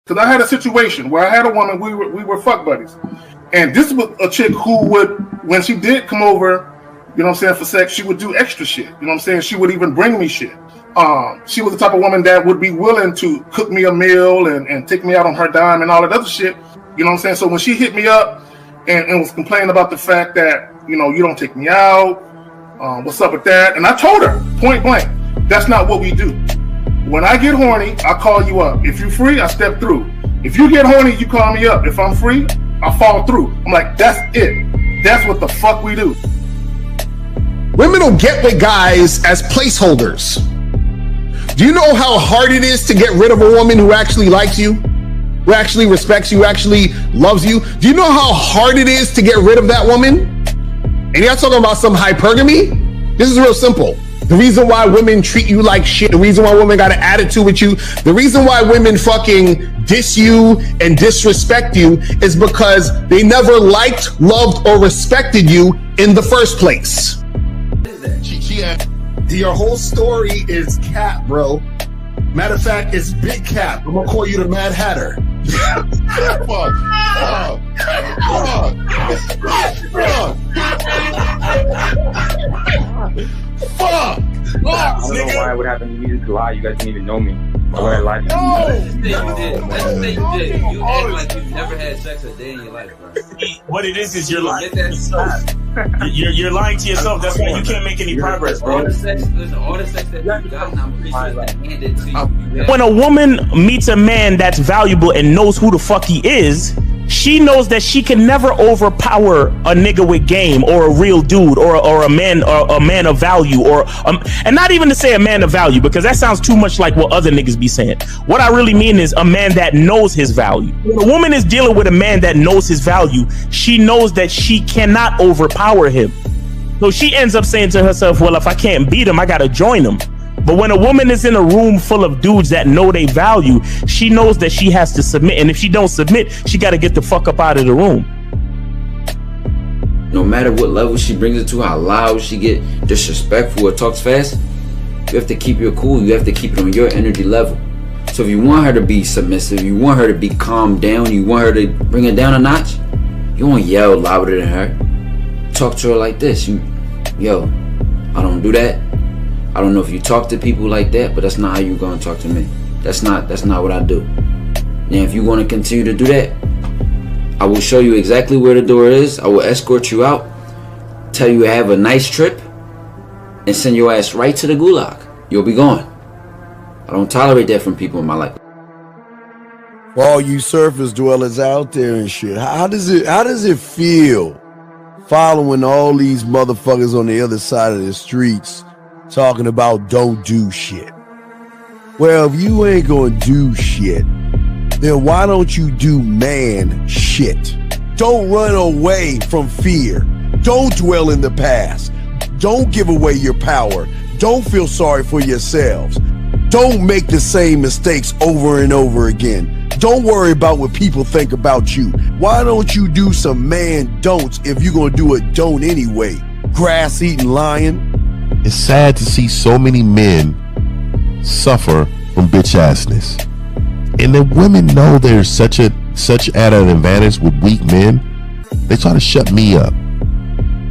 Because I had a situation where I had a woman, we were fuck buddies. And this was a chick who would, when she did come over, you know what I'm saying, for sex, she would do extra shit. You know what I'm saying? She would even bring me shit. She was the type of woman that would be willing to cook me a meal and take me out on her dime and all that other shit. You know what I'm saying? So when she hit me up and was complaining about the fact that, you know, you don't take me out, what's up with that? And I told her, point blank, that's not what we do. When I get horny, I call you up. If you're free, I step through. If you get horny, you call me up. If I'm free, I fall through. I'm like, that's it. That's what the fuck we do. Women don't get with guys as placeholders. Do you know how hard it is to get rid of a woman who actually likes you, who actually respects you, who actually loves you? Do you know how hard it is to get rid of that woman? And you're not talking about some hypergamy? This is real simple. The reason why women treat you like shit, the reason why women got an attitude with you, the reason why women fucking diss you and disrespect you is because they never liked, loved, or respected you in the first place. Your whole story is cap, bro. Matter of fact, it's big cap. I'm gonna call you the Mad Hatter. Fuck! I don't know why it would happen to me to lie. You guys didn't even know me. Why would I lie to you? Let's just say you did. You act like you've never had sex a day in your life, bro. What it is you're lying to yourself. You're lying to yourself. That's why you can't make any progress, bro. All the sex that you've gotten, I'm pretty sure it's been handed to you. When a woman meets a man that's valuable and knows who the fuck he is, she knows that she can never overpower a nigga with game or a real dude or a man of value and not even to say a man of value, because that sounds too much like what other niggas be saying. What I really mean is a man that knows his value. When a woman is dealing with a man that knows his value, she knows that she cannot overpower him. So she ends up saying to herself, well, if I can't beat him, I gotta join him. But when a woman is in a room full of dudes that know they value, she knows that she has to submit. And if she don't submit, she got to get the fuck up out of the room. No matter what level she brings it to, how loud she get, disrespectful or talks fast, you have to keep your cool. You have to keep it on your energy level. So if you want her to be submissive, you want her to be calmed down, you want her to bring it down a notch, you won't yell louder than her. Talk to her like this. Yo, I don't do that. I don't know if you talk to people like that, but that's not how you gonna talk to me. That's not what I do. Now, if you want to continue to do that, I will show you exactly where the door is. I will escort you out, tell you have a nice trip, and send your ass right to the gulag. You'll be gone. I don't tolerate that from people in my life. For all you surface dwellers out there and shit, how does it feel following all these motherfuckers on the other side of the streets talking about don't do shit? Well, if you ain't gonna do shit, then why don't you do man shit? Don't run away from fear. Don't dwell in the past. Don't give away your power. Don't feel sorry for yourselves. Don't make the same mistakes over and over again. Don't worry about what people think about you. Why don't you do some man don'ts if you're gonna do a don't anyway? Grass eating lion. It's sad to see so many men suffer from bitch assness, and then women know there's such at an advantage with weak men. They try to shut me up.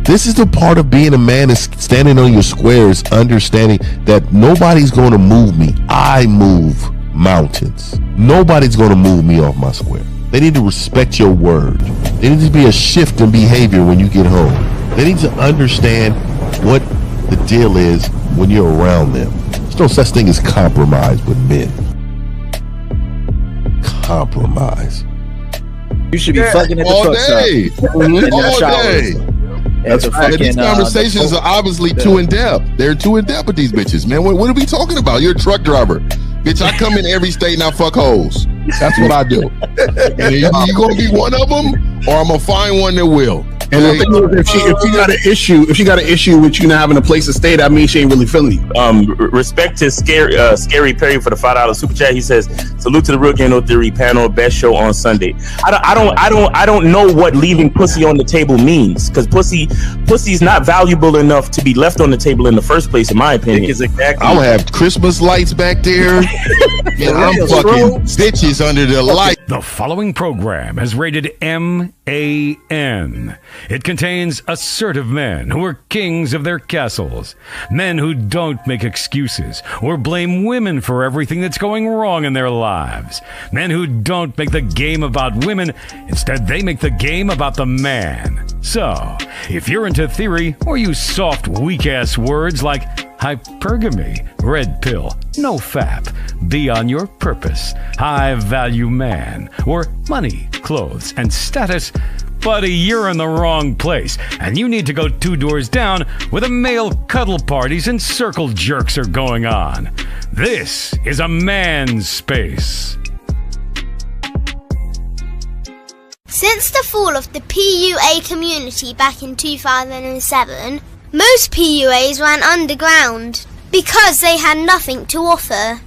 This is the part of being a man, is standing on your squares, understanding that nobody's going to move me. I move mountains. Nobody's going to move me off my square. They need to respect your word. There needs to be a shift in behavior when you get home. They need to understand what the deal is when you're around them. There's no such thing as compromise with men. Compromise. You should be fucking at the all truck day. stop. All day. That's fucking, these conversations are obviously too in depth. They're too in depth with these bitches, man. What are we talking about? You're a truck driver. Bitch, I come in every state and I fuck hoes. That's what I do. And you gonna be one of them, or I'm gonna find one that will. And the thing is, if she got an issue with you not having a place to stay, that means she ain't really feeling you. Respect to Scary Perry for the $5 super chat. He says, "Salute to the Real Game No Theory panel, best show on Sunday." I don't know what leaving pussy on the table means, because pussy's not valuable enough to be left on the table in the first place, in my opinion. Exactly. I'll have Christmas lights back there, and I'm fucking bitches under the light. The following program is rated MAN. It contains assertive men who are kings of their castles, men who don't make excuses or blame women for everything that's going wrong in their lives, men who don't make the game about women, instead they make the game about the man. So, if you're into theory or use soft, weak-ass words like hypergamy, red pill, no fap, be on your purpose, high-value man, or money, clothes, and status, buddy, you're in the wrong place, and you need to go 2 doors down where the male cuddle parties and circle jerks are going on. This is a man's space. Since the fall of the PUA community back in 2007, most PUAs ran underground because they had nothing to offer.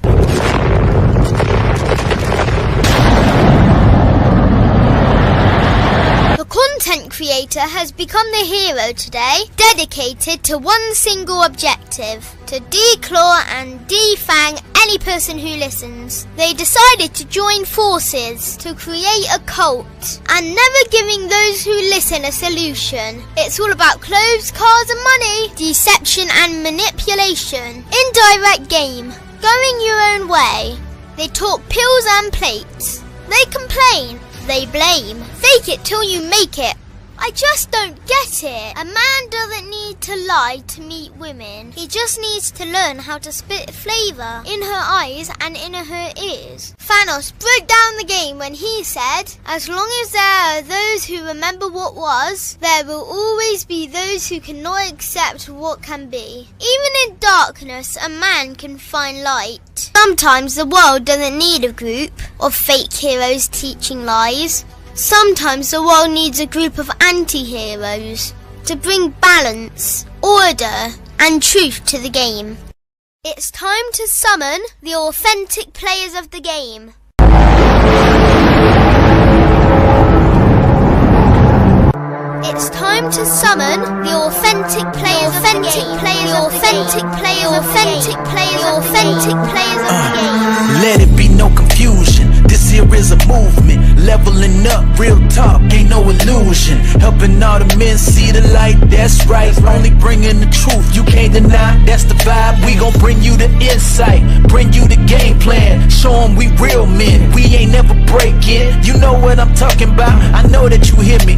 The content creator has become the hero today, dedicated to one single objective: to declaw and defang any person who listens. They decided to join forces to create a cult, and never giving those who listen a solution. It's all about clothes, cars and money, deception and manipulation, indirect game, going your own way. They talk pills and plates. They complain. They blame. Fake it till you make it. I just don't get it. A man doesn't need to lie to meet women. He just needs to learn how to spit flavour in her eyes and in her ears. Thanos broke down the game when he said, "As long as there are those who remember what was, there will always be those who cannot accept what can be." Even in darkness, a man can find light. Sometimes the world doesn't need a group of fake heroes teaching lies. Sometimes the world needs a group of anti-heroes to bring balance, order, and truth to the game. It's time to summon the authentic players of the game. It's time to summon the authentic players of the game. The authentic players of the game. Let it be no confusion. This here is a movement, leveling up, real talk, ain't no illusion. Helping all the men see the light, that's right. Only bringing the truth, you can't deny, that's the vibe. We gon' bring you the insight, bring you the game plan. Show them we real men, we ain't never breaking. You know what I'm talking about, I know that you hear me.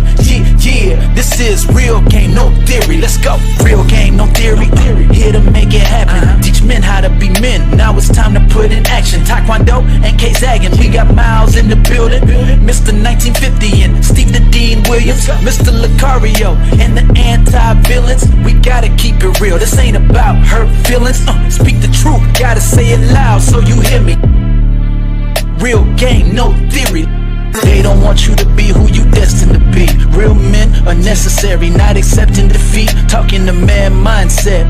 Yeah, this is real game, no theory. Let's go, real game, no theory. Here to make it happen, teach men how to be men. Now it's time to put in action. Taekwondo and K-Zagging, we got Miles in the building, Mr. 1950 and Steve the Dean Williams, Mr. Lucario and the anti-villains. We gotta keep it real, this ain't about hurt feelings. Speak the truth, gotta say it loud so you hear me. Real game, no theory. They don't want you to be who you destined to be. Real men are necessary, not accepting defeat. Talking the man mindset,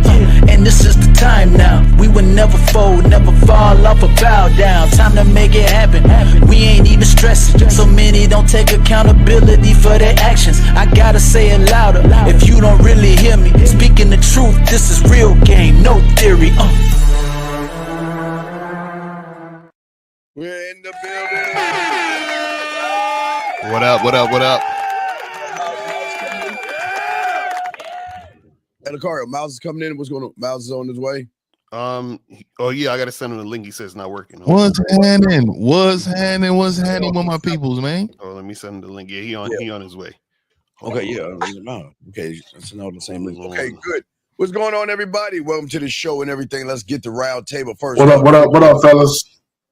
and this is the time now. We will never fold, never fall off or bow down. Time to make it happen. We ain't even stressing. So many don't take accountability for their actions. I gotta say it louder if you don't really hear me. Speaking the truth, this is real game, no theory. We're in the building. What up? What up? What up? Hey, Lucario, Miles is coming in. What's going on? Miles is on his way. Oh yeah, I gotta send him the link. He says it's not working. What's happening? What's happening with my peoples, man? Oh, let me send him the link. Yeah, he on his way. Okay, yeah. Okay, that's not the same link. Okay, good. What's going on, everybody? Welcome to the show and everything. Let's get the round table first. What up, fellas?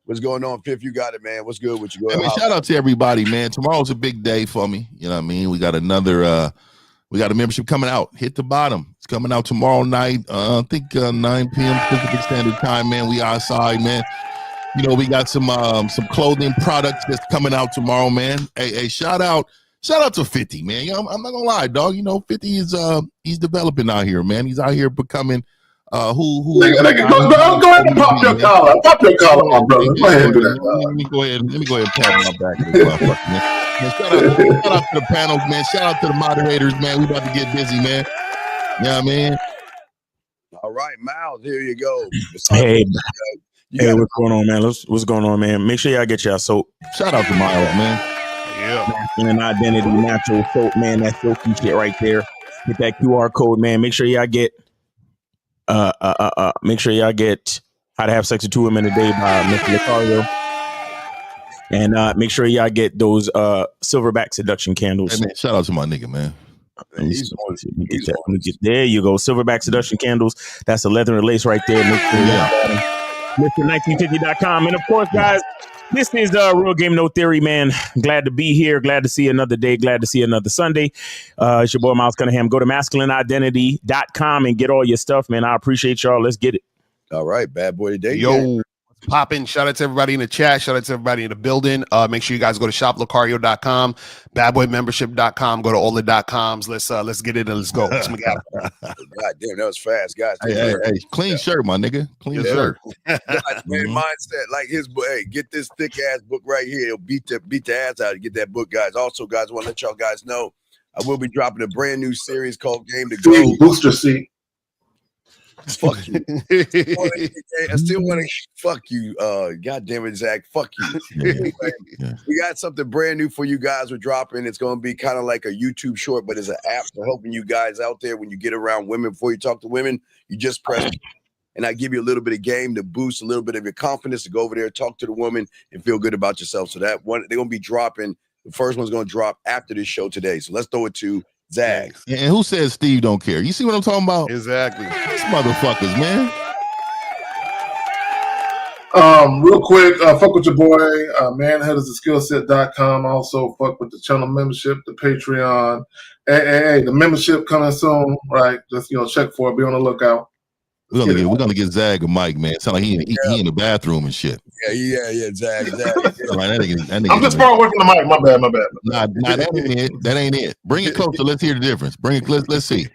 What's going on, Piff? You got it, man. What's good with you? Hey, man, shout out to everybody, man. Tomorrow's a big day for me. You know what I mean? We got another we got a membership coming out. Hit the bottom. It's coming out tomorrow night. I think 9 p.m. Pacific Standard Time, man. We outside, man. You know, we got some clothing products that's coming out tomorrow, man. Hey, shout out Shout out to 50, man. You know, I'm not gonna lie, dog. You know, 50 is he's developing out here, man. He's out here becoming who go ahead and pop your collar. Pop your collar on, brother. Go ahead and do that. Let me go ahead and pat my back to this motherfucker, man. Shout out to the panels, man. Shout out to the moderators, man. We about to get busy, man. You know what I mean? All right, Miles, here you go. Hey, what's going on, man? What's going on, man? Make sure y'all get y'all soap. Shout out to Miles, man. Yeah. Masculine identity, natural soap, man. That silky shit right there. Hit that QR code, man. Make sure y'all get make sure y'all get How to Have Sex with Two Women a Day by Mr. Lucario. And make sure y'all get those silverback seduction candles. Hey, man, shout out to my nigga, man. There you go. Silverback seduction candles. That's a leather and lace right there. Mr.1950.com. And of course, guys, this is Real Game No Theory, man. Glad to be here. Glad to see another day. Glad to see another Sunday. It's your boy, Miles Cunningham. Go to masculineidentity.com and get all your stuff, man. I appreciate y'all. Let's get it. All right, bad boy today. Yo, popping. Shout out to everybody in the chat. Shout out to everybody in the building. Make sure you guys go to shoplucario.com, badboymembership.com. Go to all the .coms. Let's get it and let's go. God damn, that was fast, guys. Hey, clean shirt, my nigga. Clean shirt. Guys, man, mindset like his book. Hey, get this thick ass book right here. It'll beat the ass out to get that book, guys. Also, guys, want to let y'all guys know I will be dropping a brand new series called Game to Go. Booster seat. Fuck you. I still want to fuck you. God damn it, Zach. Fuck you. Anyway, we got something brand new for you guys. We're dropping. It's going to be kind of like a YouTube short, but it's an app for helping you guys out there when you get around women. Before you talk to women, you just press and I give you a little bit of game to boost a little bit of your confidence to go over there, talk to the woman, and feel good about yourself. So that one, they're going to be dropping. The first one's going to drop after this show today. So let's throw it to Zag. And who says Steve don't care? You see what I'm talking about? Exactly. These motherfuckers, man. Real quick, fuck with your boy. Manhead is the skillset.com. Also, fuck with the channel membership, the Patreon. Hey, the membership coming soon, right? Just check for it. Be on the lookout. We're gonna get Zag a mic, man. Sound like he in the bathroom and shit. Yeah, Zag. Like, that nigga, I'm just far away from the mic. My bad. Nah, that ain't it. That ain't it. Bring it closer. Let's hear the difference. Bring it. Let's see.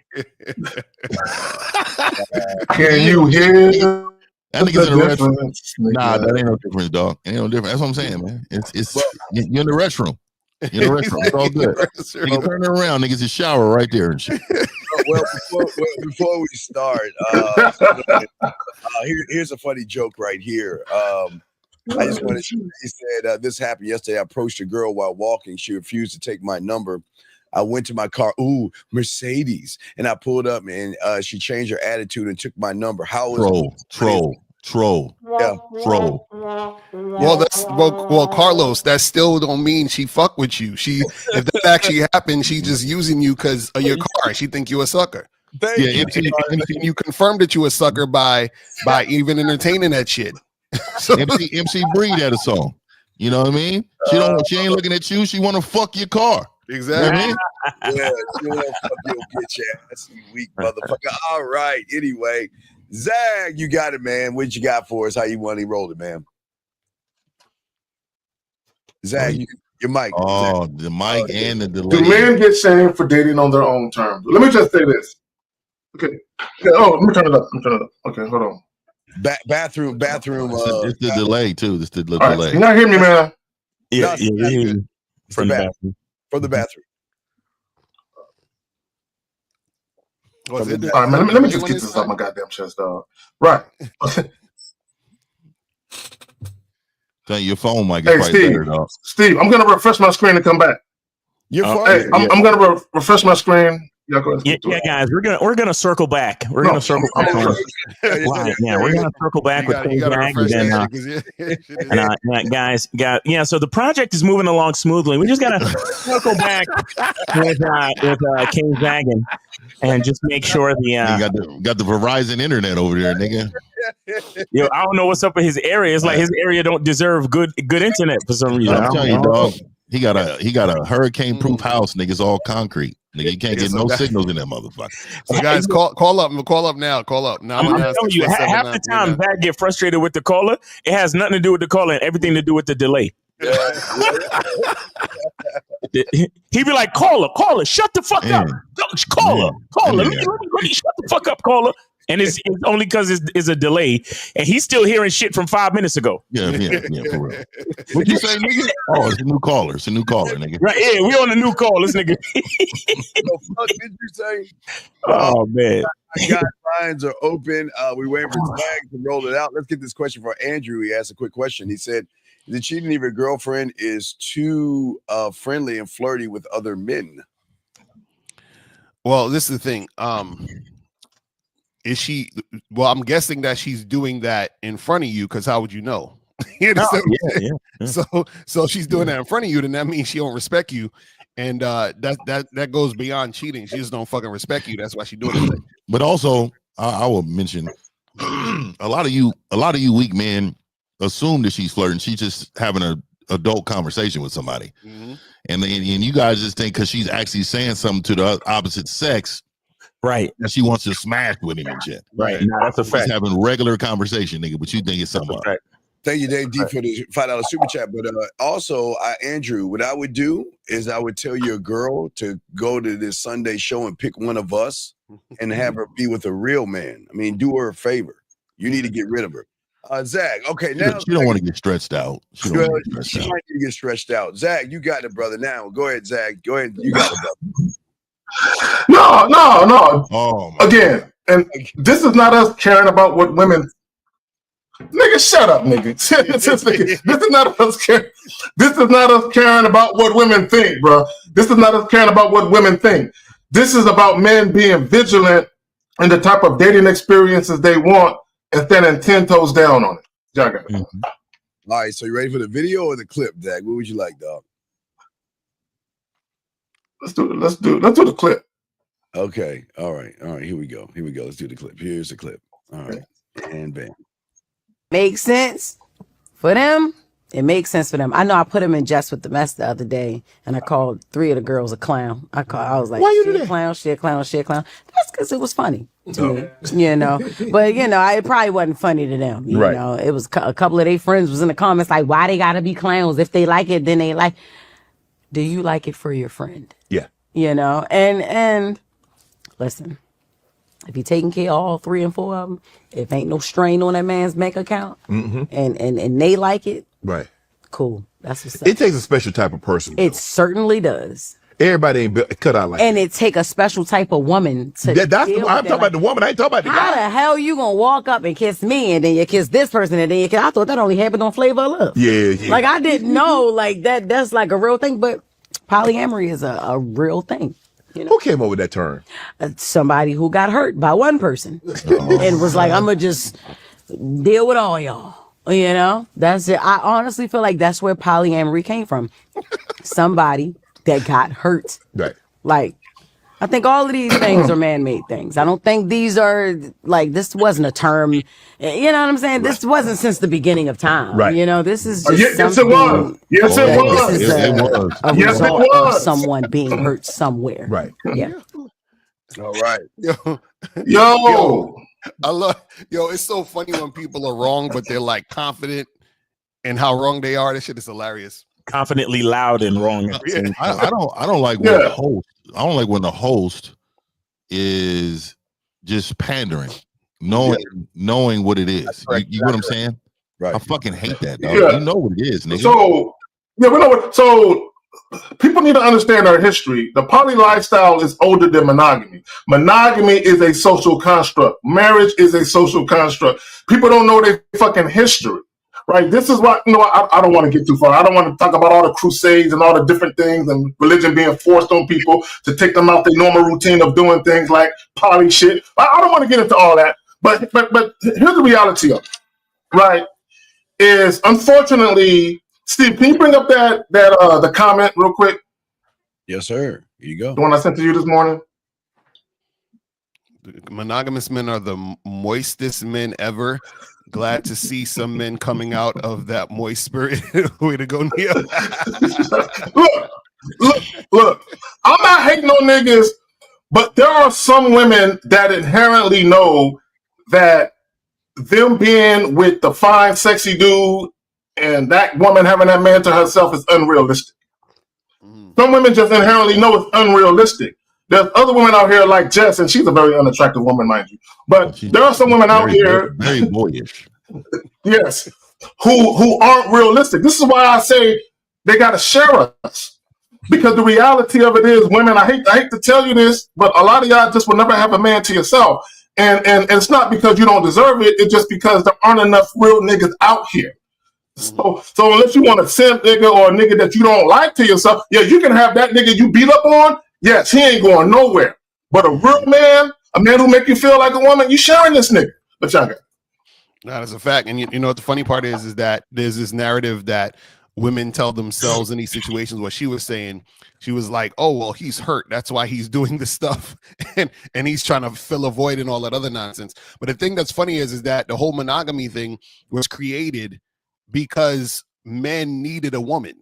Can you hear? That nigga's in the restroom. Nah, that ain't no difference, dog. Ain't no difference. That's what I'm saying, man. It's you're in the restroom. You're in the restroom. It's all good. Nigga, turn it around. Niggas a shower right there and shit. Well, before we start, here's a funny joke right here. I just wanted to. He said this happened yesterday. I approached a girl while walking. She refused to take my number. I went to my car. Ooh, Mercedes, and I pulled up, and she changed her attitude and took my number. How was troll? Yeah, troll. Well, Carlos, that still don't mean she fuck with you. If that actually happened, she's just using you because of your car. She think you a sucker. MC, you confirmed that you a sucker by even entertaining that shit. So MC Breed had a song. You know what I mean? She ain't looking at you. She want to fuck your car. Exactly. You know what I mean? Yeah, she want to fuck your bitch ass, you weak motherfucker. All right. Anyway, Zag, you got it, man. What you got for us? How you want to roll it, man? Zag, your mic. Oh, Zag. the mic and the delay. Do men get shamed for dating on their own terms? Let me just say this. Okay. Oh, let me turn it up. Okay, hold on. Bathroom. It's the delay too. It's the delay. Right, can you hear me, man? Yeah. From the bathroom. All right, man, let me just get this off my goddamn chest, dog. Right. Your phone might get right there, dog. Steve, I'm gonna refresh my screen and come back. I'm gonna refresh my screen. Yeah, guys, we're gonna circle back. We're gonna circle back. We're gonna circle back with guys. So the project is moving along smoothly. We just gotta circle back with King Zaggin and just make sure you got the Verizon internet over there, nigga. Yo, I don't know what's up with his area. It's like his area don't deserve good internet for some reason. I'm telling you, dog. He got a hurricane-proof house, nigga. It's all concrete. Nigga, you can't get no signals in that motherfucker. So guys, call up now. Call up now. I'm telling you, half the time Zach get frustrated with the caller. It has nothing to do with the caller and everything to do with the delay. He be like, call her, shut the fuck up. Call her. Let me shut the fuck up, call her. And it's only because it's a delay, and he's still hearing shit from 5 minutes ago. Yeah, for real. What'd you say, nigga? Oh, it's a new caller. It's a new caller, nigga. Right, yeah, we on a new call, this nigga. The fuck did you say? Oh man, our lines are open. We waiting for Zach to roll it out. Let's get this question for Andrew. He asked a quick question. He said, "The cheating of your girlfriend is too friendly and flirty with other men." Well, this is the thing. Is she? Well, I'm guessing that she's doing that in front of you, because how would you know? You understand? Yeah. So she's doing that in front of you, then that means she don't respect you, and that goes beyond cheating. She just don't fucking respect you. That's why she doing it. But also, I will mention a lot of you weak men assume that she's flirting. She's just having an adult conversation with somebody, and you guys just think because she's actually saying something to the opposite sex. Right. And she wants to smash with him and shit. Right. No, that's a fact. She's having regular conversation, nigga, but you think it's something else. Thank you, Dave D, for the $5 super chat. But also, Andrew, what I would do is I would tell your girl to go to this Sunday show and pick one of us and have her be with a real man. I mean, do her a favor. You need to get rid of her. Zach, okay, now she don't want to get stretched out. She might need to get stretched out. Zach, you got it, brother. Now, go ahead, Zach. Go ahead. You got it, brother. No. Oh, again, and this is not us caring about what women. Nigga, shut up, nigga. This is not us caring. This is not us caring about what women think, bro. This is not us caring about what women think. This is about men being vigilant in the type of dating experiences they want and standing 10 toes down on it. Y'all got it. All right, so you ready for the video or the clip, Zach? What would you like, dog? Let's do the clip. Okay. All right. Here we go. Let's do the clip. Here's the clip. All right. And bam. Makes sense for them. It makes sense for them. I know I put him in Just with the Mess the other day, and I called 3 of the girls a clown. I was like, why you do that? Clown, shit, clown, shit, clown. That's because it was funny to me, you know. But, you know, it probably wasn't funny to them. You know, it was a couple of their friends was in the comments like, why they got to be clowns? If they like it, then they like. Do you like it for your friend? Yeah. You know, and listen, if you're taking care of all 3 and 4 of them, if ain't no strain on that man's bank account, and they like it, right? Cool. That's what's up. It takes a special type of person. It certainly does. Everybody ain't cut out like and that. it take a special type of woman to. That's the, I'm talking about the woman. I ain't talking about the guy. How the hell you gonna walk up and kiss me and then you kiss this person and then you kiss? I thought that only happened on Flavor of Love. Yeah. Like I didn't know like that. That's like a real thing, but polyamory is a real thing. You know? Who came up with that term? Somebody who got hurt by one person and was like, I'm gonna just deal with all y'all. You know, that's it. I honestly feel like that's where polyamory came from. Somebody that got hurt. Right. Like, I think all of these things are man-made things. I don't think these are like, this wasn't a term. You know what I'm saying? This wasn't since the beginning of time. Right. You know, this is just yes, it was. Yes, it was. This is a Yes, it result was. of someone being hurt somewhere. Right. Yeah. All right. Yo. I love it's so funny when people are wrong, but they're like confident in how wrong they are. This shit is hilarious. Confidently loud and wrong. I don't like when the host. I don't like when the host is just pandering, knowing what it is. You know what I'm saying? Right. I fucking hate that, dog. Yeah. You know what it is, nigga. So we know what. So people need to understand our history. The poly lifestyle is older than monogamy. Monogamy is a social construct. Marriage is a social construct. People don't know their fucking history. Right. This is what, I don't want to get too far. I don't want to talk about all the crusades and all the different things and religion being forced on people to take them out their normal routine of doing things like poly shit. I don't want to get into all that. But here's the reality of it, right? Is unfortunately, Steve, can you bring up the comment real quick? Yes, sir. Here you go. The one I sent to you this morning. Monogamous men are the moistest men ever. Glad to see some men coming out of that moist spirit. Way to go, Neil. Look. I'm not hating on niggas, but there are some women that inherently know that them being with the fine, sexy dude and that woman having that man to herself is unrealistic. Some women just inherently know it's unrealistic. There's other women out here like Jess, and she's a very unattractive woman, mind you. But there are some women out here, very boyish. yes, who aren't realistic. This is why I say they got to share us, because the reality of it is, women. I hate to tell you this, but a lot of y'all just will never have a man to yourself, and it's not because you don't deserve it. It's just because there aren't enough real niggas out here. So unless you want a simp nigga or a nigga that you don't like to yourself, yeah, you can have that nigga you beat up on. Yes, he ain't going nowhere. But a real man, a man who make you feel like a woman, you sharing this nigga. But y'all got. That is a fact. And you know what the funny part is that there's this narrative that women tell themselves in these situations. What she was saying, she was like, oh, well, he's hurt. That's why he's doing this stuff. and he's trying to fill a void and all that other nonsense. But the thing that's funny is that the whole monogamy thing was created because men needed a woman.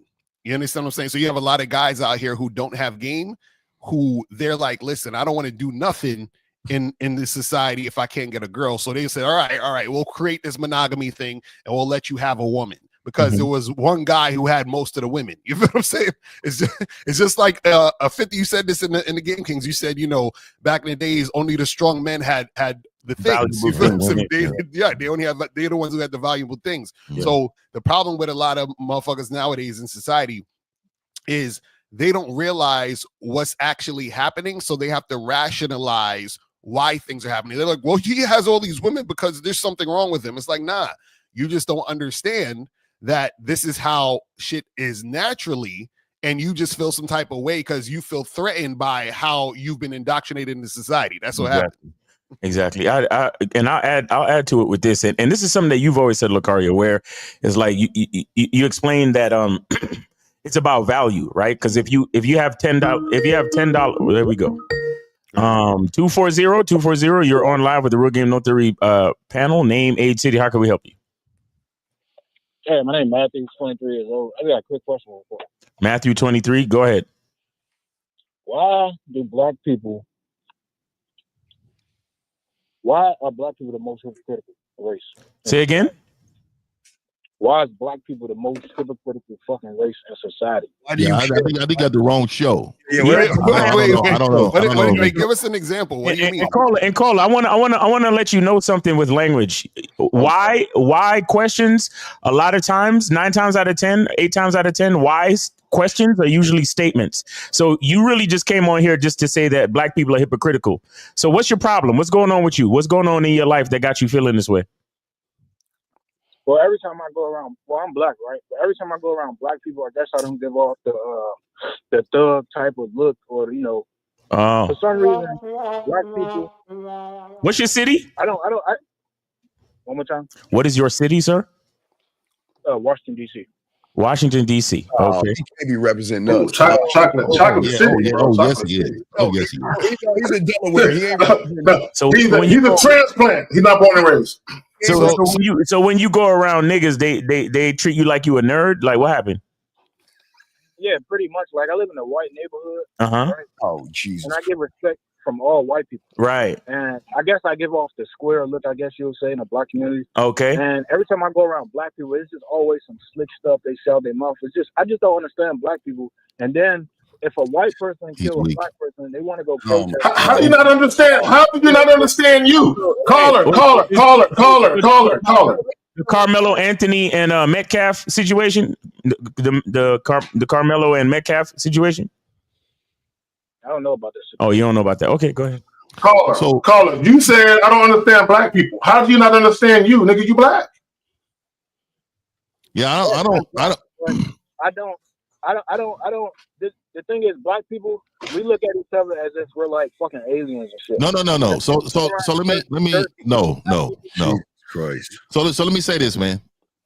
You understand what I'm saying? So you have a lot of guys out here who don't have game, who they're like, listen, I don't want to do nothing in this society if I can't get a girl. So they said, all right, we'll create this monogamy thing and we'll let you have a woman, because there was one guy who had most of the women. You feel what I'm saying? It's just like a 50. You said this in the Game Kings. You said, you know, back in the days, only the strong men had the things. You feel what I'm saying? They only have, they're the ones who had the valuable things. Yeah. So the problem with a lot of motherfuckers nowadays in society is they don't realize what's actually happening, so they have to rationalize why things are happening. They're like, well, he has all these women because there's something wrong with him. It's like, nah, you just don't understand that this is how shit is naturally, and you just feel some type of way because you feel threatened by how you've been indoctrinated into society. That's what happened. Exactly. I'll add to it with this, and this is something that you've always said, Lucario, where it's like you explained that it's about value, right? Because if you have $10, there we go. 240, you're on live with the Real Game No Theory panel. Name, age, city. How can we help you? Hey, my name is Matthew, 23 years old. I got a quick question for you. Matthew, 23. Go ahead. Why are black people the most hypocritical race? Say again? Why is black people the most hypocritical fucking race in society? I think you got the wrong show. Yeah, wait, I don't know. Wait, give us an example. What do you mean? And Carla, I want to let you know something with language. Why questions? A lot of times, 9 times out of 10, 8 times out of 10, why questions are usually statements. So you really just came on here just to say that black people are hypocritical. So what's your problem? What's going on with you? What's going on in your life that got you feeling this way? Well, every time I go around, I'm black, right? But every time I go around black people, I guess I don't give off the thug type of look, or for some reason, black people. What's your city? I one more time. What is your city, sir? Washington, D.C. Washington, D.C. Okay. He can't be representing us. Chocolate city. Yes, he is. Yes, he is. He's in Delaware. He ain't representing us. So he's a transplant. He's not born and raised. So when you go around niggas, they treat you like you a nerd? Like, what happened? Yeah, pretty much. Like, I live in a white neighborhood. Right? Oh, Jesus. And I get respect from all white people. Right. And I guess I give off the square look, I guess you would say, in the black community. Okay. And every time I go around black people, it's just always some slick stuff they sell their mouth. I just don't understand black people. And then if a white person kills a black person, they want to go protest. How do you not understand? How do you not understand you? Caller. The Carmelo Anthony and Metcalf situation, the Carmelo and Metcalf situation. I don't know about this. Oh, you don't know about that? Okay, go ahead. Caller, you said I don't understand black people. How do you not understand you, nigga? You black? Yeah, I don't. The thing is, black people, we look at each other as if we're like fucking aliens and shit. No. So let me no. Christ. So let me say this, man.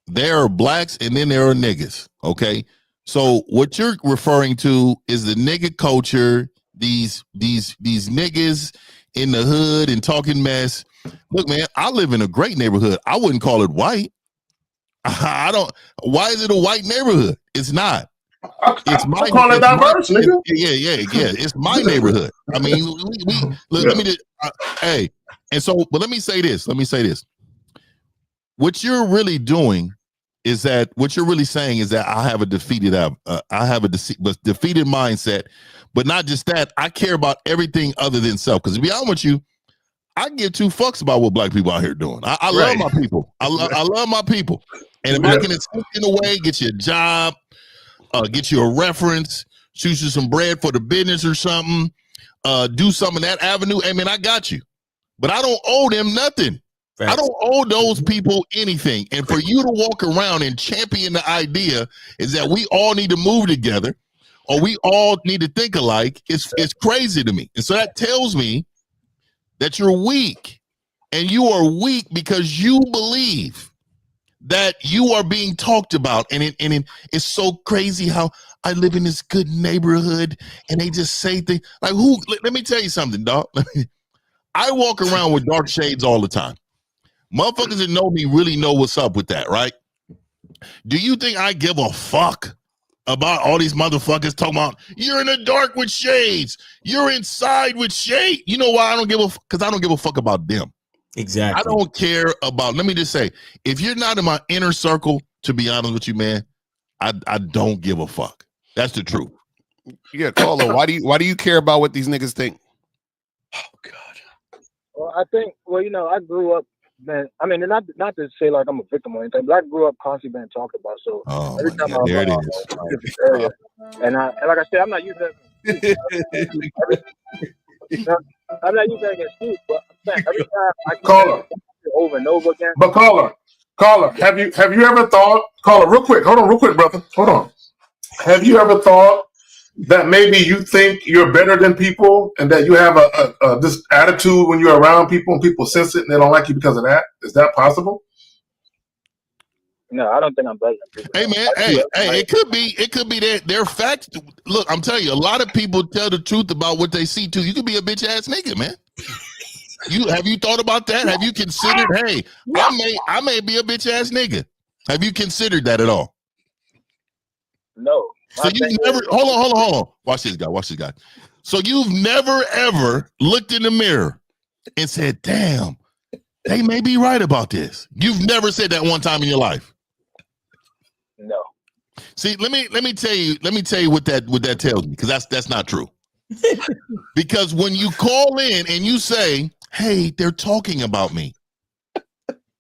There are blacks and then there are niggas. Okay. So what you're referring to is the nigga culture. These niggas in the hood and talking mess. Look, man, I live in a great neighborhood. I wouldn't call it white. I don't. Why is it a white neighborhood? It's not. It's my. Call it diverse, nigga. Yeah. It's my neighborhood. I mean, let me just. Hey, and so, but let me say this. What you're really doing is that what you're really saying is that I have a defeated mindset, but not just that. I care about everything other than self. Because to be honest with you, I give 2 fucks about what black people out here doing. I love my people. I love my people. And if I can assist in a way, get you a job, get you a reference, shoot you some bread for the business or something, do something in that avenue, hey man, I got you. But I don't owe them nothing. Thanks. I don't owe those people anything. And for you to walk around and champion the idea is that we all need to move together or we all need to think alike, it's crazy to me. And so that tells me that you're weak, and you are weak because you believe that you are being talked about. And it's so crazy how I live in this good neighborhood and they just say things like, who? Let me tell you something, dog. I walk around with dark shades all the time. Motherfuckers that know me really know what's up with that, right? Do you think I give a fuck about all these motherfuckers talking about you're in the dark with shades, you're inside with shade? You know why I don't give a fuck? Because I don't give a fuck about them. Exactly. I don't care about, let me just say, if you're not in my inner circle, to be honest with you, man, I don't give a fuck. That's the truth. Yeah, Carlo, why do you care about what these niggas think? Oh God. Well, I think, I grew up, man. I mean, not to say like I'm a victim or anything, but I grew up constantly being talked about. So every time I there it is. Area, and like I said, I'm not using that. I'm not using that against you, but I'm saying every time I Caller over and over again. But caller, have you ever thought? Caller, real quick, brother. Hold on. Have you ever thought that maybe you think you're better than people and that you have a this attitude when you're around people and people sense it and they don't like you because of that? Is that possible? No, I don't think I'm better than people. Hey man, it could be that they're facts. Look, I'm telling you, a lot of people tell the truth about what they see too. You could be a bitch ass nigga, man. Have you thought about that? Have you considered, hey, I may be a bitch ass nigga? Have you considered that at all? No. So you've never hold on. Watch this guy. So you've never ever looked in the mirror and said, damn, they may be right about this. You've never said that one time in your life. No. See, let me tell you what that tells me, because that's not true. Because when you call in and you say, hey, they're talking about me,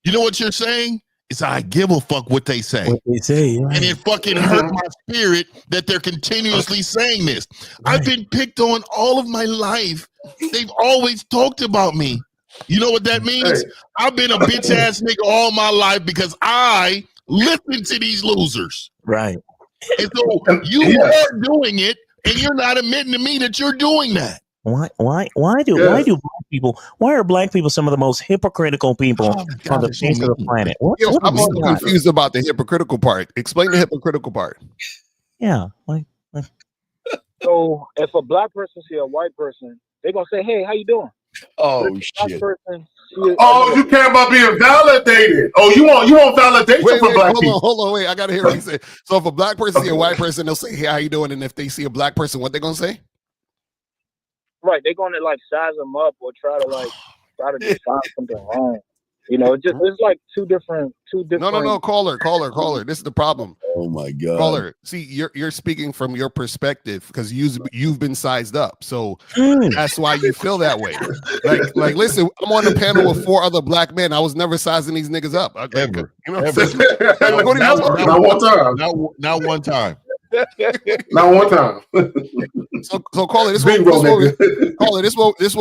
you know what you're saying? It's I give a fuck what they say. What they say, right. And it fucking hurt my spirit that they're continuously saying this. Right. I've been picked on all of my life. They've always talked about me. You know what that means? Hey. I've been a bitch ass nigga all my life because I listen to these losers. Right. And so you are doing it, and you're not admitting to me that you're doing that. Why are black people some of the most hypocritical people on the face of the planet? I'm so confused about the hypocritical part. Explain the hypocritical part. Yeah. So if a black person see a white person, they're gonna say, hey, how you doing? Oh shit. You care about being validated. Oh, you want validation from black people. Hold on, wait. I gotta hear what he said. So if a black person see a white person, they'll say, hey, how you doing? And if they see a black person, what they gonna say? Right, they're gonna like size them up or try to just find something wrong. You know, it's like two different. No, caller. This is the problem. Oh my God, caller. See, you're speaking from your perspective because you've been sized up, so that's why you feel that way. Like, listen, I'm on a panel with 4 other black men. I was never sizing these niggas up. Ever. You know, ever. Not one time. Not one time. Not one time. So caller, this what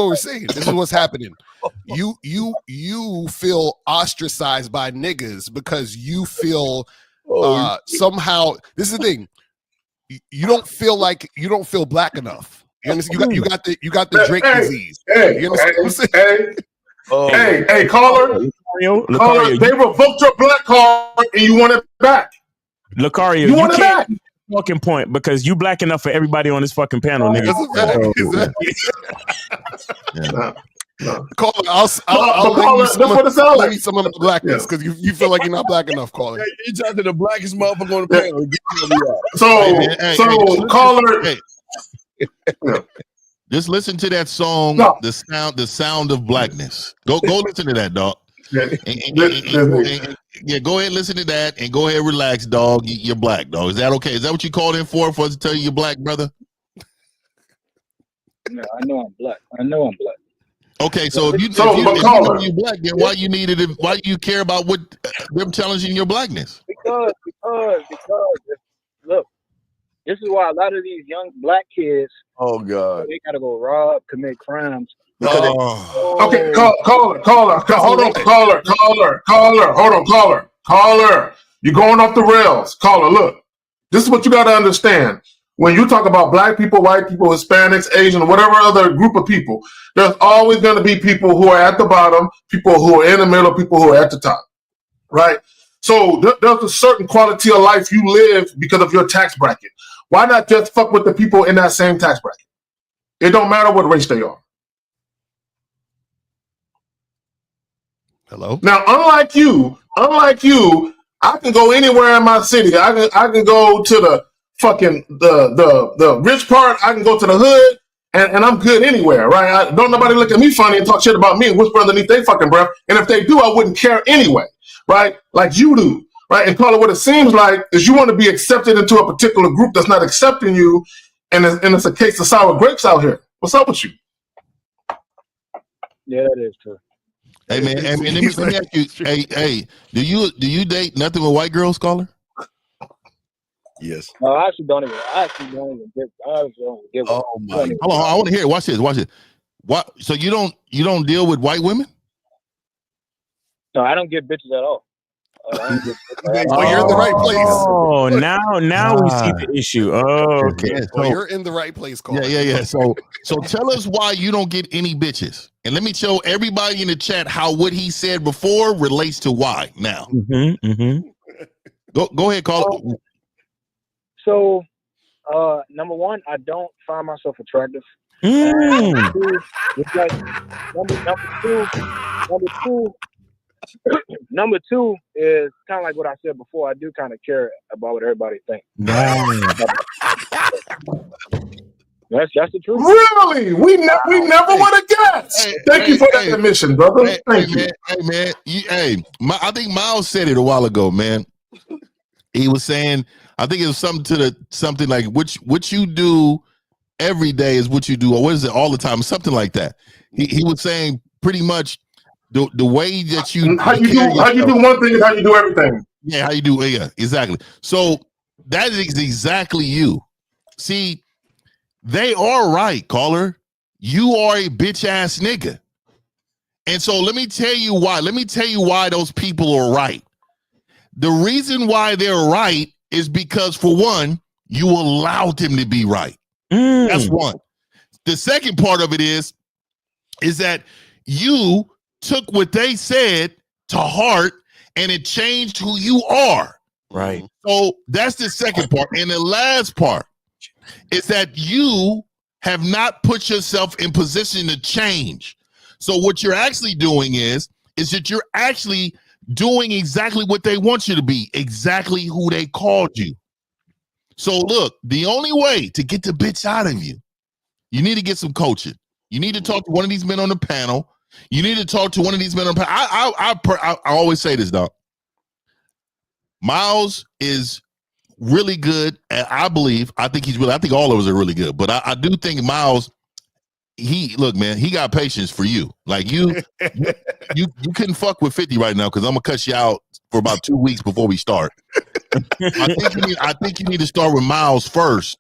we're saying. This is what's happening. You feel ostracized by niggas because you feel somehow. This is the thing. You don't feel black enough. You understand? You got the Drake disease. You understand? Hey, caller, they revoked your black card and you want it back. Lucario, you want it back. Fucking point, because you black enough for everybody on this fucking panel, nigga. Caller, I'll let you some of the blackness because you feel like you're not black enough, caller. You're talking to the blackest motherfucker on the panel. Caller. Just listen to that song, the sound of blackness. Go listen to that, dog. Yeah, go ahead, listen to that, and go ahead, relax, dog. You're black, dog. Is that okay? Is that what you called in for us to tell you you're black, brother? No, I know I'm black. I know I'm black. Okay, so if you know you're black, then why you care about what them challenging your blackness? Because look, this is why a lot of these young black kids, they gotta go rob, commit crimes. Okay, caller. You're going off the rails. Caller, look. This is what you got to understand. When you talk about black people, white people, Hispanics, Asian, whatever other group of people, there's always going to be people who are at the bottom, people who are in the middle, people who are at the top, right? So there's a certain quality of life you live because of your tax bracket. Why not just fuck with the people in that same tax bracket? It don't matter what race they are. Hello? Now, unlike you, I can go anywhere in my city. I can go to the fucking the rich part. I can go to the hood, and I'm good anywhere, right? Don't nobody look at me funny and talk shit about me and whisper underneath their fucking breath. And if they do, I wouldn't care anyway, right? Like you do, right? And call it what it seems like is you want to be accepted into a particular group that's not accepting you, and it's a case of sour grapes out here. What's up with you? Yeah, that is true. Hey man, let me ask you. Hey, do you date nothing with white girls, caller? Yes. No, I actually don't even give. Oh my! Hold on, I want to hear it. Watch this. What? So you don't deal with white women? No, I don't get bitches at all. You're in the right place. Oh, now we see the issue. Oh, okay. Yeah, so you're in the right place, caller. Yeah. So tell us why you don't get any bitches. And let me show everybody in the chat how what he said before relates to why now. Go ahead, caller. So, number one, I don't find myself attractive. Number two is kind of like what I said before. I do kind of care about what everybody thinks. That's the truth. Really? We never would have guessed. Thank you for that admission, brother. Thank you. I think Miles said it a while ago, man. He was saying, I think it was something like what you do every day is what you do, or what is it all the time? Something like that. He was saying pretty much the way that you how you do one thing is how you do everything. Yeah, how you do. Yeah, exactly. So that is exactly you. See. They are right, caller. You are a bitch ass nigga. And so let me tell you why. Let me tell you why those people are right. The reason why they're right is because, for one, you allowed them to be right. That's one. The second part of it is that you took what they said to heart and it changed who you are. Right. So that's the second part. And the last part is that you have not put yourself in position to change. So what you're actually doing is that you're actually doing exactly what they want you to be, exactly who they called you. So look, the only way to get the bitch out of you, you need to get some coaching. You need to talk to one of these men on the panel. You need to talk to one of these men on the panel. I always say this, dog. Miles is really good, and I think all of us are really good, but I do think Miles, he got patience for you. Like you couldn't fuck with 50 right now because I'm gonna cut you out for about 2 weeks before we start. I think you need to start with Miles first,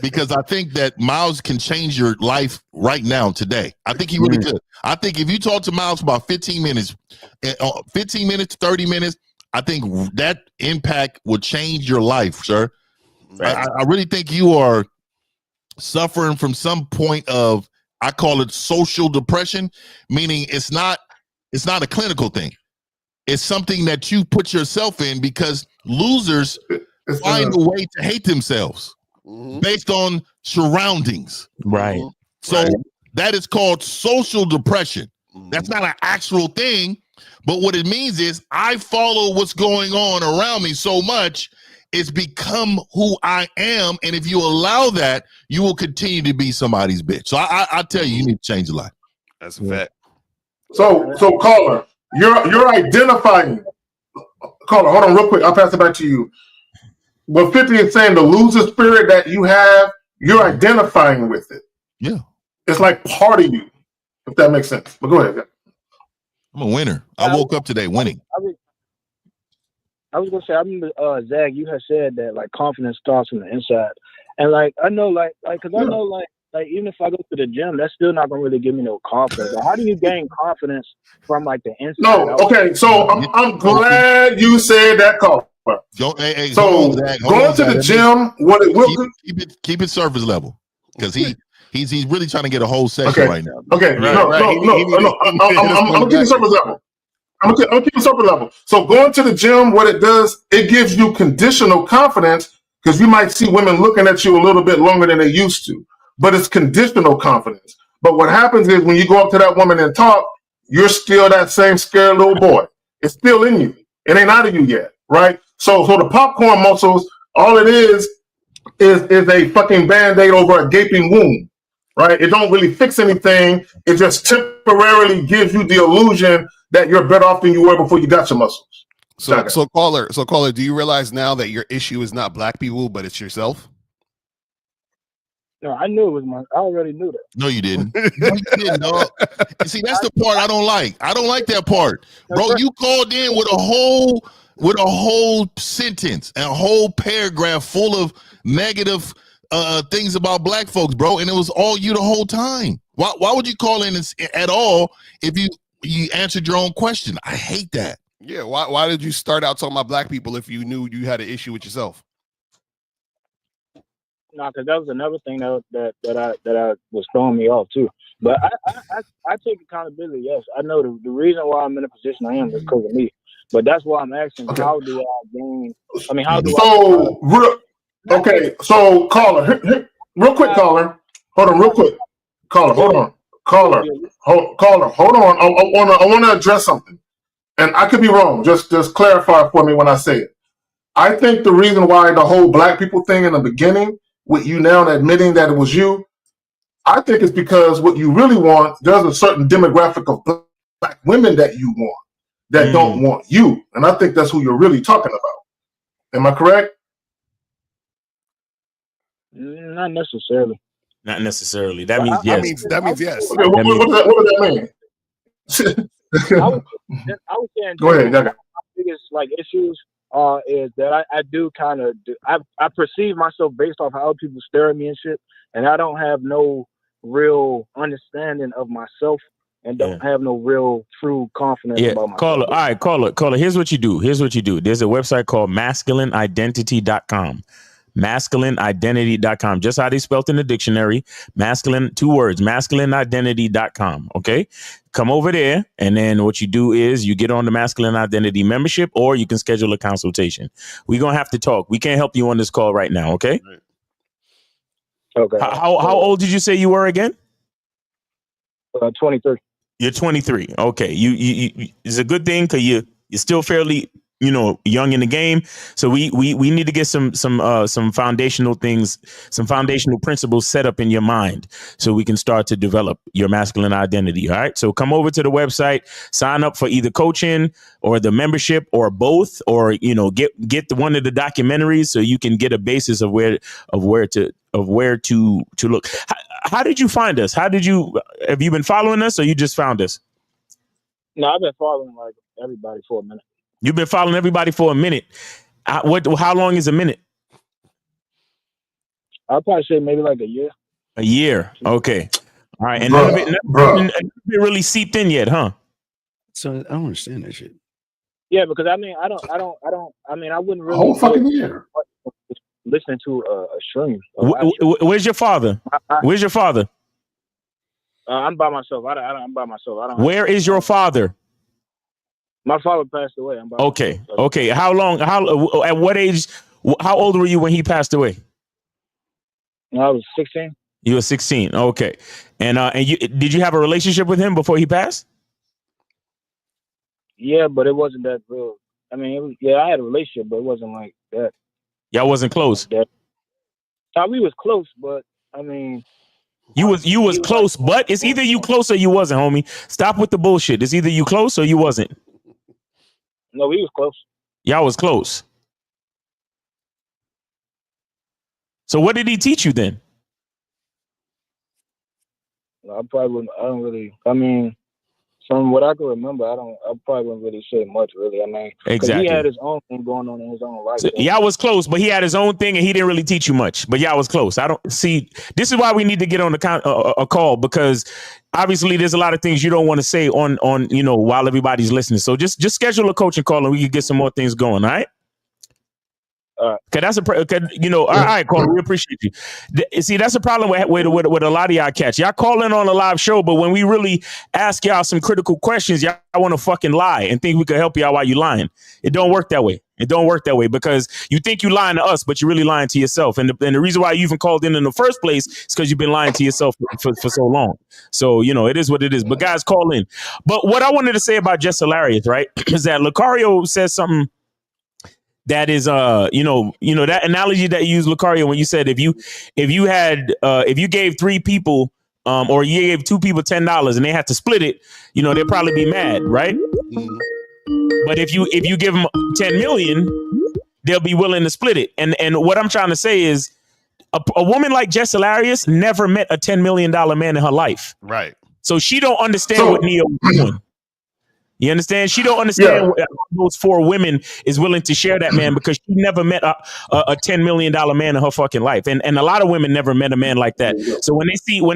because I think that Miles can change your life right now today. I think he really could. I think if you talk to Miles for about 15 minutes, 30 minutes, I think that impact will change your life, sir. Right. I really think you are suffering from some point of, I call it social depression, meaning it's not a clinical thing. It's something that you put yourself in because losers find a way to hate themselves based on surroundings. Right. So that is called social depression. That's not an actual thing. But what it means is I follow what's going on around me so much, it's become who I am. And if you allow that, you will continue to be somebody's bitch. So I tell you, you need to change your life. That's a fact. So caller, you're identifying. Caller, hold on real quick. I'll pass it back to you. What 50 is saying, the loser spirit that you have, you're identifying with it. Yeah. It's like part of you, if that makes sense. But go ahead. I'm a winner. I woke up today winning. I was gonna say, I remember Zach, you had said that like confidence starts from the inside, and like I know, because I know, like even if I go to the gym, that's still not gonna really give me no confidence. Like, how do you gain confidence from like the inside? No, okay. So I'm glad you said that, caller. So going to the gym, what it will keep it surface level, because he's really trying to get a whole session right now. Okay, no. I'm keeping surface level. I'm keeping surface level. So going to the gym, what it does, it gives you conditional confidence, because you might see women looking at you a little bit longer than they used to, but it's conditional confidence. But what happens is when you go up to that woman and talk, you're still that same scared little boy. It's still in you. It ain't out of you yet, right? So the popcorn muscles, all it is a fucking Band-Aid over a gaping wound, right? It don't really fix anything. It just temporarily gives you the illusion that you're better off than you were before you got your muscles. So caller, do you realize now that your issue is not black people, but it's yourself? No, I knew it was I already knew that. No, you didn't. No, you didn't, dog. You see, that's the part I don't like. I don't like that part, bro. You called in with a whole sentence and a whole paragraph full of negative things about black folks, bro, and it was all you the whole time. Why would you call in at all if you answered your own question? I hate that. Yeah, why did you start out talking about black people if you knew you had an issue with yourself? No, because that was another thing that I was throwing me off too. But I take accountability. Yes, I know the reason why I'm in the position I am is because of me. But that's why I'm asking, how do I gain? I mean, how do Okay, so caller, real quick, caller. Hold on, real quick. Caller, hold on. Caller, hold on. I want to address something. And I could be wrong. Just clarify for me when I say it. I think the reason why the whole black people thing in the beginning, with you now admitting that it was you, I think it's because what you really want, there's a certain demographic of black women that you want that don't want you. And I think that's who you're really talking about. Am I correct? Not necessarily. Not necessarily. That means yes. That means yes. Okay, what does that mean? I was saying, go ahead. My biggest issues is that I do kind of I perceive myself based off how other people stare at me and shit, and I don't have no real understanding of myself and don't have no real true confidence about myself. Caller, all right, caller. Here's what you do. There's a website called masculineidentity.com. Masculineidentity.com, just how they spelled in the dictionary. Masculine, 2 words, masculineidentity.com. Okay, come over there, and then what you do is you get on the Masculine Identity membership, or you can schedule a consultation. We're gonna have to talk. We can't help you on this call right now. Okay. Okay. How old did you say you were again? 23. You're 23. Okay. You it's a good thing because you're still fairly young in the game. So we need to get some foundational things, some foundational principles set up in your mind so we can start to develop your masculine identity. All right. So come over to the website, sign up for either coaching or the membership or both, or, get one of the documentaries so you can get a basis of where to look. How did you find us? Have you been following us, or you just found us? No, I've been following everybody for a minute. You've been following everybody for a minute. How long is a minute? I'll probably say maybe a year. A year. Okay. All right. And none of it really seeped in yet, huh? So I don't understand that shit. Yeah, because I wouldn't really whole fucking year listening to a stream. Where's your father? Where's your father? I'm by myself. I'm by myself. Where is your father? My father passed away. Okay. How long? At what age? How old were you when he passed away? I was 16. You were 16. Okay. And did you have a relationship with him before he passed? Yeah, but it wasn't that real. I mean, I had a relationship, but it wasn't like that. Y'all wasn't close. We was close, but I mean. You was close, but it's either you close or you wasn't, homie. Stop with the bullshit. It's either you close or you wasn't. No, we was close. Y'all was close. So what did he teach you then? I probably wouldn't. I don't really. I mean, from what I can remember, I probably wouldn't really say much. Really, I mean, because he had his own thing going on in his own life. So y'all was close, but he had his own thing, and he didn't really teach you much. But y'all was close. I don't see. This is why we need to get on the a call, because obviously there's a lot of things you don't want to say on while everybody's listening. So just schedule a coaching call, and we can get some more things going. All right. Cause that's all right, Carl, we appreciate you. See, that's a problem with a lot of y'all cats. Y'all calling on a live show, but when we really ask y'all some critical questions, y'all want to fucking lie and think we could help y'all while you lying. It don't work that way. It don't work that way, because you think you lying to us, but you're really lying to yourself. And the reason why you even called in the first place is because you've been lying to yourself for so long. So, it is what it is. But guys, call in. But what I wanted to say about Just Hilarious, right, is that Lucario says something that is that analogy that you used, Lucario, when you said if you gave 3 people or you gave 2 people $10 and they had to split it, they'd probably be mad, right? But if you give them 10 million, they'll be willing to split it. And what I'm trying to say is a woman like Jess Hilarious never met a $10 million man in her life. Right. So she don't understand what Neo is doing. You understand? She don't understand what those 4 women is willing to share that man, because she never met a $10 million man in her fucking life. And a lot of women never met a man like that. So when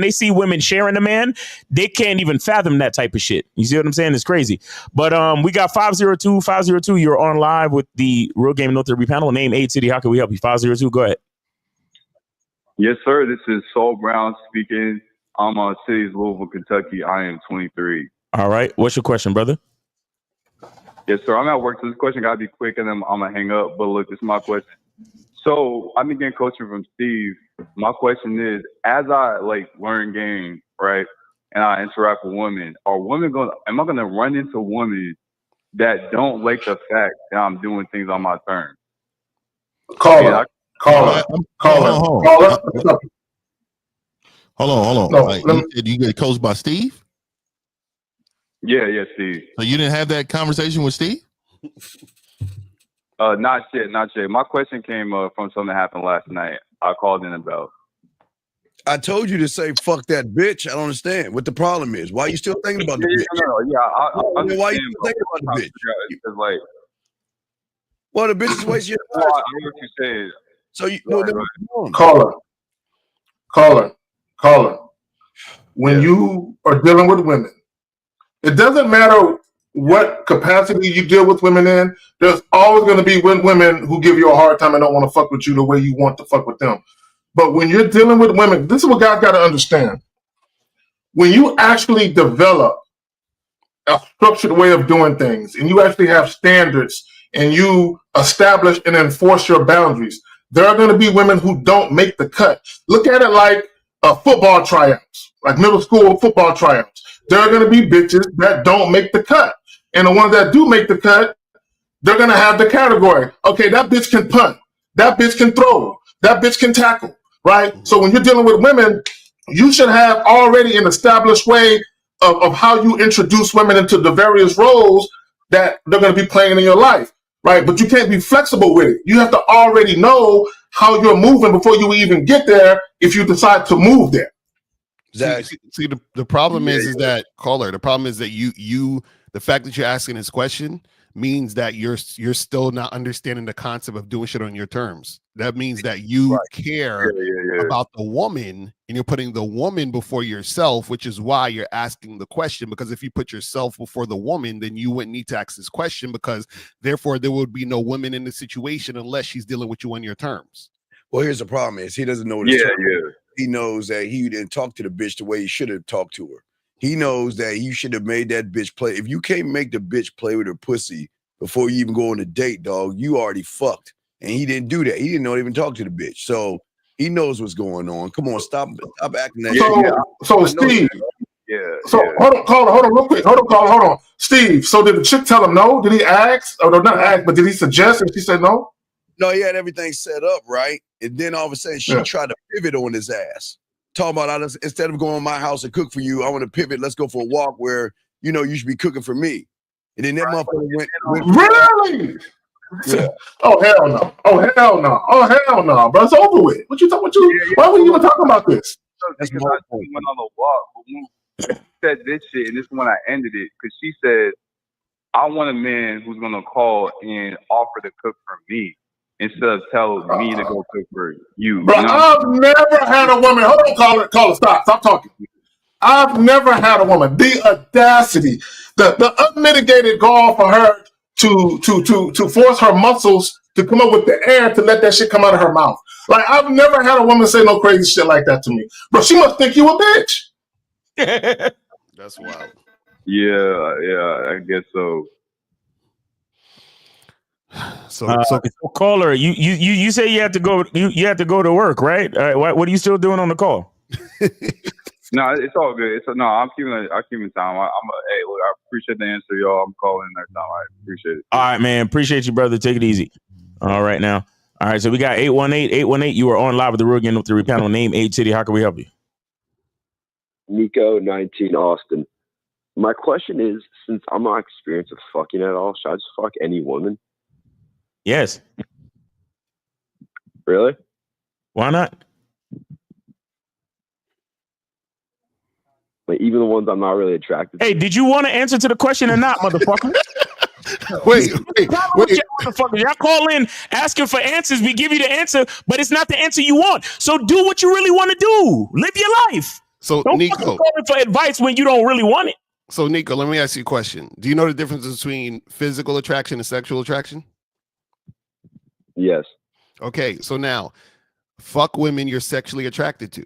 they see women sharing a man, they can't even fathom that type of shit. You see what I'm saying? It's crazy. But we got 502. You're on live with the Real Game No 3 panel. Name, age, city. How can we help you? 502. Go ahead. Yes, sir. This is Saul Brown speaking. I'm on cities, Louisville, Kentucky. I am 23. All right. What's your question, brother? Yes, sir. I'm at work, so this question got to be quick, and then I'm going to hang up. But look, this is my question. So I've been getting coaching from Steve. My question is, as I learn game, right, and I interact with women, am I going to run into women that don't like the fact that I'm doing things on my terms? Call her. Hold on. No, you said you get coached by Steve? Yeah, Steve. So you didn't have that conversation with Steve? Not yet. My question came from something that happened last night. I called in about. I told you to say fuck that bitch. I don't understand what the problem is. Why are you still thinking about the bitch? Why are you still thinking about the bitch? Well, the bitch is wasting your time. I hear what you said. So you Call her. When you are dealing with women, it doesn't matter what capacity you deal with women in. There's always going to be women who give you a hard time and don't want to fuck with you the way you want to fuck with them. But when you're dealing with women, this is what guys got to understand. When you actually develop a structured way of doing things, and you actually have standards, and you establish and enforce your boundaries, there are going to be women who don't make the cut. Look at it like football tryouts, like middle school football tryouts. There are going to be bitches that don't make the cut. And the ones that do make the cut, they're going to have the category. Okay, that bitch can punt. That bitch can throw. That bitch can tackle, right? So when you're dealing with women, you should have already an established way of how you introduce women into the various roles that they're going to be playing in your life, right? But you can't be flexible with it. You have to already know how you're moving before you even get there if you decide to move there. See, the problem is that caller. The problem is that you the fact that you're asking this question means that you're still not understanding the concept of doing shit on your terms. That means that you care about the woman, and you're putting the woman before yourself, which is why you're asking the question. Because if you put yourself before the woman, then you wouldn't need to ask this question, because therefore there would be no women in the situation unless she's dealing with you on your terms. Well, here's the problem: is he doesn't know what he knows that he didn't talk to the bitch the way he should have talked to her. He knows that you should have made that bitch play. If you can't make the bitch play with her pussy before you even go on a date, dog, you already fucked. And he didn't do that. He didn't even talk to the bitch. So he knows what's going on. Come on, stop acting that. So Steve. Hold on, real quick. Hold on. Steve, so did the chick tell him no? Did he ask? Or not ask, but did he suggest and she said no? No, he had everything set up, right? And then all of a sudden she tried to pivot on his ass. Talking about, instead of going to my house and cook for you, I want to pivot. Let's go for a walk where, you should be cooking for me. And then that motherfucker went really? Yeah. Oh hell no! Oh hell no! Oh hell no, bro! It's over with. What you talking? Why were you even talking about this? Because I went on the walk, but when she said this shit, and this is when I ended it, because she said, "I want a man who's gonna call and offer to cook for me instead of tell me to go cook for you." Bro, You know? I've never had a woman. Hold on, caller, stop talking. I've never had a woman. The audacity, the unmitigated gall for her to force her muscles to come up with the air to let that shit come out of her mouth. Like, I've never had a woman say no crazy shit like that to me. Bro, she must think you a bitch. That's wild. Yeah, I guess so. So caller, you say you have to go. You have to go to work, right? What are you still doing on the call? No, it's all good. I'm keeping time. Hey, look, I appreciate the answer, y'all. I'm calling every time. I appreciate it. All right, man. Appreciate you, brother. Take it easy. All right, now. All right, so we got 818. You are on live with the Real Game with the panel. Name, age, city. How can we help you? Nico, 19, Austin. My question is, since I'm not experienced with fucking at all, should I just fuck any woman? Yes. Really? Why not? Like, even the ones I'm not really attracted to. Hey, did you want to answer to the question or not, motherfucker? Wait. Motherfuckers, y'all call in asking for answers. We give you the answer, but it's not the answer you want. So do what you really want to do. Live your life. So don't Nico, call in for advice when you don't really want it. So Nico, let me ask you a question. Do you know the difference between physical attraction and sexual attraction? Yes. Okay, so now, fuck women you're sexually attracted to.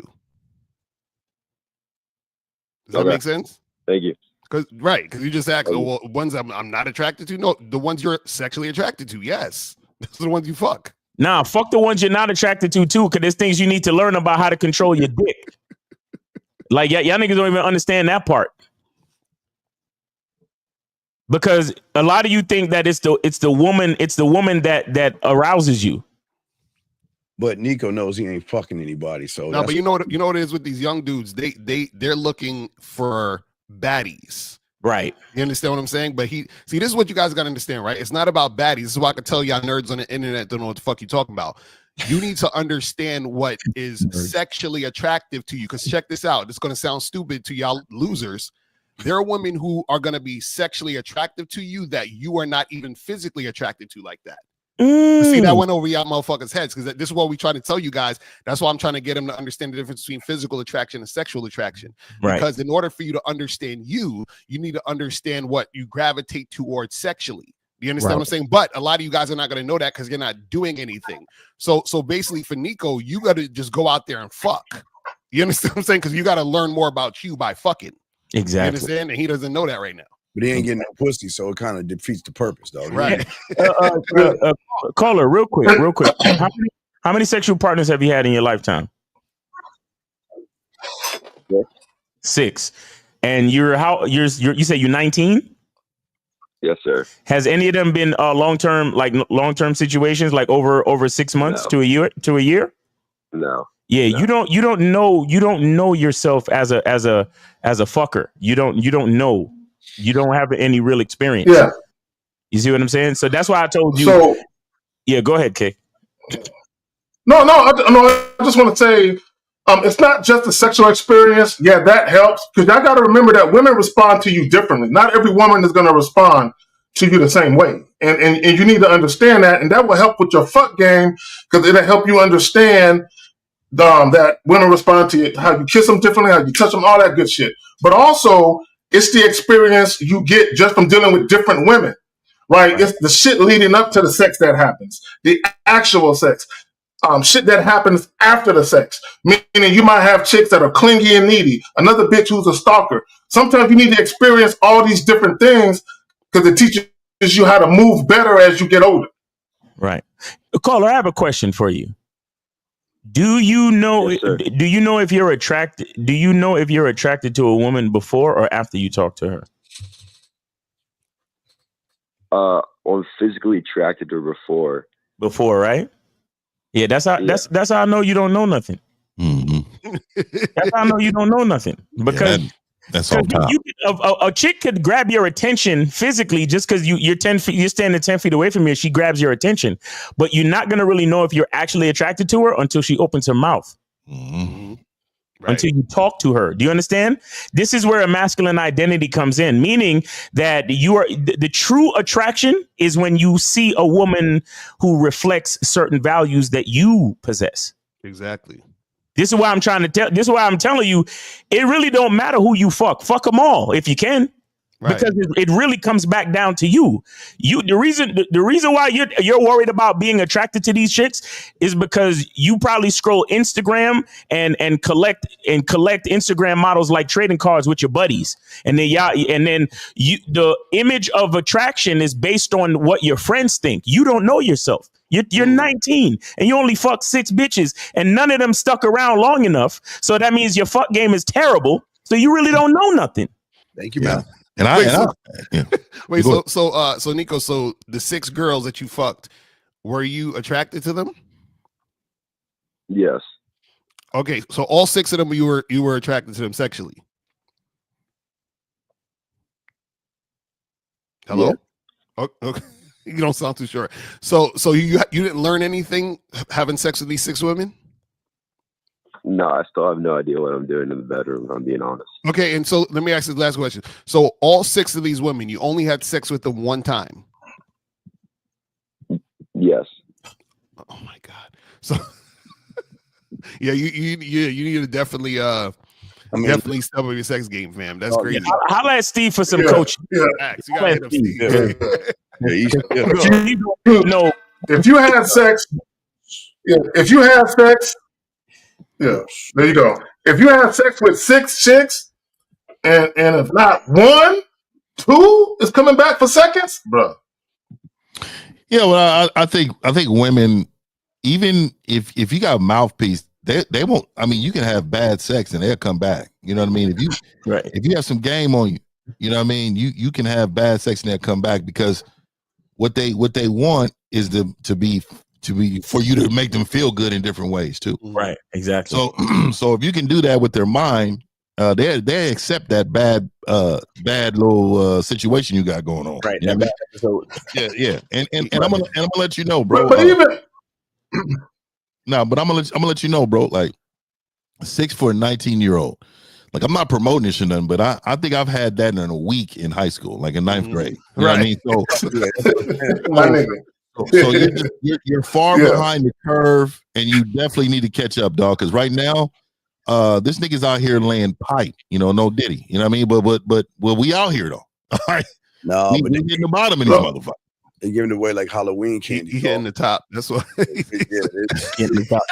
Does that make sense? Thank you. Because you just asked, well, ones I'm not attracted to. No, the ones you're sexually attracted to. Yes, those are the ones you fuck. Nah, fuck the ones you're not attracted to too, because there's things you need to learn about how to control your dick. Like y'all niggas don't even understand that part. Because a lot of you think that it's the woman that arouses you. But Nico knows he ain't fucking anybody. So no, but you know what it is with these young dudes. They're looking for baddies. Right. You understand what I'm saying? But this is what you guys got to understand, right? It's not about baddies. This is why I can tell y'all nerds on the internet don't know what the fuck you're talking about. You need to understand what is sexually attractive to you. Because check this out. It's going to sound stupid to y'all losers. There are women who are going to be sexually attractive to you that you are not even physically attracted to like that. See, that went over y'all motherfuckers' heads because this is what we try to tell you guys. That's why I'm trying to get them to understand the difference between physical attraction and sexual attraction. Right. Because in order for you to understand you need to understand what you gravitate towards sexually. Do you understand what I'm saying? But a lot of you guys are not going to know that because you're not doing anything. So basically for Nico, you got to just go out there and fuck. You understand what I'm saying? Because you got to learn more about you by fucking. Exactly. You understand? And he doesn't know that right now. But he ain't getting no pussy, so it kind of defeats the purpose, though. Right. Caller, real quick. How many sexual partners have you had in your lifetime? 6. And you say you're 19? Yes, sir. Has any of them been long-term situations, like over 6 months to a year? No. Yeah, no. You don't know yourself as a fucker. You don't know. You don't have any real experience. Yeah. You see what I'm saying? So that's why I told you. So, yeah, go ahead, Kay. No, I just want to say, it's not just a sexual experience. Yeah, that helps because y'all got to remember that women respond to you differently. Not every woman is going to respond to you the same way, and you need to understand that, and that will help with your fuck game because it'll help you understand that women respond to you, how you kiss them differently, how you touch them, all that good shit. But also, it's the experience you get just from dealing with different women, right? It's the shit leading up to the sex that happens, the actual sex. Shit that happens after the sex, meaning you might have chicks that are clingy and needy, another bitch who's a stalker. Sometimes you need to experience all these different things because it teaches you how to move better as you get older. Right. Caller, I have a question for you. Do you know if you're attracted to a woman before or after you talk to her? I'm physically attracted to her before. Before, right? Yeah, that's how I know you don't know nothing. Mm-hmm. That's how I know you don't know nothing. Because That's on top. A chick could grab your attention physically just because you're 10 feet, you're standing 10 feet away from her. She grabs your attention, but you're not gonna really know if you're actually attracted to her until she opens her mouth. Right. Until you talk to her. Do you understand? This is where a masculine identity comes in, meaning that you are the true attraction is when you see a woman who reflects certain values that you possess. Exactly. This is why I'm trying to tell. This is why I'm telling you, it really don't matter who you fuck. Fuck them all if you can. Right. Because it really comes back down to you. The reason why you're worried about being attracted to these chicks is because you probably scroll Instagram and collect Instagram models like trading cards with your buddies, and then the image of attraction is based on what your friends think. You don't know yourself. You're 19 and you only fucked 6 bitches, and none of them stuck around long enough. So that means your fuck game is terrible. So you really don't know nothing. Thank you, man. Wait, so Nico, so the 6 girls that you fucked, were you attracted to them? Yes. Okay, so all 6 of them you were attracted to them sexually. Hello? Yeah. Oh, okay. You don't sound too sure. So you didn't learn anything having sex with these 6 women? No, I still have no idea what I'm doing in the bedroom, if I'm being honest. Okay, and so let me ask you the last question. So all 6 of these women, you only had sex with them one time? Yes. Oh my God. So yeah, you need to definitely definitely step up your sex game, fam. That's crazy. Holla at Steve for some coaching. Yeah. You gotta hit up Steve. If you had sex, there you go. If you have sex with 6 chicks, and if not 1, 2 is coming back for seconds, bro. Yeah, well, I think women, even if you got a mouthpiece, they won't. I mean, you can have bad sex and they'll come back. You know what I mean? If you have some game on you, you know what I mean. You can have bad sex and they'll come back, because what they want is to be for you to make them feel good in different ways too. Right. Exactly. So if you can do that with their mind, they accept that bad little situation you got going on. Right. You know what I mean? Yeah. And I'm gonna let you know, bro. But even but I'm gonna let you know, bro. Like 6 for a 19-year-old. Like, I'm not promoting this or nothing, but I think I've had that in a week in high school, like in 9th grade. You know what I mean? So you're far behind the curve, and you definitely need to catch up, dog. Because right now, this nigga's out here laying pipe. You know, no Diddy. You know what I mean? But we out here though. All right. No, we getting the bottom of these motherfuckers. They're giving away like Halloween candy. He hitting the top. That's what. Getting the top.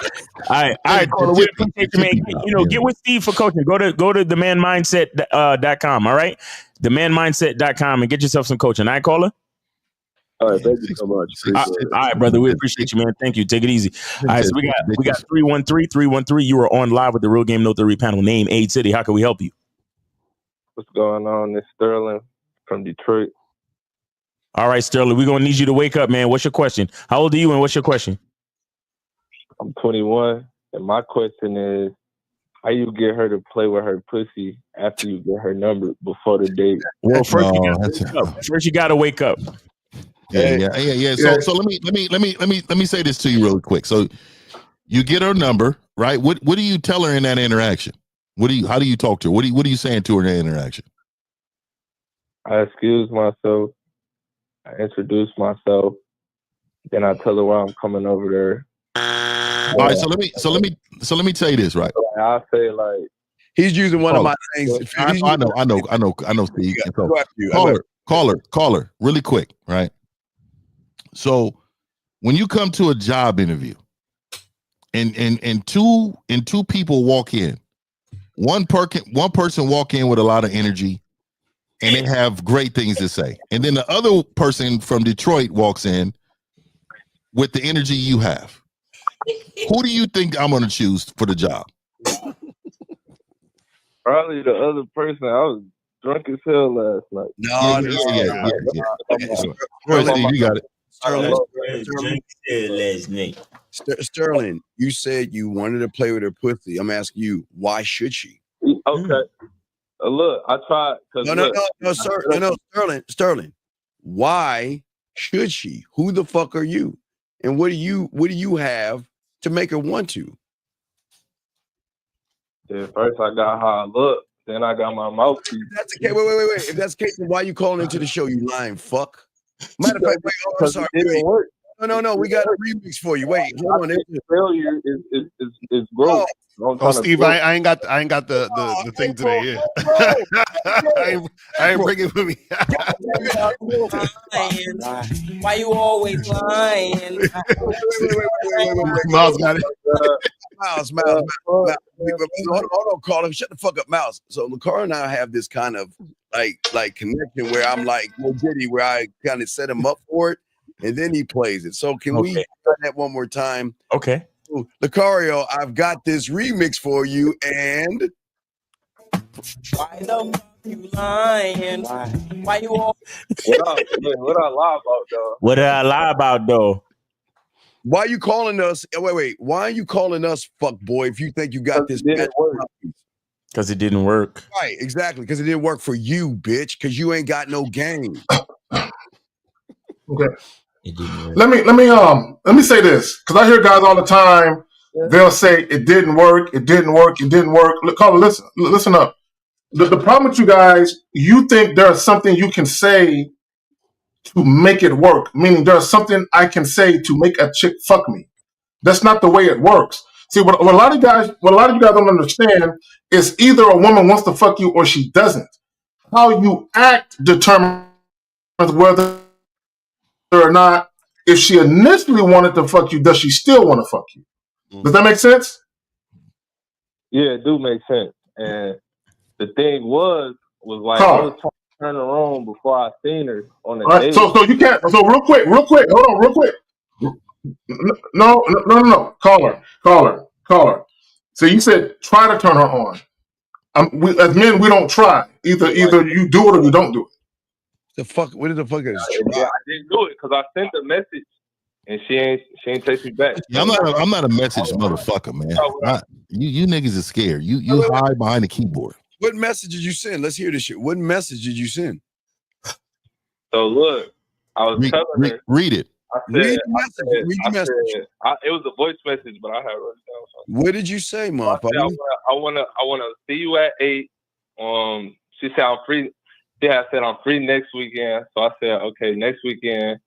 All right, Caller. We appreciate you, man. Get with Steve for coaching. Go to themanmindset.com. All right, themanmindset.com, and get yourself some coaching. All right, Caller. All right, thank you so much. All right, brother. We appreciate you, man. Thank you. Take it easy. All right, so we got 313-313. You are on live with the Real Game No 3 panel. Name, age, city. How can we help you? What's going on? It's Sterling from Detroit. All right, Sterling. We're gonna need you to wake up, man. What's your question? How old are you, and what's your question? I'm 21, and my question is, how you get her to play with her pussy after you get her number before the date? Well, first you gotta wake up. Yeah. So let me say this to you real quick. So you get her number, right? What do you tell her in that interaction? How do you talk to her? What are you saying to her in that interaction? I excuse myself. I introduce myself. Then I tell her why I'm coming over there. All right. So let me tell you this, right? I say, like, he's using one of my things. I know, Steve. Caller, really quick, right? So when you come to a job interview, and two people walk in, one person walk in with a lot of energy, and they have great things to say, and then the other person from Detroit walks in with the energy you have. Who do you think I'm going to choose for the job? Probably the other person. I was drunk as hell last night. Yeah. Steve, you got it. Sterling, you said you wanted to play with her pussy. I'm asking you, why should she? Okay. Look, I tried. No, Sterling. Why should she? Who the fuck are you? And what do you have to make her want to? Yeah, first I got how I look, then I got my mouthpiece. That's okay. Wait. If that's the case, then why you calling into the show, you lying fuck? Matter of fact, I'm sorry. Wait. No, we got a remix for you. Wait, hold on. Failure is growth. Oh, Steve, I ain't got the thing today. Yeah. I ain't bringing it with me. Why you always lying? Miles got it. Miles. Hold on, caller. Shut the fuck up, Miles. So LaCar and I have this kind of like connection where I'm like, no Diddy, where I kind of set him up for it, and then he plays it. So can we try that one more time? Okay. Lucario, I've got this remix for you, and why the fuck you lying? Why you all? What I lie about, though? What did I lie about, though? Why are you calling us? Wait. Why are you calling us fuck boy if you think you got this? Because it didn't work. Right, exactly. Because it didn't work for you, bitch. Because you ain't got no game. Okay. Let me say this, because I hear guys all the time. They'll say it didn't work. It didn't work. It didn't work. Caller, listen up. The problem with you guys, you think there's something you can say to make it work. Meaning there's something I can say to make a chick fuck me. That's not the way it works. See, what a lot of you guys don't understand is either a woman wants to fuck you or she doesn't. How you act determines whether or not, if she initially wanted to fuck you, does she still want to fuck you? Does that make sense? Yeah, it do make sense. And the thing was like I was trying to turn her on before I seen her on a date. So you can't. So real quick. Hold on, real quick. No. Caller. So you said try to turn her on. As men, we don't try. Either you do it or you don't do it. What the fuck is yeah, I didn't do it because I sent a message and she ain't text me back. Yeah, I'm not a message motherfucker, man. You niggas are scared. You hide behind the keyboard. What message did you send? Let's hear this shit. What message did you send? So look, I was telling her. Read it. Read the message. It was a voice message, but I had wrote it down. What did you say, motherfucker? I wanna see you at 8. She said I'm free. Yeah, I said I'm free next weekend. So I said, okay, next weekend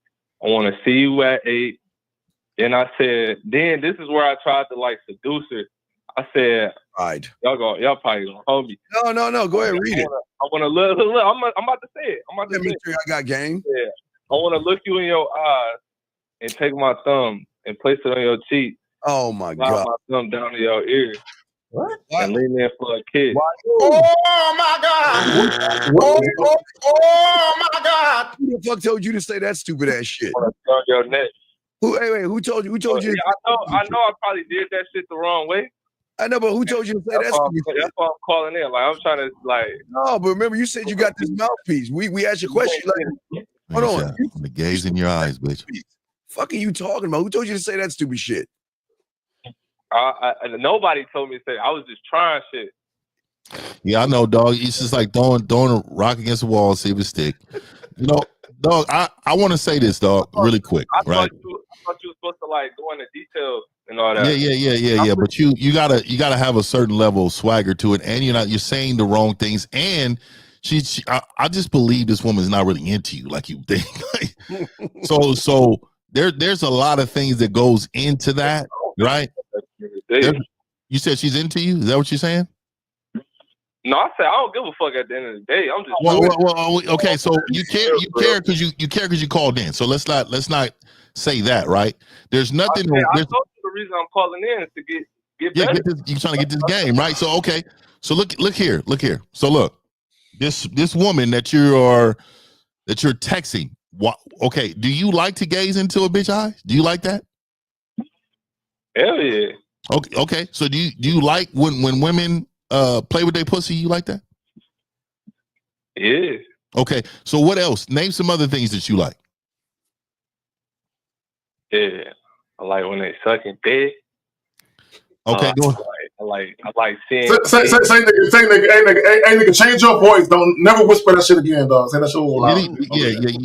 I want to see you at 8. And I said, then this is where I tried to like seduce her. I said, y'all probably gonna hold me. No. Go ahead, read it. I want to look. I'm about to say it. I got game. Yeah. I want to look you in your eyes and take my thumb and place it on your cheek. Oh my God. My thumb down to your ear. What? And lean in for a kiss. Oh my God! Oh my God! Who the fuck told you to say that stupid ass shit? On your neck. Who told you? Who told you? Yeah, I know. I probably did that shit the wrong way. I know, but who told you to say that? That's why I'm calling in. Like I'm trying to like. No, but remember, you said you got this mouthpiece. We asked you a question. Like, hold on. The gaze in your eyes, bitch. Fuck are you talking about? Who told you to say that stupid shit? Nobody told me to say. I was just trying shit. Yeah, I know, dog. It's just like throwing a rock against the wall, see if it stick. You know, dog. I want to say this, dog, really quick, right? I thought you were supposed to like go into details and all that. Yeah. But you gotta have a certain level of swagger to it, and you're saying the wrong things. And I just believe this woman's not really into you like you think. so there's a lot of things that goes into that, right? You said she's into you? Is that what you're saying? No, I said I don't give a fuck at the end of the day. I'm just well okay, so you care because you called in. So let's not say that, right? There's nothing. I told you the reason I'm calling in is to get better. You're trying to get this game, right? So okay. So look here. So look, this woman that you're texting. Okay, do you like to gaze into a bitch eye? Do you like that? Hell yeah. Okay. So do you like when women play with their pussy? You like that? Yeah. Okay. So what else? Name some other things that you like. Yeah. I like when they sucking dick. Okay, go on. I like seeing. Say nigga, change your voice. Don't never whisper that shit again, dog. Say that shit a little loud.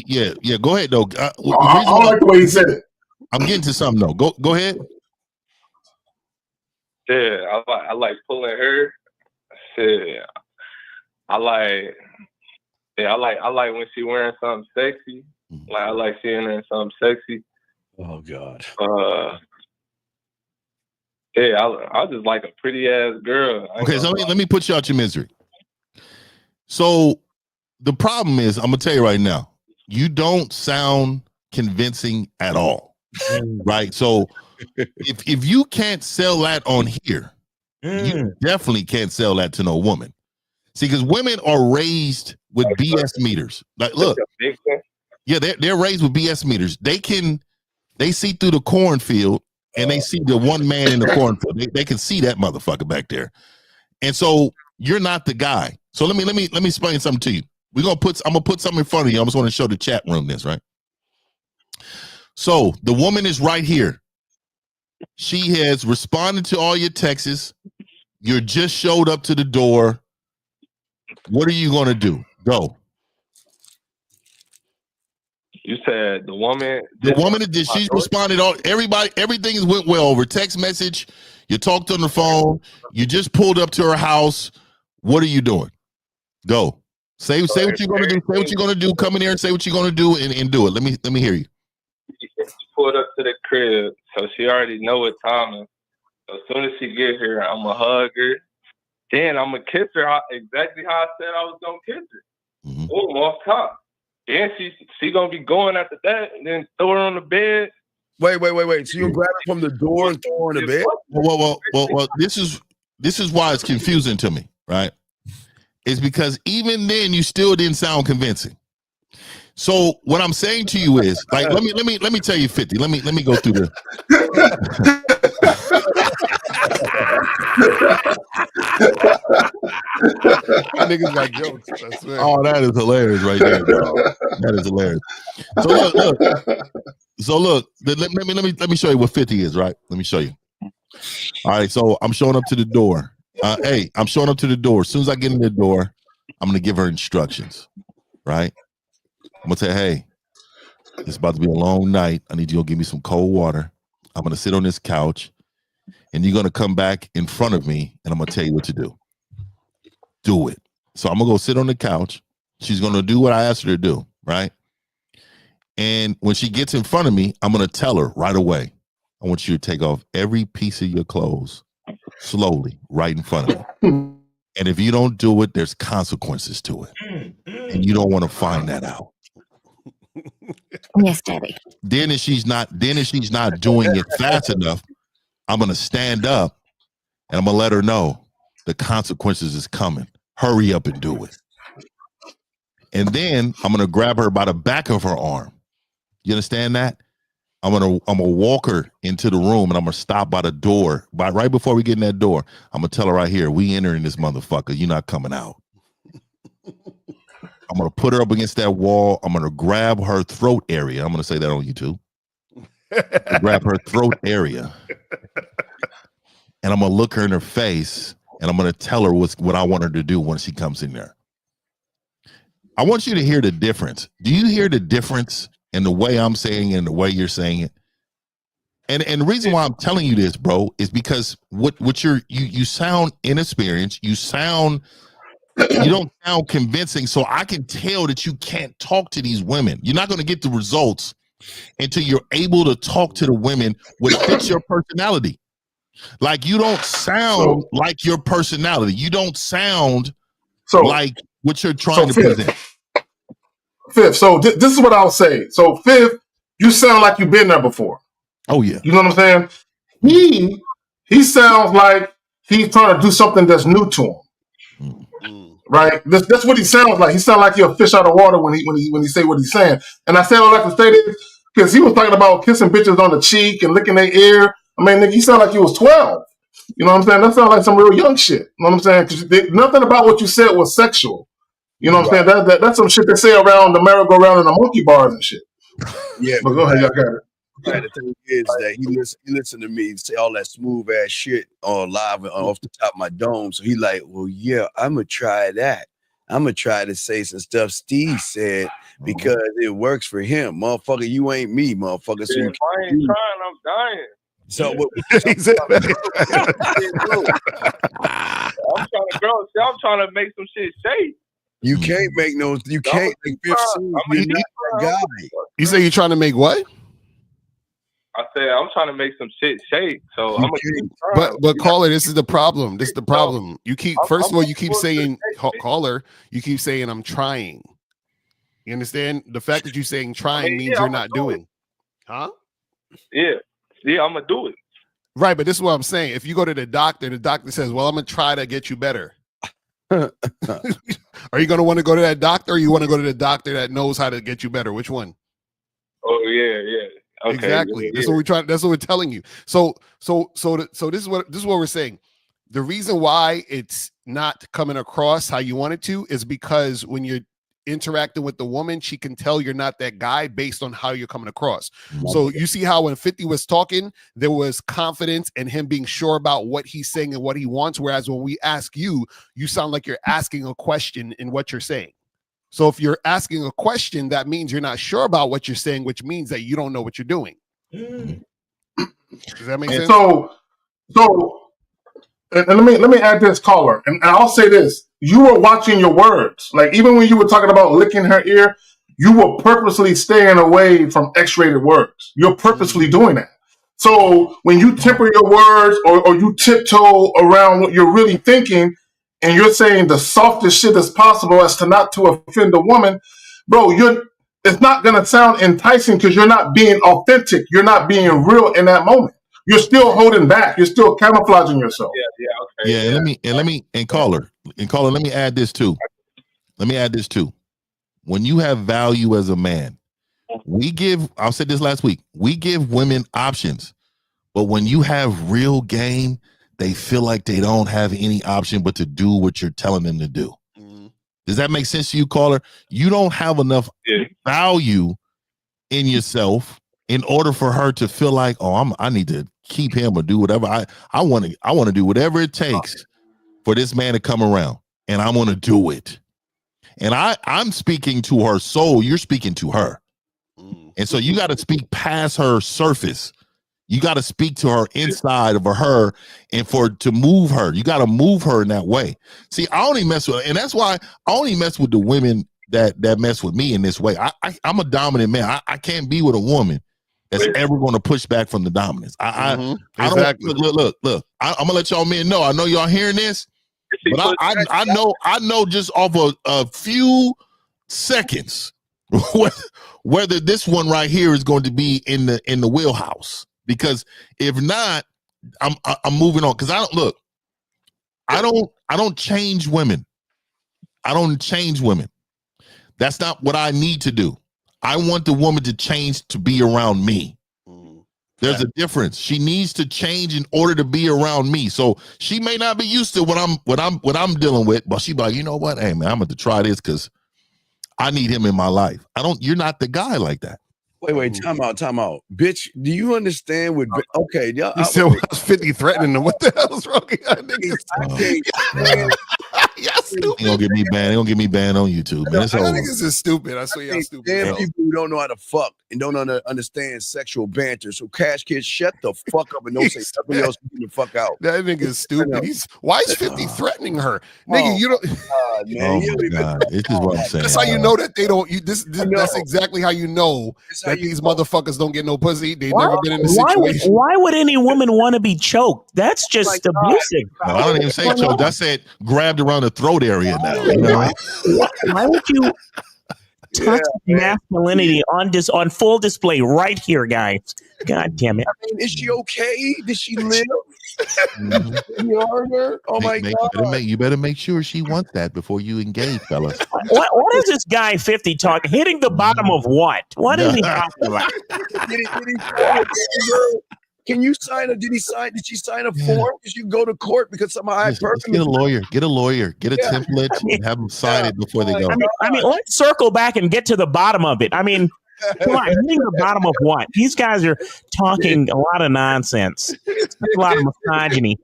Yeah. Go ahead, though. I don't like the way he said it. I'm getting to something though. Go ahead. Yeah, I like pulling her. Shit, I like when she wearing something sexy. Like I like seeing her in something sexy. Oh God. Yeah, I just like a pretty ass girl. Okay, so let me put you out your misery. So the problem is, I'm gonna tell you right now, you don't sound convincing at all. Right? So if you can't sell that on here, you definitely can't sell that to no woman. See, because women are raised with BS meters. Like, look, yeah, they're raised with BS meters. They see through the cornfield and they see the one man in the cornfield. They can see that motherfucker back there. And so you're not the guy. So let me explain something to you. I'm gonna put something in front of you. I just want to show the chat room this, right? So the woman is right here. She has responded to all your texts. You just showed up to the door. What are you gonna do? Go. You said the woman. She's responded. Everything went well over text message. You talked on the phone. You just pulled up to her house. What are you doing? Go. Say what you're gonna do. Say what you're gonna do. Come in here and say what you're gonna do and do it. Let me hear you. She pulled up to the crib, so she already know what time it is. So as soon as she get here, I'm gonna hug her. Then I'm gonna kiss her exactly how I said I was gonna kiss her. Boom, off top. Then she gonna be going after that, and then throw her on the bed. Wait. So you grab her from the door and throw her on the bed? Well. This is why it's confusing to me, right? It's because even then you still didn't sound convincing. So what I'm saying to you is, like, let me tell you 50. Let me go through this. Niggas got jokes. Oh, that is hilarious right there, dog. That is hilarious. So look. Let me show you what 50 is, right? Let me show you. All right, so I'm showing up to the door. Hey, I'm showing up to the door. As soon as I get in the door, I'm gonna give her instructions, right? I'm gonna say, hey, it's about to be a long night. I need you to give me some cold water. I'm gonna sit on this couch, and you're gonna come back in front of me, and I'm gonna tell you what to do. Do it. So I'm gonna go sit on the couch. She's gonna do what I asked her to do, right? And when she gets in front of me, I'm gonna tell her right away, I want you to take off every piece of your clothes slowly, right in front of me. And if you don't do it, there's consequences to it. And you don't want to find that out. Yes, Daddy. Then if she's not doing it fast enough, I'm gonna stand up and I'm gonna let her know the consequences is coming. Hurry up and do it. And then I'm gonna grab her by the back of her arm. You understand that? I'm gonna walk her into the room and I'm gonna stop by the door. Right before we get in that door, I'm gonna tell her right here, we entering this motherfucker. You're not coming out. I'm gonna put her up against that wall. I'm gonna grab her throat area. I'm gonna say that on YouTube. Grab her throat area. And I'm gonna look her in her face and I'm gonna tell her what I want her to do when she comes in there. I want you to hear the difference. Do you hear the difference in the way I'm saying it and the way you're saying it? And the reason why I'm telling you this, bro, is because you sound inexperienced. You don't sound convincing. So I can tell that you can't talk to these women. You're not going to get the results until you're able to talk to the women what fits your personality. Like, you don't sound like your personality. You don't sound like what you're trying to present. Fifth, so this is what I'll say. So Fifth, you sound like you've been there before. Oh yeah. You know what I'm saying? He sounds like he's trying to do something that's new to him. Right? That's what he sounds like. He sounds like you're a fish out of water when he say what he's saying. And I say all that to say this because he was talking about kissing bitches on the cheek and licking their ear. I mean, nigga, you sound like you was 12. You know what I'm saying? That sounds like some real young shit. You know what I'm saying? Because nothing about what you said was sexual. You know what I'm saying? That's some shit they say around the merry-go-round and the monkey bars and shit. Yeah. But go ahead, y'all got it. Yeah, the thing is that he listened to me say all that smooth ass shit on live and off the top of my dome. So he like, well, yeah, I'm gonna try that. I'm gonna try to say some stuff Steve said because it works for him, motherfucker. You ain't me, motherfucker. So you I ain't trying. I'm dying. So what? He said I'm trying to grow. See, I'm trying to make some shit shake. You can't make no. You can't make 15. You're not that guy. You say you're trying to make what? I said I'm trying to make some shit shake. So I'm gonna keep trying. But caller, this is the problem. This is the problem. You keep first of all, you keep saying caller. You keep saying I'm trying. You understand? The fact that you're saying trying means you're not doing. Huh? Yeah, I'm gonna do it. Right, but this is what I'm saying. If you go to the doctor says, "Well, I'm gonna try to get you better." Are you gonna want to go to that doctor, or you want to go to the doctor that knows how to get you better? Which one? Oh yeah. Okay, exactly. Yeah. That's what we're trying. That's what we're telling you. So this is what we're saying. The reason why it's not coming across how you want it to is because when you're interacting with the woman, she can tell you're not that guy based on how you're coming across. So you see how when 50 was talking, there was confidence and him being sure about what he's saying and what he wants. Whereas when we ask you, you sound like you're asking a question in what you're saying. So if you're asking a question, that means you're not sure about what you're saying, which means that you don't know what you're doing. Does that make sense? So and let me add this, caller, and I'll say this: you were watching your words. Like even when you were talking about licking her ear, you were purposely staying away from X-rated words. You're purposely doing that. So when you temper your words or you tiptoe around what you're really thinking, and you're saying the softest shit as possible as to not to offend a woman, bro, it's not gonna sound enticing because you're not being authentic. You're not being real in that moment. You're still holding back. You're still camouflaging yourself. Yeah, and caller, let me add this too. When you have value as a man, I said this last week, we give women options, but when you have real game, they feel like they don't have any option but to do what you're telling them to do. Does that make sense to you, caller? You don't have enough value in yourself in order for her to feel like, I need to keep him or do whatever. I want to do whatever it takes for this man to come around, and I'm going to do it. And I'm speaking to her soul. You're speaking to her. And so you got to speak past her surface. You got to speak to her inside of her, and to move her, you got to move her in that way. See, I only mess with, and that's why I only mess with the women that mess with me in this way. I'm a dominant man. I can't be with a woman that's ever going to push back from the dominance. I don't look. I'm gonna let y'all men know. I know y'all hearing this, but I know just off a few seconds whether this one right here is going to be in the wheelhouse. Because if not, I'm moving on. Because I don't change women. I don't change women. That's not what I need to do. I want the woman to change to be around me. There's a difference. She needs to change in order to be around me. So she may not be used to what I'm dealing with, but she be like, you know what? Hey man, I'm going to try this because I need him in my life. You're not the guy like that. Wait, time out. Bitch, do you understand what okay, y'all? You said I was 50 threatening them. What the hell's wrong with y'all niggas? Y'all stupid. They gonna get me banned. They gonna get me banned on YouTube, man. It's over. Niggas is stupid. I swear y'all stupid. Damn people who don't know how to fuck and don't understand sexual banter. So Cash Kid, shut the fuck up and don't say something else. Get the fuck out. That nigga is stupid. Why is 50 threatening her? Nigga, you don't. Man, oh my God. This is what I'm saying. That's how you know that they don't. That's exactly how you know that these motherfuckers don't get no pussy. They've never been in a situation. Why would any woman want to be choked? That's just abusive. No, I don't even say choked. I said grabbed around the throat area now. You know? Why would you touch masculinity on full display right here, guys? God damn it. I mean, is she okay? Did she live? You heard her? Oh my God. You better make sure she wants that before you engage, fellas. What is this guy 50 talking? Hitting the bottom of what? What is he talking about? Can you sign did she sign a form? Did you go to court because somehow I get a lawyer, get a template and have them sign it before they go. I mean, let's circle back and get to the bottom of it. I mean, Come on, hitting the bottom of what? These guys are talking a lot of nonsense. A lot of misogyny.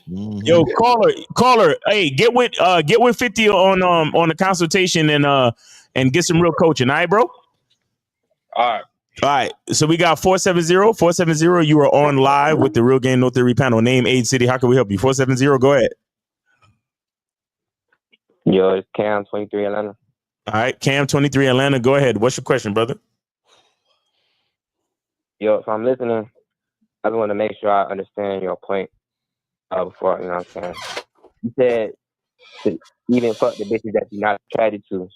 Yo, caller, hey, get with 50 on the consultation and get some real coaching. All right, bro? All right. So we got 470. You are on live with the Real Game No Theory panel. Name, age, city. How can we help you? 470. Go ahead. Yo, it's Cam, 23 Atlanta. All right, Cam, 23 Atlanta. Go ahead. What's your question, brother? Yo, so I'm listening. I just want to make sure I understand your point before, you know what I'm saying? You said to even fuck the bitches that you're not attracted to.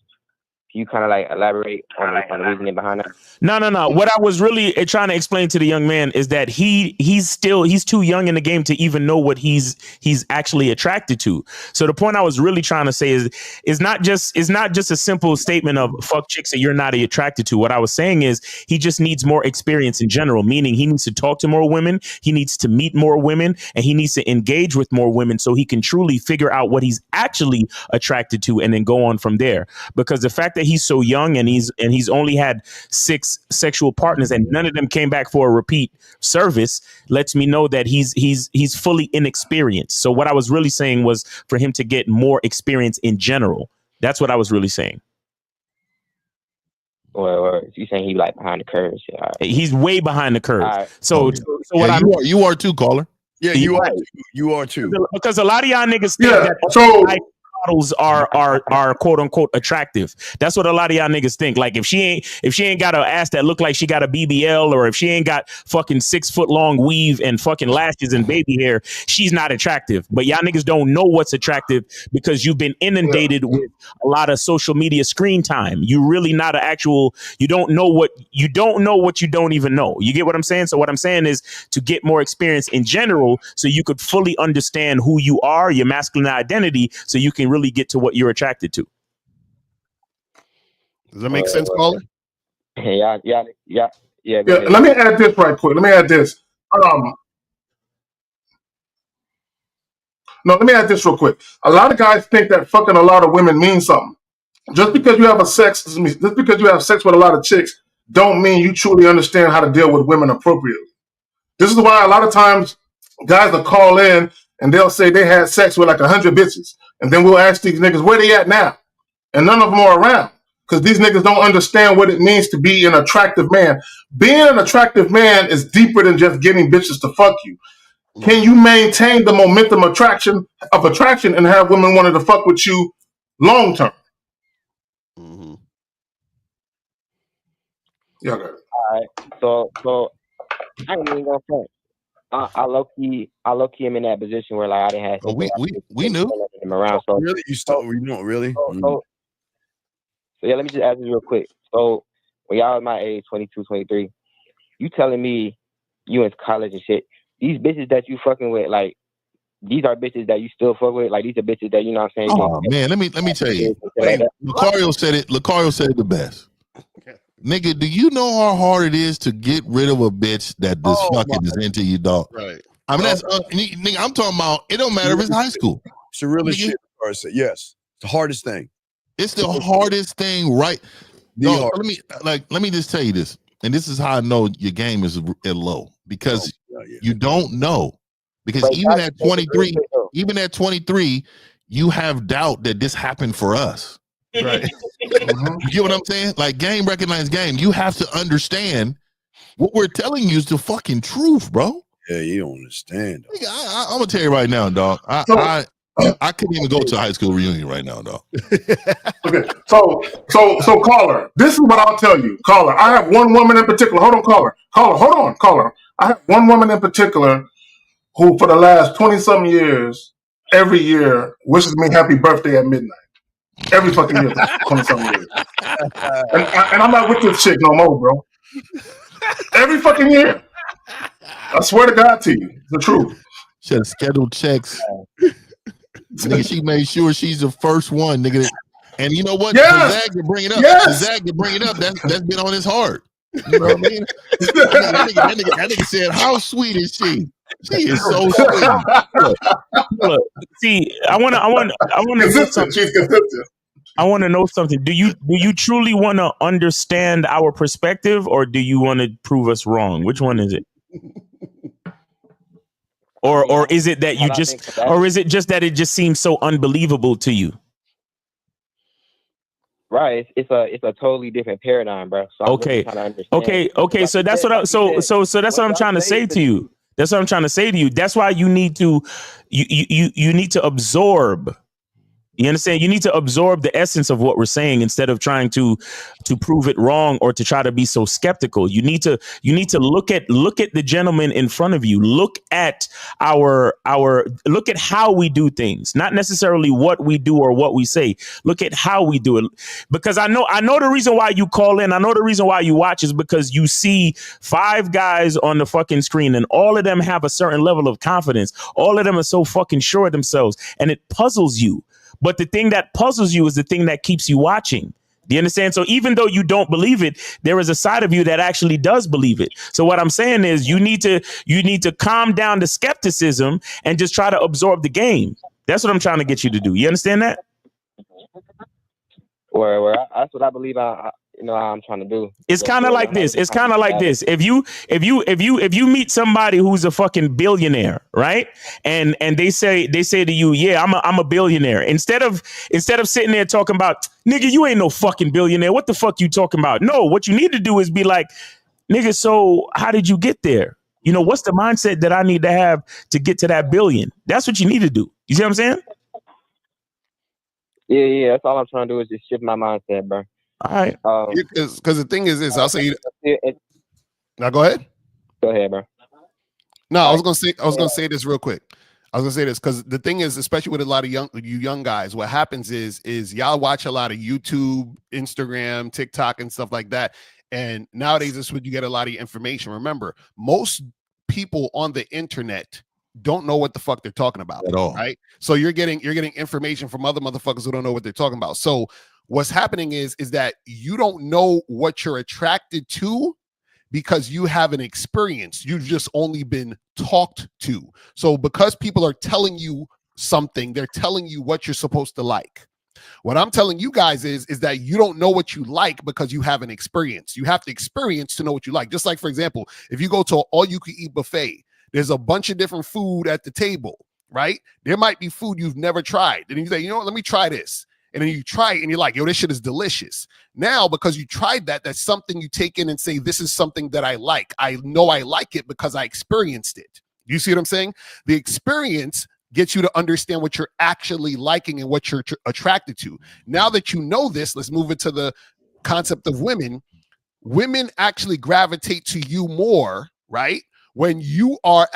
Can you kind of like elaborate on the reasoning behind that? No. What I was really trying to explain to the young man is that he's too young in the game to even know what he's actually attracted to. So the point I was really trying to say is not just a simple statement of fuck chicks that you're not attracted to. What I was saying is he just needs more experience in general, meaning he needs to talk to more women, he needs to meet more women, and he needs to engage with more women so he can truly figure out what he's actually attracted to and then go on from there. Because the fact that he's so young and he's only had 6 sexual partners and none of them came back for a repeat service lets me know that he's fully inexperienced. So what I was really saying was for him to get more experience in general. That's what I was really saying. Or you saying he like behind the curve? Right. He's way behind the curve. Right. So what you are too, caller. Yeah, you are too. Because a lot of y'all niggas think that models are quote unquote attractive. That's what a lot of y'all niggas think. Like if she ain't got an ass that look like she got a BBL, or if she ain't got fucking 6 foot long weave and fucking lashes and baby hair, she's not attractive. But y'all niggas don't know what's attractive because you've been inundated with a lot of social media screen time. You really not an actual. You don't know what you don't even know. You get what I'm saying? So what I'm saying is to get more experience in general, so you could fully understand who you are, your masculine identity, so you can really get to what you're attracted to. Does that make sense, caller? Yeah. Let me add this right quick. Let me add this. Let me add this real quick. A lot of guys think that fucking a lot of women means something. Just because you have sex with a lot of chicks, don't mean you truly understand how to deal with women appropriately. This is why a lot of times guys will call in and they'll say they had sex with like 100 bitches. And then we'll ask these niggas, where they at now? And none of them are around. Because these niggas don't understand what it means to be an attractive man. Being an attractive man is deeper than just getting bitches to fuck you. Can you maintain the momentum attraction and have women wanting to fuck with you long term? Mm-hmm. Yeah, got it. All right. So I ain't even gonna front. I low key am in that position where like I didn't have. We knew him around. So really, you still you don't really. So yeah, let me just ask this real quick. So when y'all was my age, 22, 23, you telling me you in college and shit, these bitches that you fucking with, like these are bitches that you still fuck with, like these are bitches that you know what I'm saying. Oh man, let me tell you. Lucario said it the best. Nigga, do you know how hard it is to get rid of a bitch that this fucking is into you, dog? Right. I mean, that's nigga. I'm talking about. It don't matter if it's high school. It's the realest shit. Yes, it's the hardest thing. It's the hardest thing, right? No, let me just tell you this, and this is how I know your game is low because you don't know. Because even at 23, you have doubt that this happened for us. Right. You get what I'm saying? Like game recognized game. You have to understand what we're telling you is the fucking truth, bro. Yeah, you don't understand. I'm gonna tell you right now, dog. I couldn't even go to a high school reunion right now, dog. Okay, so caller, this is what I'll tell you, caller. I have one woman in particular. Hold on, caller. I have one woman in particular who, for the last 20-something years, every year wishes me happy birthday at midnight. Every fucking year, 20-something years. And I'm not with this chick no more, bro. Every fucking year. I swear to God to you, the truth. She had scheduled checks. Nigga, she made sure she's the first one, nigga. And you know what? Yes. Zach to bring it up. Yes. Zach to bring it up. That's been on his heart. You know what I mean? That nigga said, "How sweet is she? She is so sweet." Look, see, I want to say something. She's consistent. I want to know something. Do you truly want to understand our perspective, or do you want to prove us wrong? Which one is it? Or is it that you just, or is it just that it just seems so unbelievable to you? Right, it's a totally different paradigm, bro. So I'm really trying to understand. Okay. So that's what that's what I'm trying to say to you. That's what I'm trying to say to you. That's why you need to you need to absorb. You understand? You need to absorb the essence of what we're saying instead of trying to prove it wrong or to try to be so skeptical. You need to look at the gentleman in front of you. Look at look at how we do things, not necessarily what we do or what we say. Look at how we do it, because I know the reason why you call in. I know the reason why you watch is because you see 5 guys on the fucking screen and all of them have a certain level of confidence. All of them are so fucking sure of themselves, and it puzzles you. But the thing that puzzles you is the thing that keeps you watching. Do you understand? So even though you don't believe it, there is a side of you that actually does believe it. So what I'm saying is you need to calm down the skepticism and just try to absorb the game. That's what I'm trying to get you to do. You understand that? Or that's what I believe. I'm trying to do. It's kind of like this. It's kind of like this. If you meet somebody who's a fucking billionaire, right? And they say to you, yeah, I'm a billionaire. Instead of sitting there talking about, nigga, you ain't no fucking billionaire. What the fuck you talking about? No, what you need to do is be like, nigga, so how did you get there? You know, what's the mindset that I need to have to get to that billion? That's what you need to do. You see what I'm saying? Yeah. That's all I'm trying to do is just shift my mindset, bro. All right. Because the thing is this, I'll say. Now go ahead. Go ahead, bro. No, I was gonna say this real quick. I was gonna say this because the thing is, especially with a lot of young guys, what happens is y'all watch a lot of YouTube, Instagram, TikTok, and stuff like that. And nowadays, this is where you get a lot of information. Remember, most people on the internet don't know what the fuck they're talking about at all, right? So you're getting information from other motherfuckers who don't know what they're talking about. So what's happening is that you don't know what you're attracted to because you haven't experienced. You've just only been talked to. So because people are telling you something, they're telling you what you're supposed to like. What I'm telling you guys is that you don't know what you like because you haven't experienced. You have to experience to know what you like. Just like, for example, if you go to an all-you-can-eat buffet, there's a bunch of different food at the table, right? There might be food you've never tried. And you say, you know what, let me try this. And then you try it and you're like, yo, this shit is delicious. Now, because you tried that, that's something you take in and say, this is something that I like. I know I like it because I experienced it. You see what I'm saying? The experience gets you to understand what you're actually liking and what you're attracted to. Now that you know this, let's move into the concept of women. Women actually gravitate to you more, right? When you are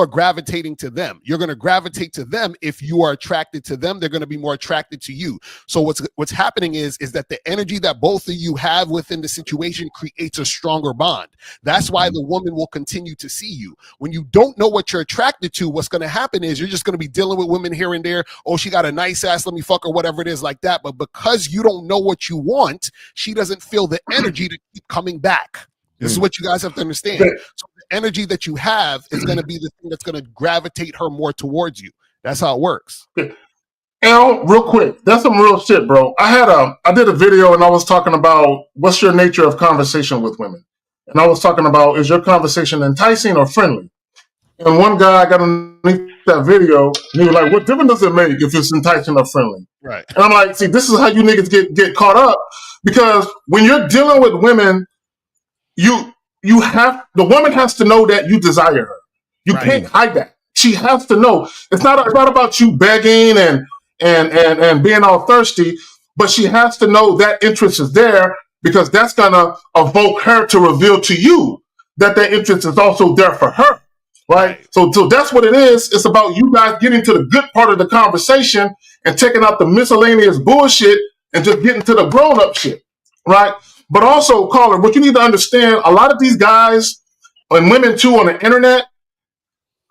gravitating to them. You're going to gravitate to them. If you are attracted to them, they're going to be more attracted to you. So what's happening is that the energy that both of you have within the situation creates a stronger bond. That's why the woman will continue to see you. When you don't know what you're attracted to, what's going to happen is you're just going to be dealing with women here and there. Oh, she got a nice ass, let me fuck her, whatever it is like that. But because you don't know what you want, she doesn't feel the energy to keep coming back. This is what you guys have to understand. So the energy that you have is going to be the thing that's going to gravitate her more towards you. That's how it works. Al, real quick, that's some real shit, bro. I did a video and I was talking about what's your nature of conversation with women. And I was talking about, is your conversation enticing or friendly? And one guy got underneath that video and he was like, what difference does it make if it's enticing or friendly? Right. And I'm like, see, this is how you niggas get caught up, because when you're dealing with women, the woman has to know that you desire her. You can't hide that. She has to know. It's not about you begging and being all thirsty, but she has to know that interest is there, because that's gonna evoke her to reveal to you that interest is also there for her. Right? So that's what it is. It's about you guys getting to the good part of the conversation and taking out the miscellaneous bullshit and just getting to the grown-up shit. Right? But also, caller, what you need to understand, a lot of these guys and women too on the internet,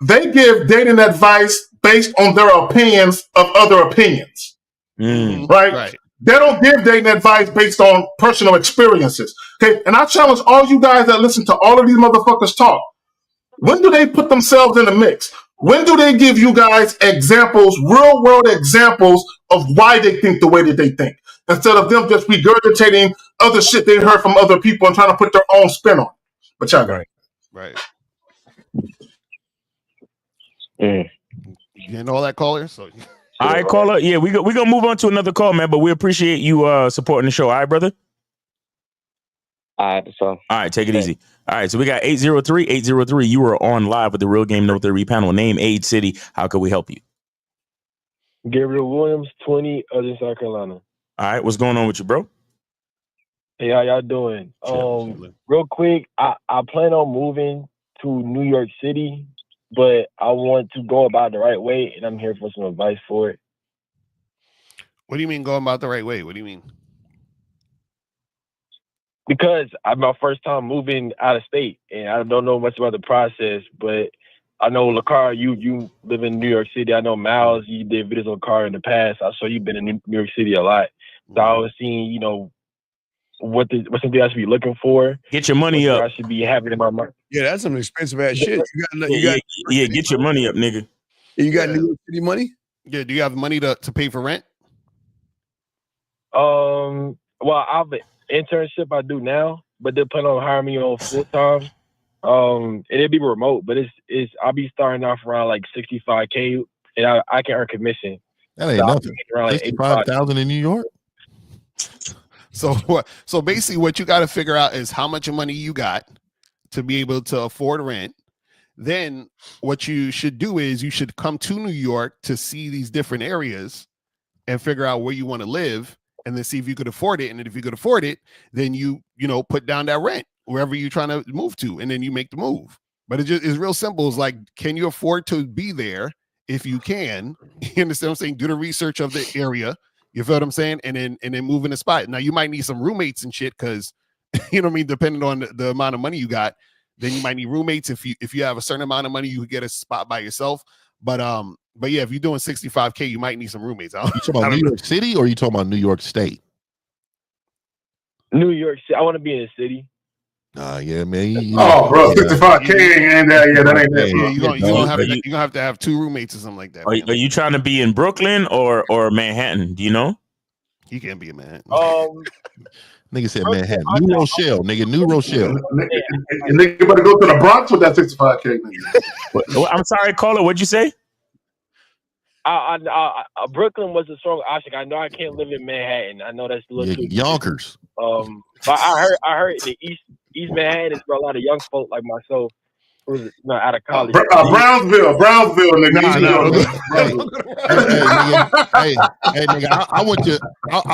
they give dating advice based on their opinions of other opinions. Right? They don't give dating advice based on personal experiences. Okay, and I challenge all you guys that listen to all of these motherfuckers talk. When do they put themselves in the mix? When do they give you guys examples, real world examples of why they think the way that they think, instead of them just regurgitating other shit they heard from other people and trying to put their own spin on it. But y'all got it. Right. You getting all that, caller? So. All right, caller. Yeah, we gonna move on to another call, man. But we appreciate you supporting the show. All right, brother. All right, so. All right, take it easy. All right, so we got 803. You are on live with the Real Game No Theory panel. Name, age, city. How can we help you? Gabriel Williams, 20, other South Carolina. All right, what's going on with you, bro? Hey, how y'all doing? Real quick, I plan on moving to New York City, but I want to go about the right way, and I'm here for some advice for it. What do you mean going about the right way? What do you mean? Because I'm my first time moving out of state, and I don't know much about the process, but I know Lakar, you live in New York City. I know Miles, you did videos on car in the past. I saw you've been in New York City a lot. So I was seeing, what's something I should be looking for. Get your money up. I should be having in my mind. Yeah, that's some expensive ass shit. Get your money up, nigga. You got New York City money? Yeah, do you have money to pay for rent? Well, I have an internship I do now, but they're planning on hiring me on full time. And it'd be remote, but it's I'll be starting off around like $65K, and I can earn commission. That ain't nothing. Around like 65,000 in New York. So basically, what you got to figure out is how much money you got to be able to afford rent. Then what you should do is you should come to New York to see these different areas and figure out where you want to live, and then see if you could afford it. And if you could afford it, then you put down that rent wherever you're trying to move to, and then you make the move. But it's real simple. It's like, can you afford to be there? If you can, you understand what I'm saying? Do the research of the area. You feel what I'm saying? And then move in the spot. Now you might need some roommates and shit, because you know what I mean, depending on the amount of money you got, then you might need roommates. If you have a certain amount of money, you could get a spot by yourself. But yeah, if you're doing 65K, you might need some roommates. You talking about New York City, or are you talking about New York State? New York City. I want to be in the city. Yeah, man. Bro, 65K and that ain't that. Yeah, you're gonna have to have two roommates or something like that. Are you trying to be in Brooklyn or Manhattan? Do you know? You can't be in Manhattan. Nigga said Manhattan. New Rochelle, nigga. New Rochelle. Nigga better go to the Bronx with that 65K. I'm sorry, caller. What'd you say? Brooklyn was a strong option. I know I can't live in Manhattan. I know that's a little too Yonkers. But I heard the East Manhattan is for a lot of young folk like myself who's out of college. Brownsville, nigga. Hey, nigga, I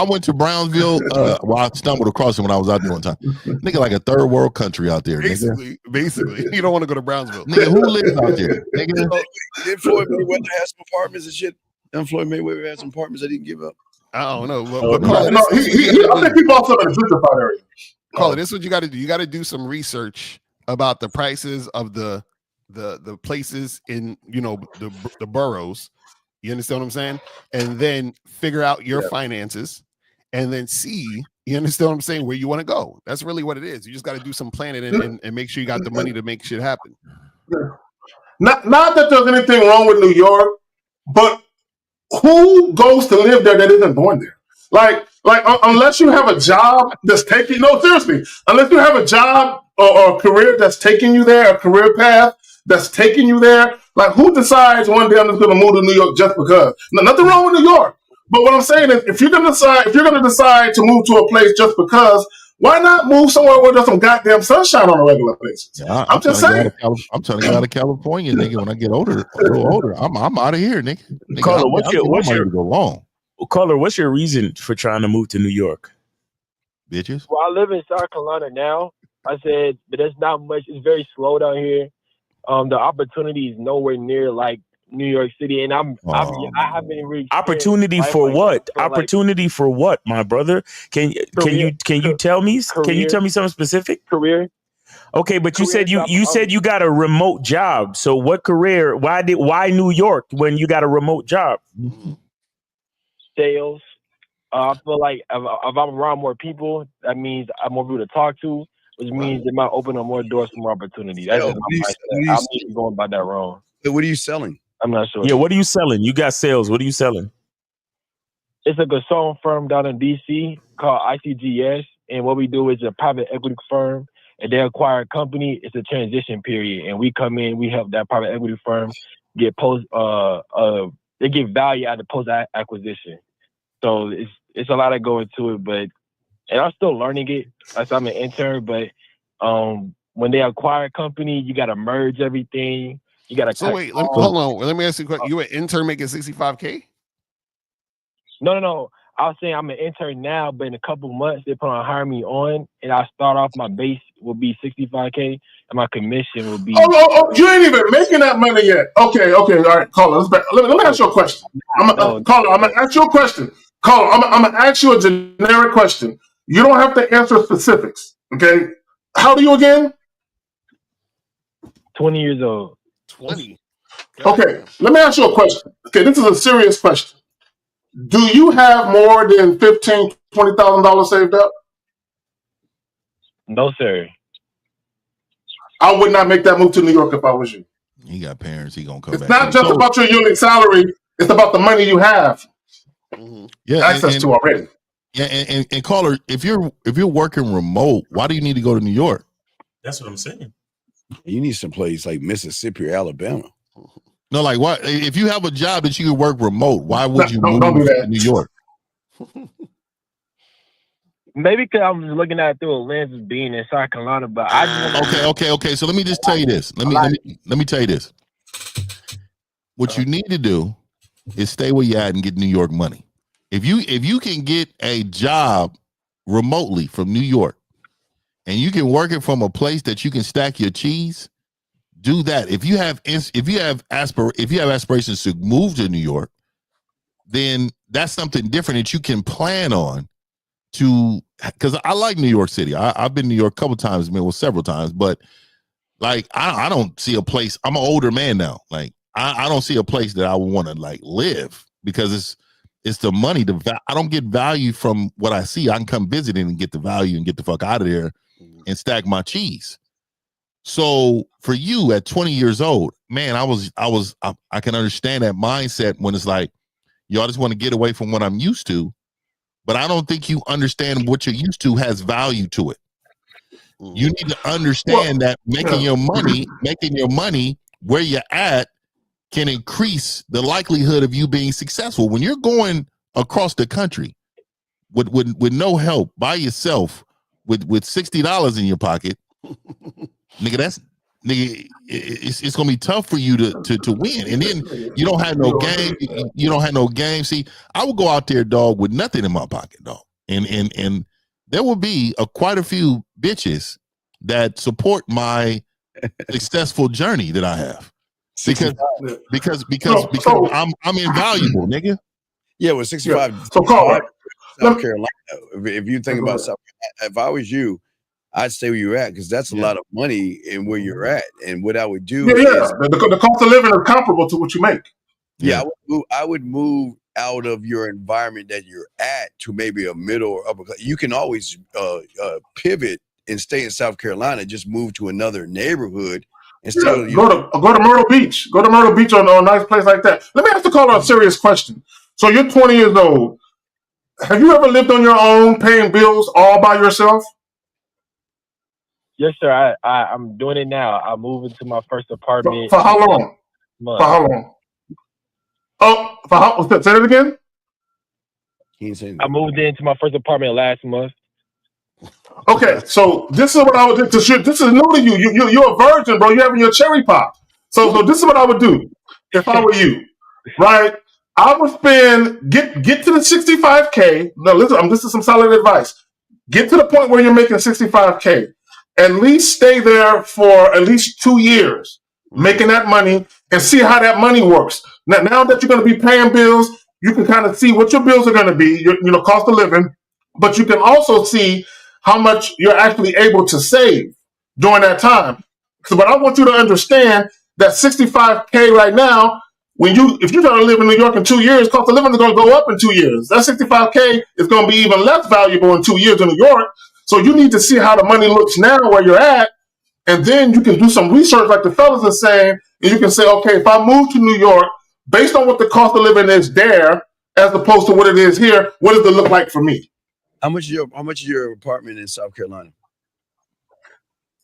went to Brownsville. Well, I stumbled across it when I was out there one time. Nigga, like a third world country out there. Basically, you don't want to go to Brownsville. Nigga, who lives out there? Nigga, did Floyd Mayweather have some apartments and shit? And Floyd Mayweather had some apartments that he didn't give up. I don't know. I think people also in the gentrified area. Call it. This is what you got to do. You got to do some research about the prices of the places in the boroughs. You understand what I'm saying? And then figure out your finances, and then see. You understand what I'm saying? Where you want to go. That's really what it is. You just got to do some planning and make sure you got the money to make shit happen. Not that there's anything wrong with New York, but who goes to live there that isn't born there? Like unless you have a job that's taking seriously, unless you have a job or a career that's taking you there, a career path that's taking you there, like who decides one day I'm just gonna move to New York just because? Nothing wrong with New York. But what I'm saying is if you're gonna decide to move to a place just because, why not move somewhere where there's some goddamn sunshine on a regular basis? Yeah, I'm just saying. I'm trying to get out of California, nigga. When I get older, I'm out of here, nigga. Caller, what's your reason for trying to move to New York? Bitches. Well, I live in South Carolina now. I said, but there's not much. It's very slow down here. The opportunity is nowhere near like New York City, and I haven't really opportunity for what? Opportunity for what, my brother? Can you tell me? Can you tell me something specific? Career. Okay, but you said you got a remote job. So what career? Why New York when you got a remote job? Sales. I feel like if I'm around more people, that means I'm more people to talk to, which means it might open up more doors for more opportunity. That's just my mindset. I'm even going about that wrong. What are you selling? I'm not sure. Yeah, what are you selling? You got sales. What are you selling? It's a consulting firm down in DC called ICGS, and what we do is a private equity firm, and they acquire a company. It's a transition period, and we come in, we help that private equity firm get they get value out of post acquisition. So it's a lot of go into it, and I'm still learning it as I'm an intern. But when they acquire a company, you got to merge everything. You got to. So wait, hold on. Let me ask you a question. You an intern making $65K? No. I was saying I'm an intern now, but in a couple months they plan on hiring me on, and I start off my base will be $65K, and my commission will be. Oh, you ain't even making that money yet. Okay, all right, caller. Let me ask you a question. Caller, I'm gonna ask you a question. Caller, I'm gonna ask you a generic question. You don't have to answer specifics. Okay. How old are you again? 20 years old. 20. Okay, let me ask you a question. Okay, this is a serious question. Do you have more than $15,000, $20,000 saved up? No, sir. I would not make that move to New York if I was you. He got parents. He gonna come It's back. not just about your yearly salary. It's about the money you have access to already. Yeah, and caller, if you're working remote, why do you need to go to New York? That's what I'm saying. You need some place like Mississippi or Alabama. No, like what? If you have a job that you can work remote, why would you move don't do that. to New York? Maybe because I'm just looking at it through a lens of being in South Carolina, but I Okay. So let me just tell you this. Let me tell you this. What you need to do is stay where you're at and get New York money. If you can get a job remotely from New York, and you can work it from a place that you can stack your cheese, do that. If you have aspirations to move to New York, then that's something different that you can plan on. Because I like New York City. I've been to New York a couple times, several times, but like I don't see a place. I'm an older man now. Like I don't see a place that I would want to like live, because it's the money. I don't get value from what I see. I can come visit and get the value and get the fuck out of there and stack my cheese. So for you at 20 years old, man, I can understand that mindset when it's like, y'all just want to get away from what I'm used to, but I don't think you understand what you're used to has value to it. You need to understand that making your money where you're at can increase the likelihood of you being successful. When you're going across the country with no help, by yourself, with $60 in your pocket, nigga, it's gonna be tough for you to win. And then you don't have no game. You don't have no game. See, I would go out there, dog, with nothing in my pocket, dog, and there will be quite a few bitches that support my successful journey that I have, because I'm invaluable, nigga. Yeah, with 65. So call it. South Carolina. If you think about South Carolina, if I was you, I'd stay where you're at, because that's a lot of money in where you're at. And what I would do is the cost of living is comparable to what you make. Yeah, I would move out of your environment that you're at to maybe a middle or upper. You can always pivot and stay in South Carolina, just move to another neighborhood and still go to Myrtle Beach. Go to Myrtle Beach on a nice place like that. Let me ask the caller a serious question. So you're 20 years old. Have you ever lived on your own, paying bills all by yourself? Yes, sir. I'm doing it now. I moved into my first apartment. For how long? For how long? Oh, for how? Say that again. I moved into my first apartment last month. Okay, so this is what I would do. This is new to you. You're a virgin, bro. You're having your cherry pop. So this is what I would do if I were you, right? I would get to the 65K. No, listen, this is some solid advice. Get to the point where you're making 65K. At least stay there for at least 2 years, making that money, and see how that money works. Now that you're going to be paying bills, you can kind of see what your bills are going to be, your cost of living, but you can also see how much you're actually able to save during that time. So, but I want you to understand that 65K right now, if you're trying to live in New York in 2 years, cost of living is going to go up in 2 years. That 65K is going to be even less valuable in 2 years in New York. So you need to see how the money looks now where you're at, and then you can do some research like the fellas are saying, and you can say, okay, if I move to New York, based on what the cost of living is there, as opposed to what it is here. What does it look like for me? How much is your apartment in South Carolina?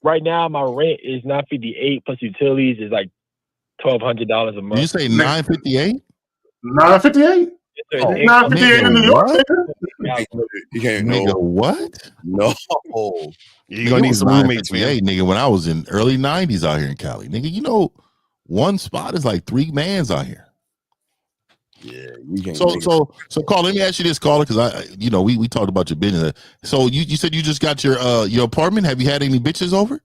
Right now, my rent is $958 plus utilities is like $1,200 a month. Did you say $958? $958? Yes, Oh, $958 in New York. what? You can't Nigga, what? No. You're gonna need some roommates, man. Nigga, when I was in early 90s out here in Cali. Nigga, you know, one spot is like 3 mans out here. Yeah, you can't. So, Carl, let me ask you this, caller, because we talked about your business. So you said you just got your apartment. Have you had any bitches over?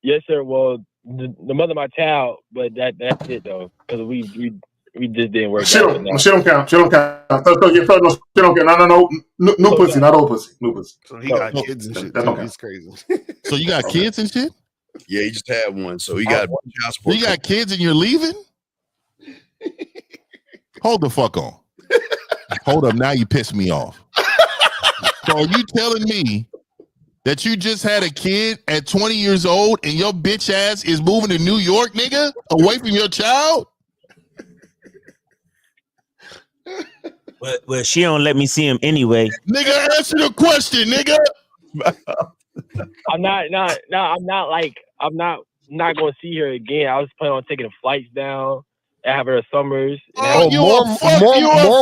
Yes, sir. Well, the mother of my child, but that's it though, because we just didn't work out. She don't count. She don't count. No. New pussy, not old pussy. New pussy. So he got kids and shit. It's crazy. So you got kids and shit? Yeah, he just had one. So he got child support. You got kids and you're leaving? Hold the fuck on. Hold up. Now you piss me off. So are you telling me that you just had a kid at 20 years old and your bitch ass is moving to New York, nigga? Away from your child? Well, she don't let me see him anyway. Nigga, answer the question, nigga. I'm not going to see her again. I was planning on taking the flights down and have her summers. More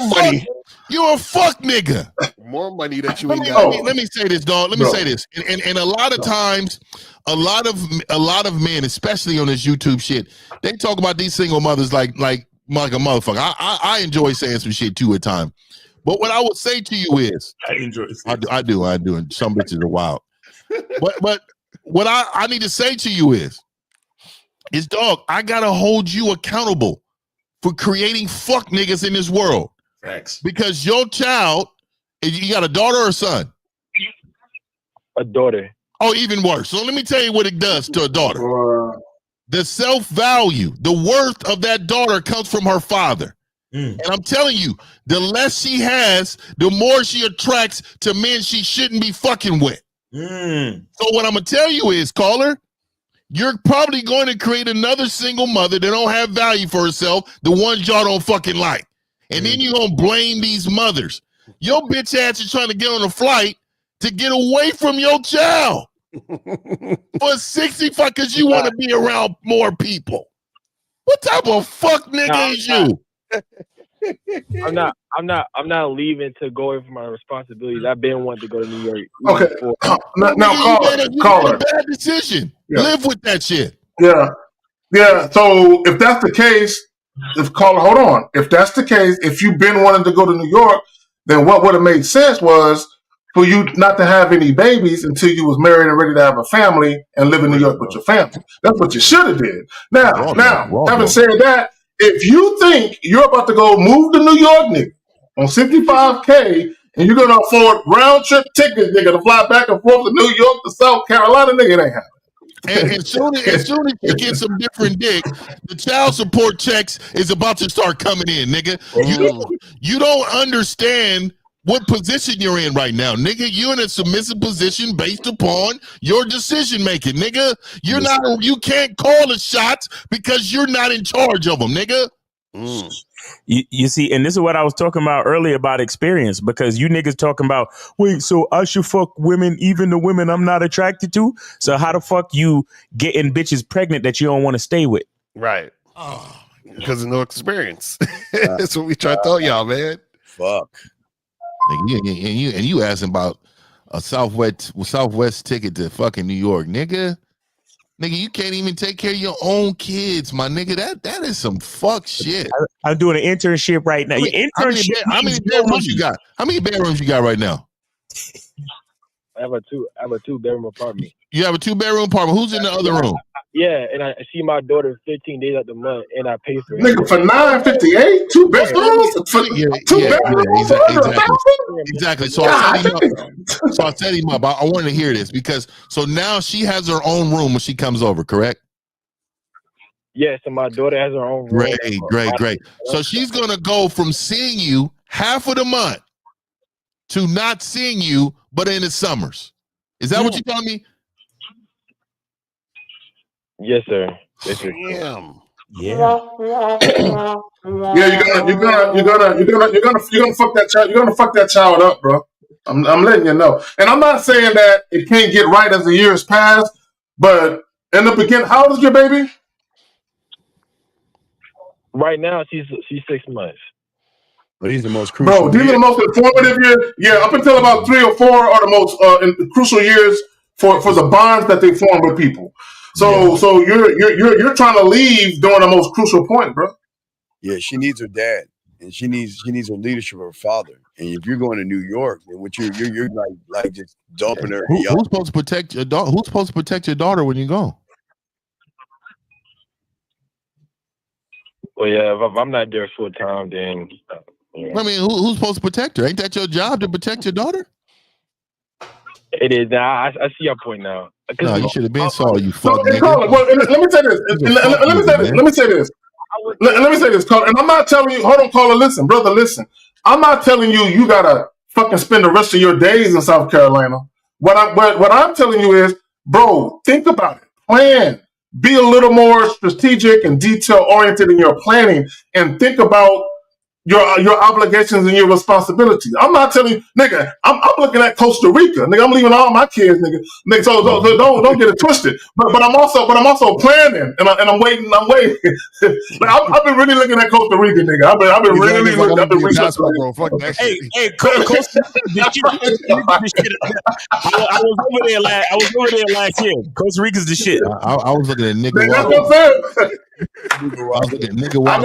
money. You're a fuck nigga. More money that you ain't Let got. me say this, dog. Let me say this. And a lot of times, a lot of men, especially on this YouTube shit, they talk about these single mothers like a motherfucker. I enjoy saying some shit too at times. But what I would say to you is, I enjoy it. I do, and some bitches are wild. But what I need to say to you is dog, I gotta hold you accountable for creating fuck niggas in this world. Facts. Because your child, you got a daughter or a son? A daughter. Oh, even worse. So let me tell you what it does to a daughter. The self-value, the worth of that daughter comes from her father. And I'm telling you, the less she has, the more she attracts to men she shouldn't be fucking with. So what I'm gonna tell you is, caller, you're probably going to create another single mother that don't have value for herself, the ones y'all don't fucking like. And then you're gonna blame these mothers. Your bitch ass is trying to get on a flight to get away from your child for 65 because you want to be around more people. What type of fuck nigga is you? I'm not leaving to go away from my responsibilities. I've been wanting to go to New York. Okay. Now, caller. Bad decision. Yeah. Live with that shit. Yeah. So if that's the case, hold on. If that's the case, if you've been wanting to go to New York, then what would have made sense was for you not to have any babies until you was married and ready to have a family and live in New York with your family. That's what you should have did. Now, having said that, if you think you're about to go move to New York, nigga, on $65K, and you're gonna afford round trip tickets, nigga, to fly back and forth to New York to South Carolina, nigga, it ain't happening. And as soon as you get some different dick, the child support checks is about to start coming in, nigga. You don't understand what position you're in right now, nigga. You're in a submissive position based upon your decision making, nigga. You can't call the shots because you're not in charge of them, nigga. You see, and this is what I was talking about earlier about experience, because you niggas talking about, wait, so I should fuck women, even the women I'm not attracted to? So how the fuck you getting bitches pregnant that you don't want to stay with? Right. Because of no experience. That's what we try to tell y'all, man. Fuck. And you asking about a Southwest ticket to fucking New York, nigga. Nigga, you can't even take care of your own kids, my nigga. That is some fuck shit. I'm doing an internship right now. How many bedrooms you got? How many bedrooms you got right now? I have a 2-bedroom apartment. You have a 2-bedroom apartment. Who's in the other room? Yeah, and I see my daughter 15 days out the month, and I pay for it. Nigga, for $958, 2 bedrooms? Exactly. So I set him up. I wanted to hear this because now she has her own room when she comes over, correct? Yes, and my daughter has her own room. Great. So she's gonna go from seeing you half of the month to not seeing you, but in the summers. Is that what you're telling me? Yes, sir. Yes, sir. Damn. Yeah. Yeah, you're gonna fuck that child. You're gonna fuck that child up, bro. I'm letting you know. And I'm not saying that it can't get right as the years pass, but in the beginning, how old is your baby? Right now, she's 6 months. But these are the most crucial. Bro, these are the most informative years. Yeah, up until about 3 or 4 are the most crucial years for the bonds that they form with people. So you're trying to leave during the most crucial point, bro. Yeah, she needs her dad, and she needs her leadership of her father. And if you're going to New York, then what you're like just dumping her. Who's supposed to protect your daughter? Who's supposed to protect your daughter when you go? Well, yeah, if I'm not there full time, then. I mean, who's supposed to protect her? Ain't that your job to protect your daughter? It is. Now I see your point now. No, you should have been sorry, you fuck Let nigga. me say this. Let me say this, caller. And I'm not telling you. Hold on, caller. Listen, brother. Listen. I'm not telling you you gotta fucking spend the rest of your days in South Carolina. What I'm telling you is, bro, think about it. Plan. Be a little more strategic and detail oriented in your planning, and think about your obligations and your responsibilities. I'm not telling you, nigga. I'm looking at Costa Rica, nigga. I'm leaving all my kids, nigga. So don't get it twisted. But I'm also planning, and I'm waiting. Like, I've been really looking at Costa Rica, nigga. I've been really looking. I've been really. Hey, Costa Rica, the shit. I was over there last year. Costa Rica's the shit. I was looking at That's what I'm saying. I was looking at Nicaragua. I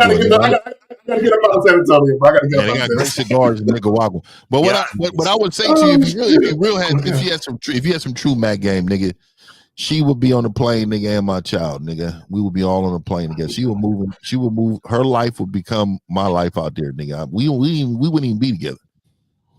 gotta get up out of San Antonio. I gotta get up. They got great cigars in Nicaragua. But what I would say to you, if you had some true Mac game, nigga, she would be on the plane, nigga, and my child, nigga. We would be all on the plane together. She would move. Her life would become my life out there, nigga. We wouldn't even be together.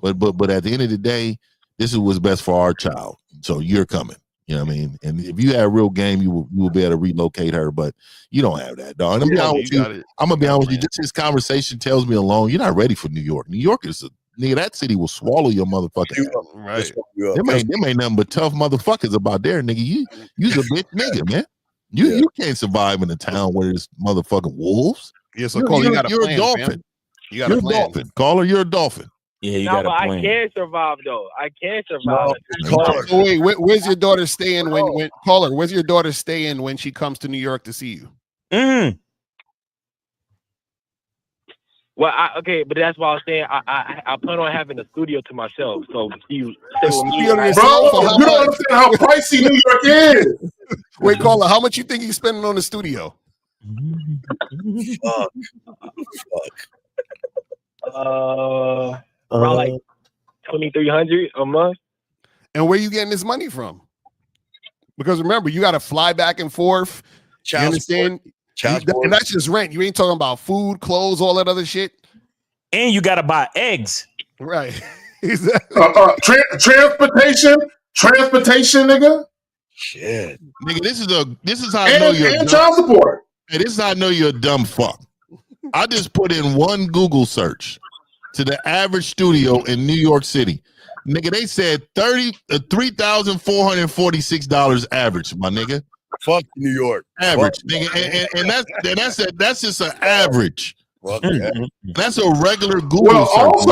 But at the end of the day, this is what's best for our child. So you're coming. You know what I mean? And if you had real game, you will be able to relocate her, but you don't have that, dog. And I'm gonna be honest with you. Just this conversation tells me alone, you're not ready for New York. New York is nigga, that city will swallow your motherfucking ass. Right. Them ain't nothing but tough motherfuckers about there, nigga. You's a bitch nigga, man. You can't survive in a town where there's motherfucking wolves. Yeah, so Caller, you got you're a dolphin. Man. You're a dolphin. Caller, you're a dolphin. Yeah, you got a plan. I can survive though. I can survive. So wait, where's your daughter staying when Caller? Where's your daughter staying when she comes to New York to see you? Well, okay, but that's why I was saying I plan on having a studio to myself. So you stay with me. Bro, you don't understand how pricey New York is. Wait, Caller, how much you think he's spending on the studio? Fuck. Around like $2,300 a month. And where you getting this money from? Because remember, you got to fly back and forth. You understand? And that's just rent. You ain't talking about food, clothes, all that other shit. And you got to buy eggs. Right. Exactly. Transportation, nigga. Shit, nigga. This is how I know you're and child support. Hey, this is how I know you're a dumb fuck. I just put in one Google search to the average studio in New York City. Nigga, they said $3,446 average, my nigga. Fuck New York. Average, nigga. And that's just an average. That's a regular Google search.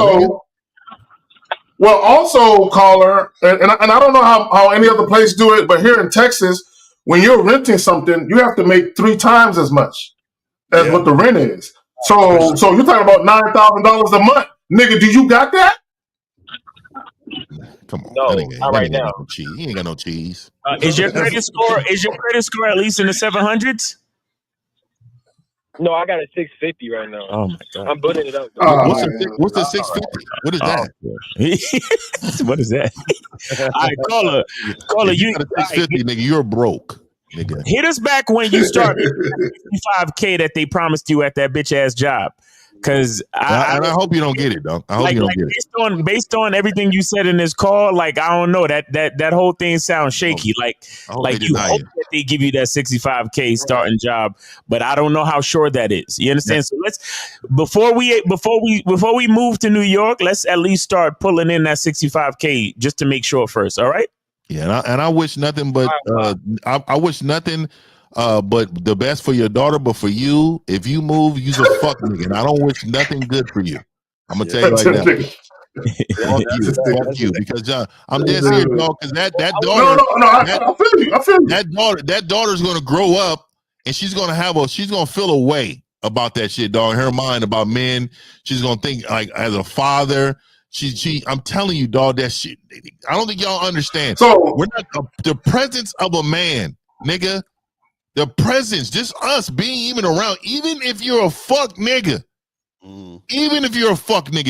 Also, Caller, and I don't know how any other place do it, but here in Texas, when you're renting something, you have to make 3 times as much as what the rent is. So you're talking about $9,000 a month, nigga. Do you got that? Come on, no, not right now. No cheese. He ain't got no cheese. Is your credit score at least in the 700s? No, I got a 650 right now. Oh my god, I'm putting it up. What's the 650? What is that? What is that? All right, caller, you got a 650, nigga. You're broke. Nigga. Hit us back when you start $55K that they promised you at that bitch ass job. Cause I hope you don't get it, though. I hope you don't get it. Based on everything you said in this call, like I don't know that whole thing sounds shaky. Like you hope that they give you that $65K starting job, but I don't know how sure that is. You understand? So let's before we move to New York, let's at least start pulling in that $65K just to make sure first. All right. Yeah, and I wish nothing but I wish nothing But the best for your daughter, but for you, if you move, you's a fuck nigga. And I don't wish nothing good for you. I'm gonna tell you right now. Fuck you, because I'm dead serious, dog. Because that daughter, that daughter's gonna grow up and she's gonna feel a way about that shit, dog. In her mind about men, she's gonna think like as a father. I'm telling you, dog, that shit. I don't think y'all understand. So we're not the presence of a man, nigga. The presence, just us being even around, even if you're a fuck nigga,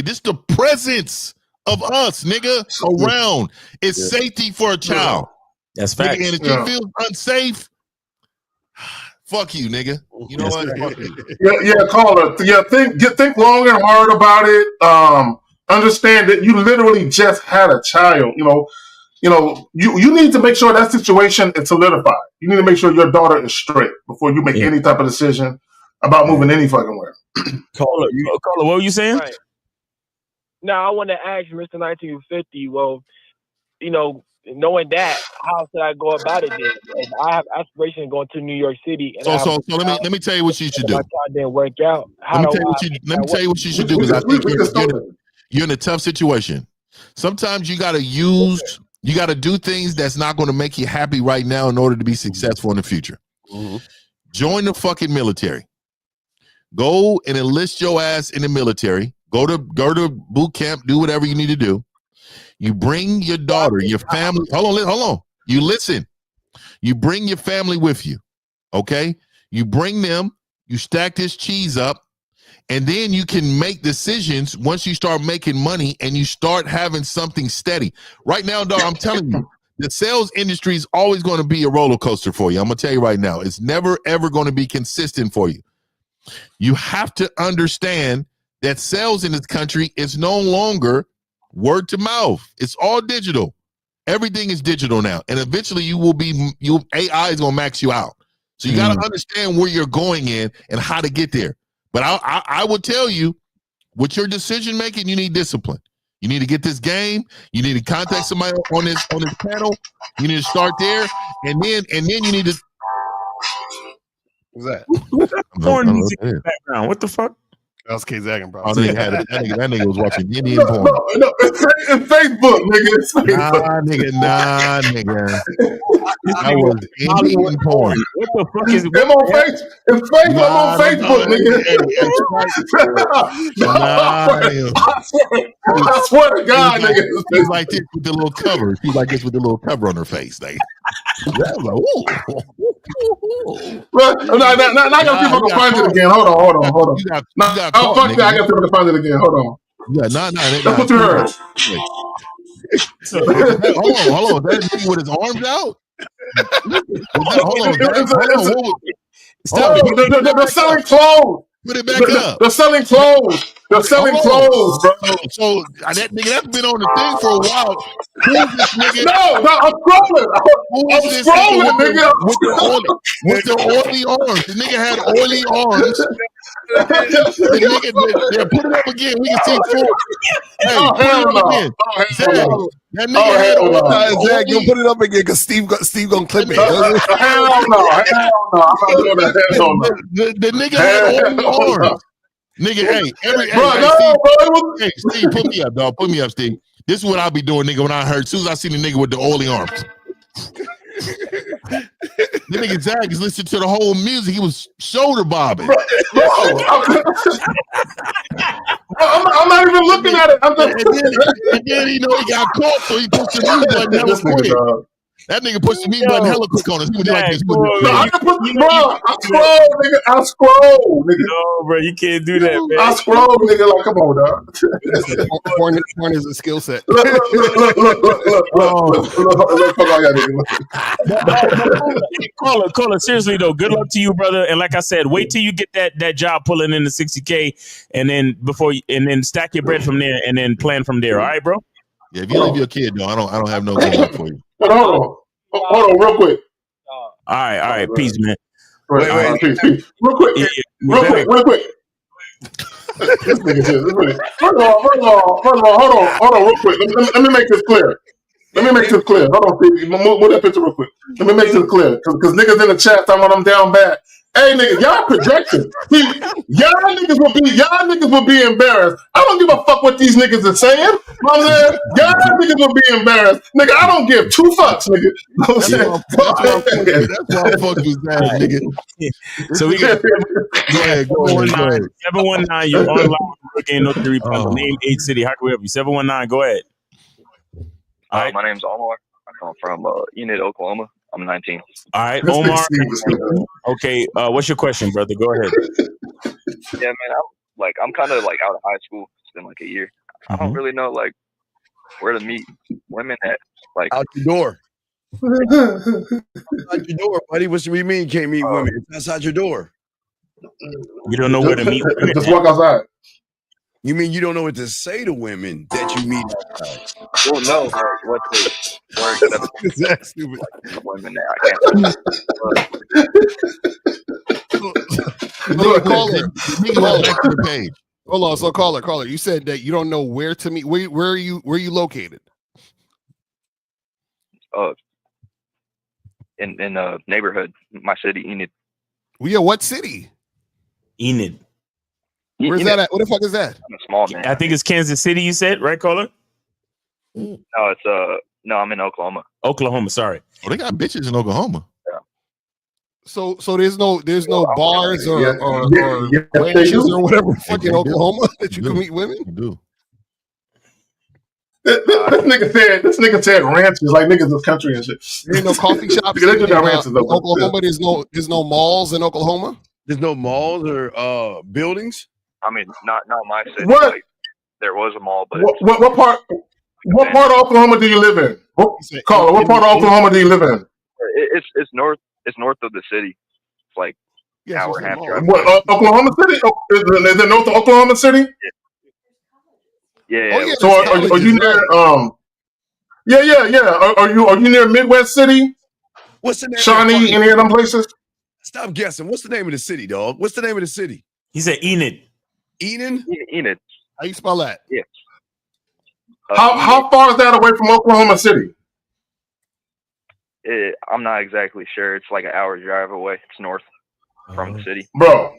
just the presence of us, nigga, around is safety for a child. That's fact. And if she feels unsafe, fuck you, nigga. You know what? Fuck you. Yeah, caller. Yeah, think long and hard about it. Understand that you literally just had a child. You need to make sure that situation is solidified. You need to make sure your daughter is straight before you make any type of decision about moving any fucking where. Caller, what were you saying? Right. Now, I want to ask Mr. 1950, well, knowing that, how should I go about it then? If I have aspirations going to New York City. And so let me tell you what you should do. My child didn't work out. Let me tell you what you should do, because I think you're in a tough situation. Sometimes you gotta do things that's not going to make you happy right now in order to be successful in the future. Join the fucking military. Go and enlist your ass in the military. Go to boot camp. Do whatever you need to do. You bring your daughter, your family. Hold on. You listen. You bring your family with you. Okay. You bring them. You stack this cheese up. And then you can make decisions once you start making money and you start having something steady. Right now, dog, I'm telling you, the sales industry is always going to be a roller coaster for you. I'm going to tell you right now. It's never, ever going to be consistent for you. You have to understand that sales in this country is no longer word to mouth. It's all digital. Everything is digital now. And eventually AI is going to max you out. So you got to understand where you're going in and how to get there. But I would tell you, with your decision making, you need discipline. You need to get this game. You need to contact somebody on this panel. You need to start there, and then you need to. What's that? Porn music in the background. What the fuck? That was K-Zagging, bro. Oh, that nigga was watching Indian porn. No, it's Facebook, nigga. It's Facebook. Nah, nigga. That was Indian porn. What the fuck is it? I'm on Facebook. It's Facebook. I'm on Facebook, nigga. I swear to God, nigga. She's like this with the little cover. She's like this with the little cover on her face. Like, Now I gotta see if I can find it again. Hold on. Fuck that. I gotta see if I can find it again. Hold on. Yeah, That's what you heard. Hold on. That nigga with his arms out? They're selling clothes. Put it back up. They're selling clothes. Bro. So that nigga, that's been on the thing for a while. Who is this nigga? No, I'm scrolling. I'm scrolling, nigga. With the oily arms. The nigga had oily arms. The nigga, put it up again. We can see full. Hey, put it up again. That nigga had Zach, you put it up again because Steve gonna clip it. Hell no. I'm not doing that. The nigga had oily arms. Nigga, Steve, put me up, dog. Put me up, Steve. This is what I'll be doing, nigga, when I heard. As soon as I see the nigga with the oily arms. The nigga Zach is listening to the whole music. He was shoulder bobbing. I'm not even looking at it. And then he got caught, so he pushed the mute button hella quick. That nigga pushed the mute button hella quick on us. He was like this. I scroll, nigga. No, bro, you can't do that, man. I scroll, nigga. Like, come on, dog. Porn is a skill set. Caller, seriously though, good luck to you, brother. And like I said, wait till you get that job pulling in the 60K, and then stack your bread from there, and then plan from there. All right, bro. Yeah, if you leave your kid, though, I don't have no good luck for you. Hold on, real quick. All right, peace, man. Wait, peace. Real quick. This nigga. First of all, hold on, real quick. Let me make this clear. Let me make this clear. Hold on, move that picture real quick. Let me make this clear, because niggas in the chat talking about I'm down bad. Hey, nigga, y'all projecting. Y'all niggas will be embarrassed. I don't give a fuck what these niggas are saying. You know what I'm saying? Y'all niggas will be embarrassed. Nigga, I don't give two fucks, nigga. You know what I'm saying? That's why I fucked with that, nigga. So we got Go ahead. 719, you're online. Hurricane No 3 name 8 city. How can we help you? 719, go ahead. My name's Omar. I come from Enid, Oklahoma. I'm 19. All right, Omar. Okay, what's your question, brother? Go ahead. Yeah, man. I'm kind of like out of high school. It's been like a year. I don't really know like where to meet women at. Like out your door. Outside your door, buddy. What do you mean can't meet women? It's outside your door. You don't know where to meet women. Just walk outside. You mean you don't know what to say to women that you meet outside? Well, no, what the word that that's stupid. Like, women that I can't. Caller. Hold on, so caller. You said that you don't know where to meet. Where are you located? In neighborhood, my city, Enid. We are what city? Enid. Where's that at? What the fuck is that? I'm a small man. I think it's Kansas City. You said, right, caller? No, it's no, I'm in Oklahoma. Oklahoma, sorry. Oh, they got bitches in Oklahoma. Yeah. So there's no bars or ranches or whatever fucking Oklahoma that you can meet women. You do. This nigga said ranches like niggas of country and shit. There ain't no coffee shops They do got ranches in though. Oklahoma. There's no malls in Oklahoma. There's no malls or buildings. I mean, not my city. What? Like, there was a mall, but What part of Oklahoma do you live in? Caller, what part of Oklahoma do you live in? It's north. It's north of the city. It's like an hour and a half drive. What, Oklahoma City? Is it north of Oklahoma City? Yeah. So are you near? Yeah. Are you near Midwest City? What's the name? Shawnee, any of them places? Stop guessing. What's the name of the city, dog? What's the name of the city? He said Enid. Enid? Enid. How you spell that? Yeah. How far is that away from Oklahoma City? I'm not exactly sure. It's like an hour drive away. It's north from the city. Bro,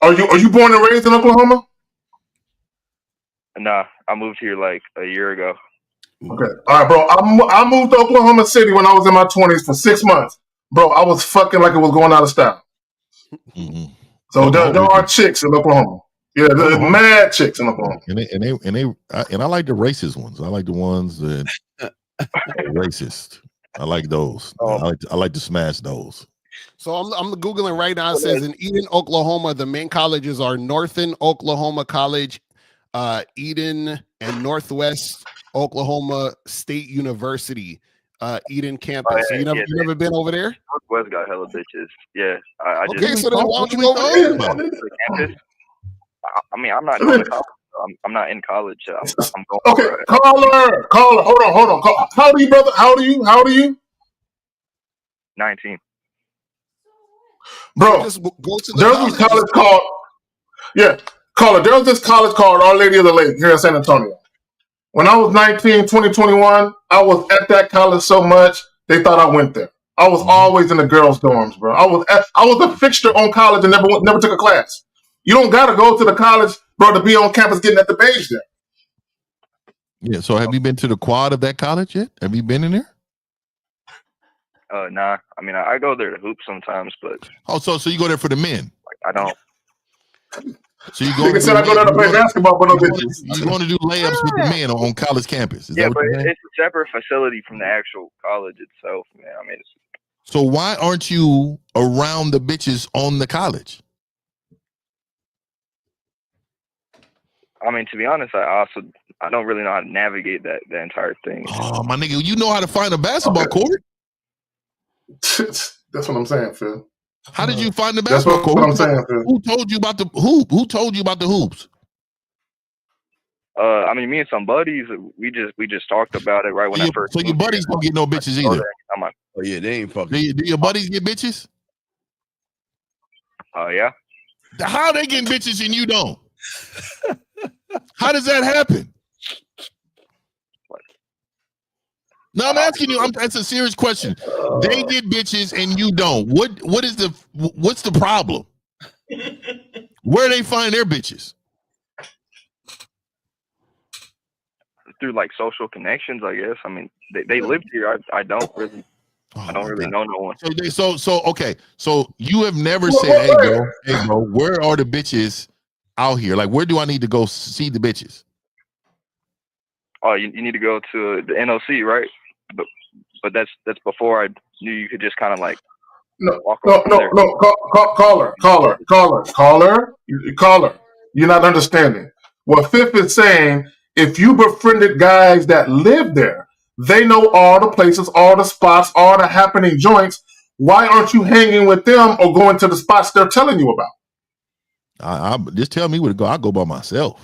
are you born and raised in Oklahoma? Nah, I moved here like a year ago. Okay, all right, bro. I moved to Oklahoma City when I was in my 20s for 6 months. Bro, I was fucking like it was going out of style. Mm-hmm. So there are chicks in Oklahoma. Yeah, there's mad chicks in Oklahoma. And I like the racist ones. I like the ones that are racist. I like those. I like to smash those. So I'm googling right now. It says in Eden, Oklahoma, the main colleges are Northern Oklahoma College, Eden, and Northwest Oklahoma State University, Eden campus. Oh, yeah, So you never been over there? Northwest got hella bitches. Yeah. Okay, so then why don't you go over there? The campus. I mean, I'm not going to college. I'm not in college. I'm going. Okay, caller. Hold on. How old are you, brother? How old are you? 19. Bro, just go to the there's this college called caller. There's this college called Our Lady of the Lake here in San Antonio. When I was 19, 2021, I was at that college so much they thought I went there. I was always in the girls' dorms, bro. I was a fixture on college and never took a class. You don't gotta go to the college, bro, to be on campus getting at the page there. Yeah. So have you been to the quad of that college yet? Have you been in there? Nah. I mean, I go there to hoop sometimes, but so you go there for the men? Like, I don't. So you go? I go there to play basketball, but no bitches. You want to do layups with the men on college campus? Is Yeah, that but what you're saying? it's a separate facility from the actual college itself, man. I mean, So why aren't you around the bitches on the college? I mean, to be honest, I don't really know how to navigate that entire thing. Oh, my nigga, you know how to find a basketball court? That's what I'm saying, Phil. How did you find the basketball court? That's what I'm saying, Phil. Who told you about the hoop? Who told you about the hoops? I mean, me and some buddies, we just talked about it right when I first. So your buddies don't get no bitches either. I'm like, oh yeah, they ain't fucking. Do your buddies get bitches? Yeah. How they getting bitches and you don't? How does that happen? No, I'm asking you. That's a serious question. They get bitches and you don't. What's the problem? Where they find their bitches? Through like social connections, I guess. I mean, they lived here. I don't really. I don't really know no one. So okay. So you have never said, hey bro, where are the bitches out here? Like, where do I need to go see the bitches? Oh, you need to go to the NOC, right? But that's before I knew you could just kind of like walk around there. Caller. You're not understanding. What Fifth is saying, if you befriended guys that live there, they know all the places, all the spots, all the happening joints. Why aren't you hanging with them or going to the spots they're telling you about? I just tell me where to go. I'll go by myself.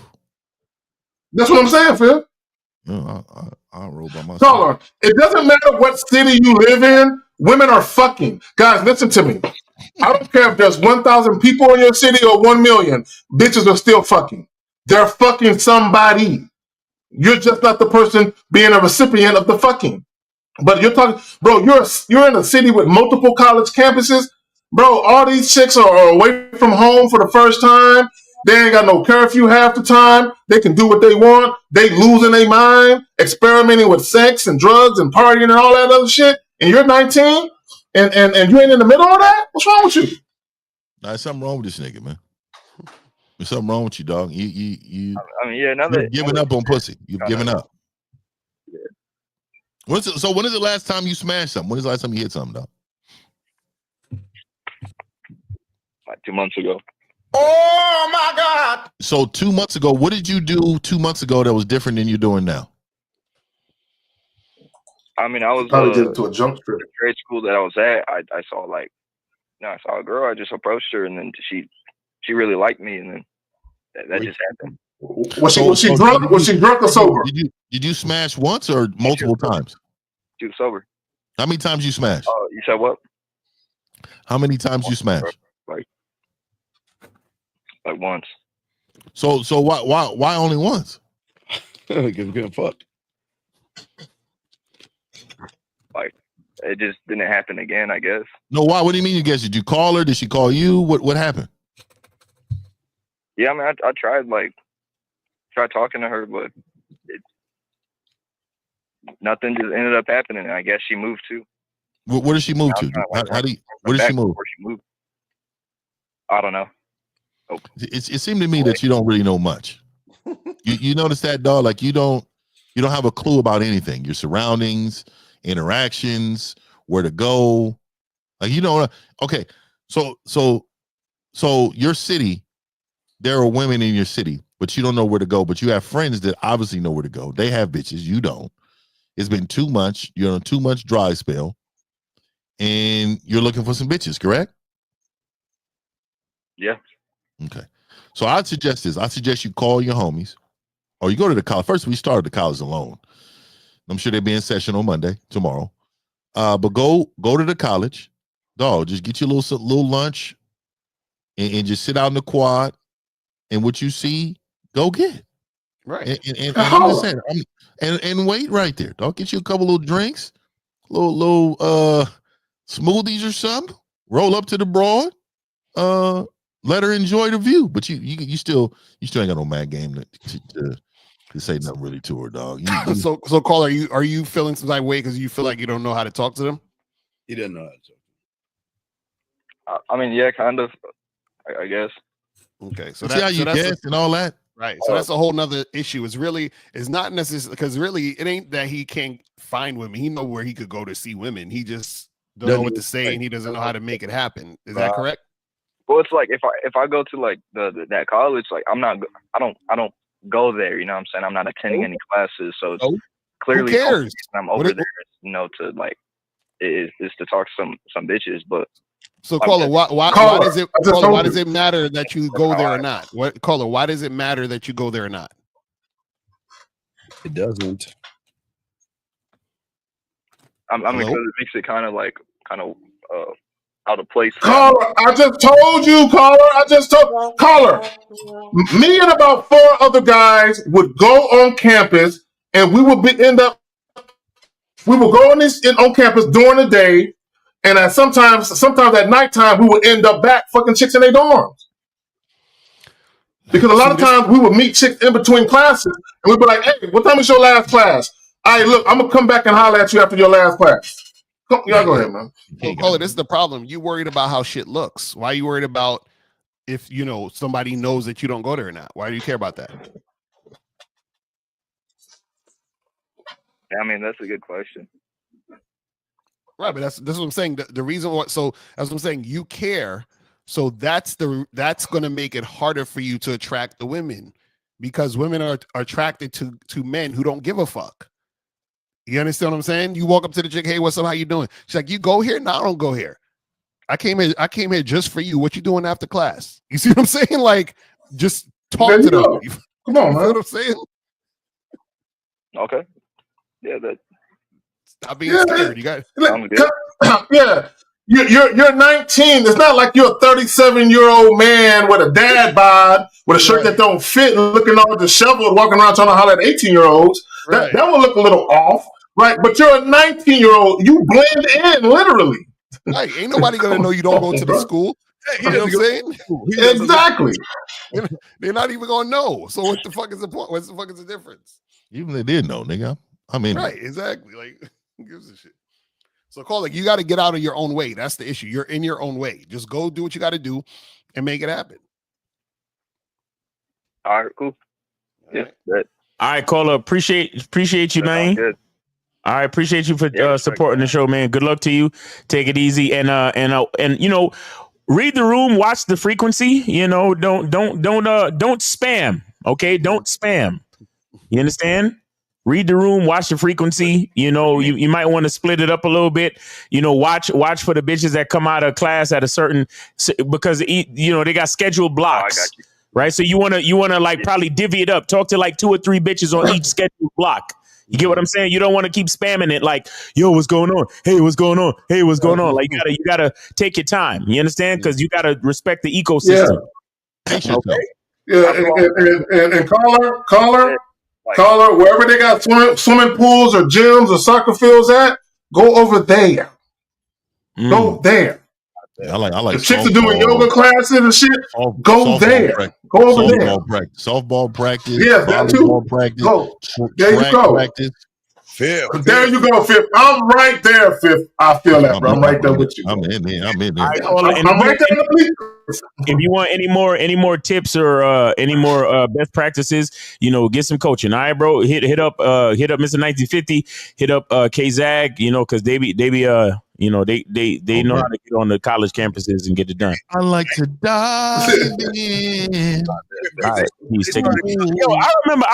That's what I'm saying, Phil. I'll roll by myself. Caller, it doesn't matter what city you live in. Women are fucking. Guys, listen to me. I don't care if there's 1,000 people in your city or 1 million. Bitches are still fucking. They're fucking somebody. You're just not the person being a recipient of the fucking. But you're talking, bro, you're in a city with multiple college campuses. Bro, all these chicks are away from home for the first time. They ain't got no curfew half the time. They can do what they want. They losing their mind, experimenting with sex and drugs and partying and all that other shit. And you're 19 and you ain't in the middle of that? What's wrong with you? There's something wrong with this nigga, man. There's something wrong with you, dog. I mean, yeah, You've given up on pussy. You've given up. Yeah. So when is the last time you smashed something? When is the last time you hit something, dog? Like 2 months ago. Oh my God! So 2 months ago, what did you do 2 months ago that was different than you're doing now? I mean, I was probably did it to a jump strip. The grade school that I was at. I saw I saw a girl. I just approached her, and then she really liked me, and then that just happened. Was she drunk? Was she drunk or sober? Did you smash once or multiple times? She was sober. How many times you smashed? You said what? How many times you smashed? Like once. So why only once? Because we're getting fucked. Like it just didn't happen again, I guess. No, why? What do you mean you guess? Did you call her? Did she call you? What happened? Yeah, I mean, I tried talking to her, but nothing just ended up happening. I guess she moved too. Where did she move to? Where did she move? Where she moved? I don't know. Oh. It seemed to me that you don't really know much. You notice that, dog? Like you don't have a clue about anything. Your surroundings, interactions, where to go. Like you don't. Okay, so your city, there are women in your city, but you don't know where to go. But you have friends that obviously know where to go. They have bitches. You don't. It's been 2 months. You're on a 2 month dry spell, and you're looking for some bitches, correct? Yeah. Okay. So I'd suggest this. I suggest you call your homies, or you go to the college. First, we started the college alone. I'm sure they'll be in session on Monday, tomorrow. But go to the college, dog. Just get you a little lunch, and just sit out in the quad, and what you see, go get. Right. And I'm just saying, and wait right there, dog. Get you a couple little drinks, little smoothies or something. Roll up to the broad. Let her enjoy the view, but you still ain't got no mad game to say nothing really to her, dog. So caller, are you feeling some type of way because you feel like you don't know how to talk to them? He doesn't know how to talk. I mean, yeah, kind of. I guess. Okay, so see how you guess and all that, right? So that's a whole nother issue. It's not necessarily because really it ain't that he can't find women. He know where he could go to see women. He just don't know what to say and he doesn't know how to make it happen. Is that correct? Well, it's like if I go to like that college, like I don't go there. You know what I'm saying? I'm not attending any classes, so it's clearly who cares? I'm over there, to like is to talk to some bitches. But so caller, why does it matter that you go there or not? Why does it matter that you go there or not? It doesn't. I mean, because it makes it kind of out of place. Caller, I just told you, caller. Me and about 4 other guys would go on campus, and we would end up We would go on campus during the day, and sometimes at nighttime we would end up back fucking chicks in their dorms. Because a lot of times we would meet chicks in between classes, and we'd be like, "Hey, what time is your last class? All right, look, I'm gonna come back and holler at you after your last class." Y'all go ahead, man. Well, Caller, this is the problem. You worried about how shit looks. Why are you worried about if somebody knows that you don't go there or not? Why do you care about that? I mean, that's a good question. Right, but that's what I'm saying. The reason why, so that's what I'm saying. You care, so that's going to make it harder for you to attract the women, because women are attracted to men who don't give a fuck. You understand what I'm saying? You walk up to the chick, "Hey, what's up? How you doing?" She's like, "You go here? No, I don't go here. I came here just for you. What you doing after class?" You see what I'm saying? Like, just talk to them. Come on, man. You know what I'm saying? Okay. Yeah, that. Stop being scared. You got. Yeah. You're 19. It's not like you're a 37-year-old man with a dad bod, with a shirt that don't fit, looking all disheveled, walking around trying to holler at 18-year-olds. That will look a little off, right? But you're a 19-year-old. You blend in, literally. Right. Ain't nobody gonna know you don't go to the school. You know what I'm saying? Exactly. They're not even gonna know. So what the fuck is the point? What the fuck is the difference? Even if they did know, nigga. I mean, right, exactly. Like, who gives a shit? So, call you got to get out of your own way. That's the issue. You're in your own way. Just go do what you got to do and make it happen. All right, cool. Yeah. All right, caller. Appreciate you, man. Good. All right, appreciate you for supporting the show, man. Good luck to you. Take it easy, and read the room, watch the frequency. Don't spam. Okay, don't spam. You understand? Read the room, watch the frequency. You might want to split it up a little bit. Watch for the bitches that come out of class at a certain, because they got scheduled blocks. I got you. Right, so you wanna like probably divvy it up. Talk to like 2 or 3 bitches on each scheduled block. You get what I'm saying? You don't want to keep spamming it like, "Yo, what's going on? Hey, what's going on? Hey, what's going on?" Like you gotta take your time. You understand? Because you gotta respect the ecosystem. Yeah. Okay. Yeah, and caller, wherever they got swimming pools or gyms or soccer fields at, go over there. Go there. Yeah, I like. The chicks are doing yoga classes and shit. Go there. Go over there. Softball practice. Yeah, that too. Volleyball practice. Go. There you go. Practice. There you go, Fifth. I'm right there, Fifth. I feel that, bro. I'm right there with you. I'm in there. I'm right there in the bleachers. If you want any more tips or any more best practices, get some coaching. All right, bro. Hit up Mr. 1950. Hit up K-Zag. Because they know how to get on the college campuses and get it done. I like to dive in. All right, I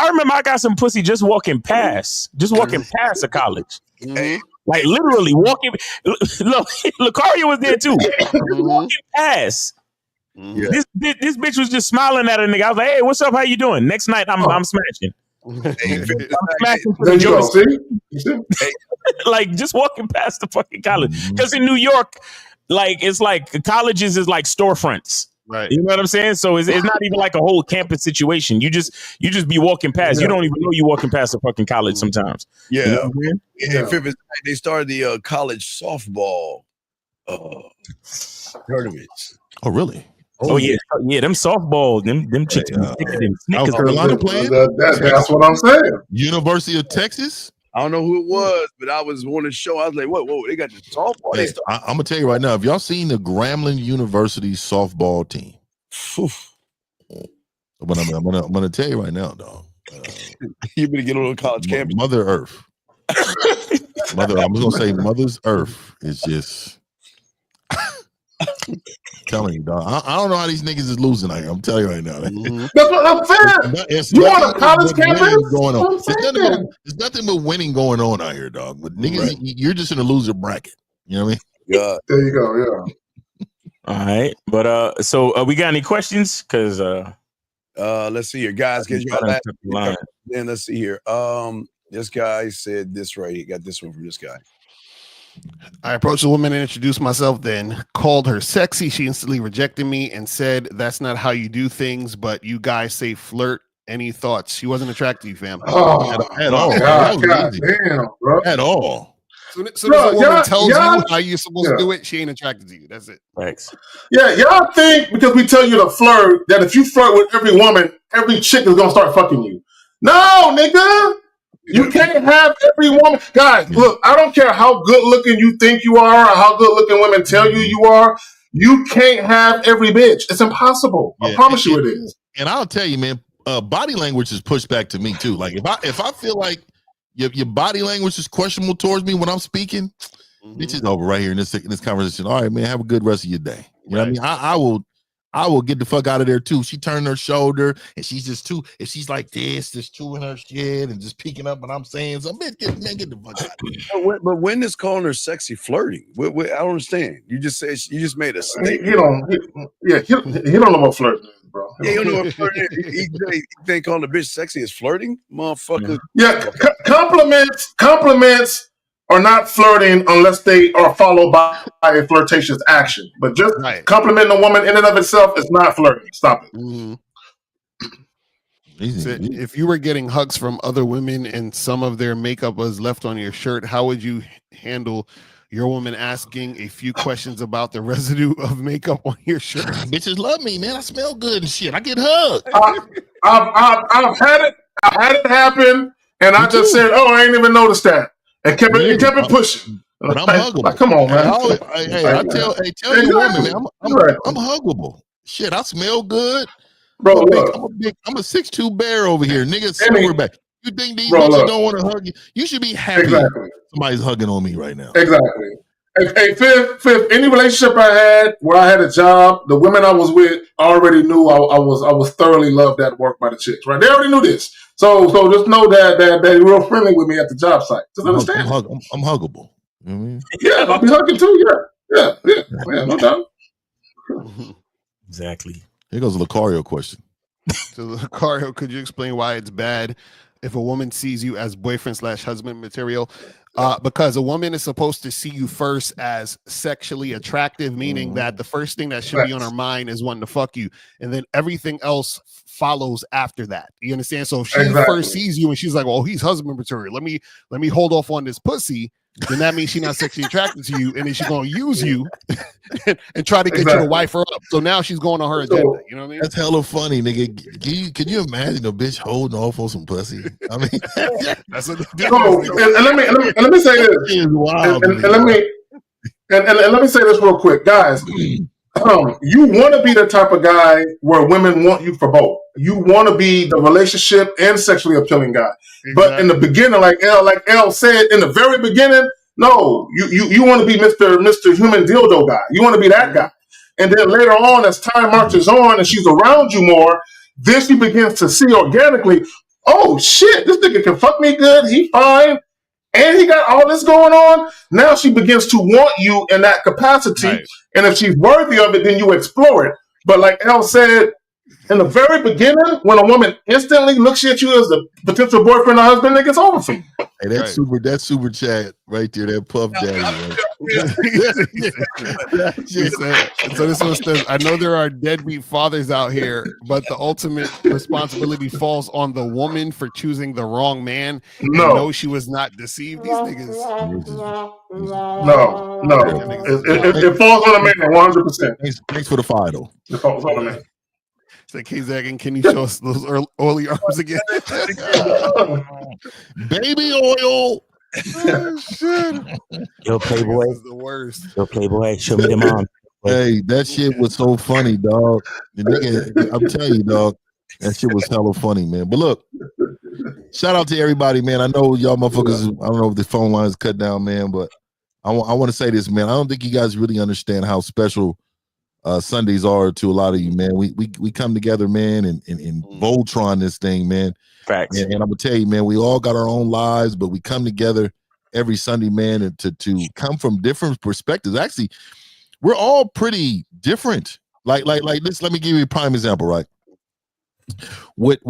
remember I got some pussy just walking past a college. Mm-hmm. Like literally walking. Look, Lucario was there too. Walking past. Yeah. This bitch was just smiling at a nigga. I was like, "Hey, what's up? How you doing?" Next night, I'm smashing. I'm smashing for the joke. Like just walking past the fucking college. Because in New York, like it's like colleges is like storefronts. Right. You know what I'm saying? So it's not even like a whole campus situation. You just be walking past. You don't even know you walking past a fucking college sometimes. Yeah. You know what I'm saying? In Fifth, they started the college softball tournaments. Oh, really? Oh yeah. Them softball, them chicks. South Carolina playing? That's what I'm saying. University of Texas? I don't know who it was, but I was on the show. I was like, whoa, they got the softball. Hey, I'm gonna tell you right now, if y'all seen the Grambling University softball team, but I'm gonna tell you right now, dog. You better get on college campus. Mother Earth. I'm just gonna say Mother's Earth is just telling you, dog. I don't know how these niggas is losing out here. I'm telling you right now. That's what I'm saying. You want a college campus? Going on. There's nothing but winning going on out here, dog. But niggas, you're just in a loser bracket. You know what I mean? Yeah. There you go. Yeah. All right, but so we got any questions? Because let's see here, guys. Get you then let's see here. This guy said this right. He got this one from this guy. I approached the woman and introduced myself, then called her sexy. She instantly rejected me and said, "That's not how you do things, but you guys say flirt." Any thoughts? She wasn't attracted to you, fam. At all. God damn, bro. At all. Soon as a woman tells you how you're supposed to do it, she ain't attracted to you. That's it. Thanks. Yeah, y'all think because we tell you to flirt that if you flirt with every woman, every chick is gonna start fucking you. No, nigga. You can't have every woman. Guys, look, I don't care how good looking you think you are or how good looking women tell you are. You can't have every bitch. It's impossible. I promise you it is. And I'll tell you, man, body language is pushed back to me too. Like if I feel like your body language is questionable towards me when I'm speaking, bitch is over right here in this conversation. All right, man, have a good rest of your day. You know what I mean? I will get the fuck out of there too. She turned her shoulder and she's just too. If she's like this, just chewing her shit and just peeking up, and I'm saying something, get the fuck out of here. But when is calling her sexy flirting? I don't understand. You just made a statement. He don't know what flirting is, bro. Yeah, you don't know what flirting is. He think calling a bitch sexy is flirting, motherfucker. Yeah, compliments are not flirting unless they are followed by a flirtatious action. But just complimenting a woman in and of itself is not flirting. Stop it. So if you were getting hugs from other women and some of their makeup was left on your shirt, how would you handle your woman asking a few questions about the residue of makeup on your shirt? Bitches love me, man. I smell good and shit. I get hugged. I've had it happen, and I just said, "Oh, I ain't even noticed that." And kept it pushing. But I'm huggable. Like, come on, man. I tell you, woman, man, I'm huggable. Shit, I smell good, bro. I'm a 6'2" bear over here, nigga. Silverback. You think these bitches don't want to hug you? You should be happy somebody's hugging on me right now. Exactly. Hey, fifth, any relationship I had where I had a job, the women I was with already knew I was thoroughly loved at work by the chicks, right? They already knew this. So just know that they're real friendly with me at the job site. Just understand. I'm huggable. You know what I mean? Yeah, I'll be hugging too. Yeah, no doubt. Exactly. Here goes a Lucario question. So Lucario, could you explain why it's bad if a woman sees you as boyfriend/husband material? Because a woman is supposed to see you first as sexually attractive, meaning that the first thing that should be on her mind is wanting to fuck you, and then everything else follows after that. You understand? So if she first sees you and she's like, "Well, he's husband material. Let me hold off on this pussy," then that means she's not sexually attracted to you, and then she's gonna use you and try to get you to wife her up. So now she's going on her agenda. You know what I mean? That's hella funny, nigga. Can you imagine a bitch holding off on some pussy? I mean, that's what. And let me say this. Wild, and let me say this real quick, guys. You want to be the type of guy where women want you for both. You want to be the relationship and sexually appealing guy. But in the beginning, like L said, in the very beginning, no, you want to be Mr. Human Dildo guy. You want to be that guy. And then later on, as time marches on and she's around you more, then she begins to see organically, oh shit, this nigga can fuck me good. He fine. And he got all this going on. Now she begins to want you in that capacity. Right. And if she's worthy of it, then you explore it. But like El said, in the very beginning, when a woman instantly looks at you as a potential boyfriend or husband, it gets over for you. Hey, that super chat right there, that Puff Daddy. So this one says, I know there are deadbeat fathers out here, but the ultimate responsibility falls on the woman for choosing the wrong man. No, she was not deceived. These niggas. No. It falls on the man 100%. Thanks for the final. It falls on the man. It's like, hey, Zach, and can you show us those oily arms again? Baby oil. Oh, shit. Yo, Playboy. This is the worst. Yo, Playboy, show me the mom. Hey, that shit was so funny, dog. The nigga, I'm telling you, dog, that shit was hella funny, man. But look, shout out to everybody, man. I know y'all motherfuckers, I don't know if the phone line is cut down, man, but I want to say this, man. I don't think you guys really understand how special Sundays are to a lot of you, man. We come together, man, and Voltron this thing, man. Facts. And I'm gonna tell you, man, we all got our own lives, but we come together every Sunday, man, and to come from different perspectives. Actually, we're all pretty different. Like this. Let me give you a prime example, right? What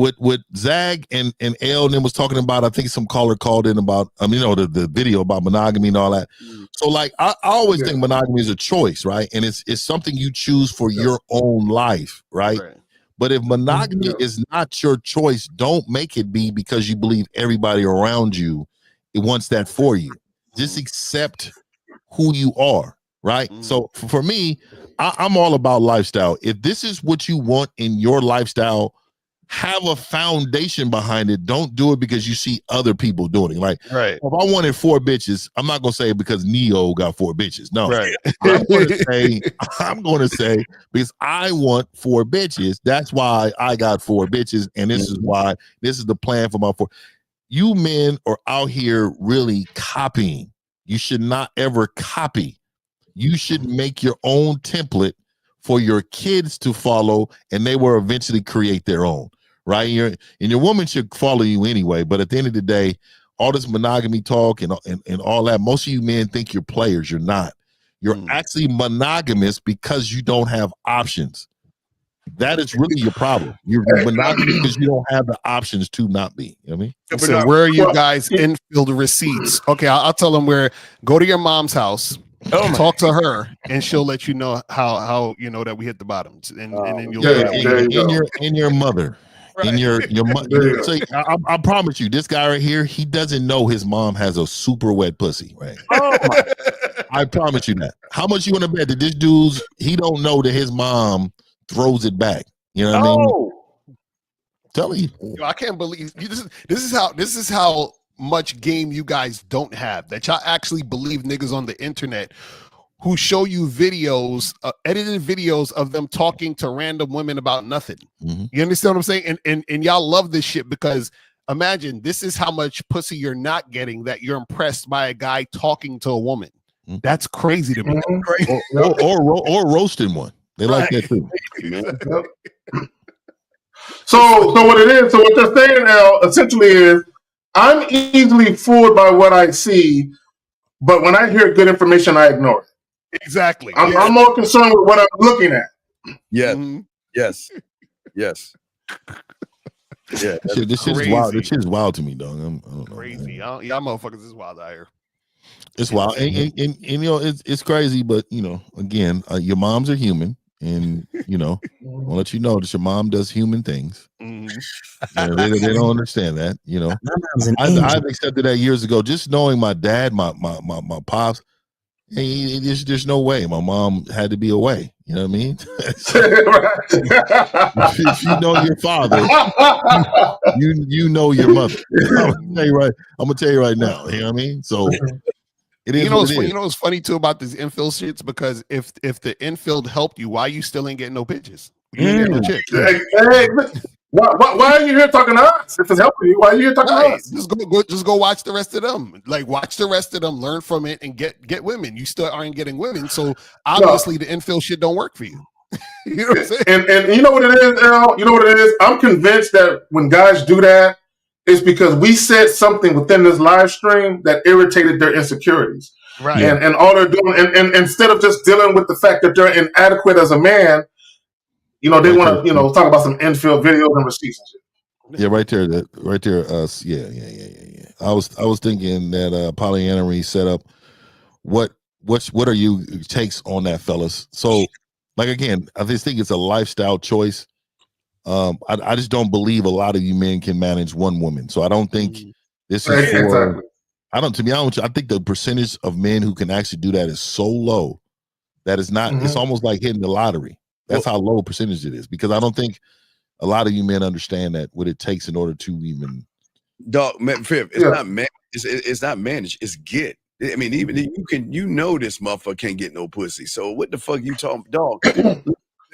Zag and L and them was talking about, I think some caller called in about the video about monogamy and all that. So like I always think monogamy is a choice, right? And it's something you choose for your own life, right? But if monogamy is not your choice, don't make it be because you believe everybody around you wants that for you. Just accept who you are, right? So for me, I'm all about lifestyle. If this is what you want in your lifestyle, have a foundation behind it. Don't do it because you see other people doing it. Like, right. If I wanted 4 bitches, I'm not gonna say because Neo got 4 bitches. No, right. I'm gonna say because I want 4 bitches. That's why I got 4 bitches, and this is why this is the plan for my 4. You men are out here really copying. You should not ever copy. You should make your own template for your kids to follow, and they will eventually create their own. Right? Your woman should follow you anyway. But at the end of the day, all this monogamy talk and all that, most of you men think you're players. You're not. You're actually monogamous because you don't have options. That is really your problem. You're monogamous because you don't have the options to not be. You know what I mean? So where are you guys infield receipts? Okay, I'll tell them where. Go to your mom's house. Talk to her, and she'll let you know how you know that we hit the bottoms, and then you'll in your mother. In your mother. So I promise you, this guy right here, he doesn't know his mom has a super wet pussy, right? I promise you that. How much you want to bet that this dude's he don't know that his mom throws it back? You know what I mean? Tell me. I can't believe this is how much game you guys don't have, that y'all actually believe niggas on the internet who show you videos, edited videos of them talking to random women about nothing. You understand what I'm saying? And y'all love this shit because imagine this is how much pussy you're not getting, that you're impressed by a guy talking to a woman. That's crazy to me. Or roasting one. They like that too. So what it is, so what they're saying now essentially is I'm easily fooled by what I see, but when I hear good information, I ignore it. Exactly. I'm more concerned with what I'm looking at. Yes. Yeah. This shit is wild. This shit is wild to me, dog. I don't know. Crazy. Y'all motherfuckers is wild out here. It's wild. And you know, it's crazy, but you know, again, your moms are human. And you know, I'll let you know that your mom does human things. You know, they don't understand that. You know, I've accepted that years ago. Just knowing my dad, my pops, hey, there's no way. My mom had to be away. You know what I mean? If you know your father, you know your mother. I'm gonna tell you right now. You know what I mean? So. You know what's funny too about this infield shits, because if the infield helped you, why you still ain't getting no bitches? You ain't getting no chicks. Hey, why are you here talking to us? If it's helping you, why are you here talking to us? Just go watch the rest of them. Like watch the rest of them, learn from it, and get women. You still aren't getting women, so obviously the infield shit don't work for you. You know what I'm saying? And you know what it is, Al? You know what it is? I'm convinced that when guys do that, it's because we said something within this live stream that irritated their insecurities. Right. And all they're doing, and instead of just dealing with the fact that they're inadequate as a man, you know, they want to, talk about some infield videos and receipts and shit. Yeah, right there. Yeah. I was thinking that polyamory setup. What are you takes on that, fellas? So, like again, I just think it's a lifestyle choice. I just don't believe a lot of you men can manage one woman. So I don't think this is for. To be honest, I think the percentage of men who can actually do that is so low that it's not. It's almost like hitting the lottery. That's how low a percentage it is, because I don't think a lot of you men understand that what it takes in order to even. Dog, man, Fifth, it's not man. It's not manage. It's get. I mean, even you know this motherfucker can't get no pussy. So what the fuck you talking, dog?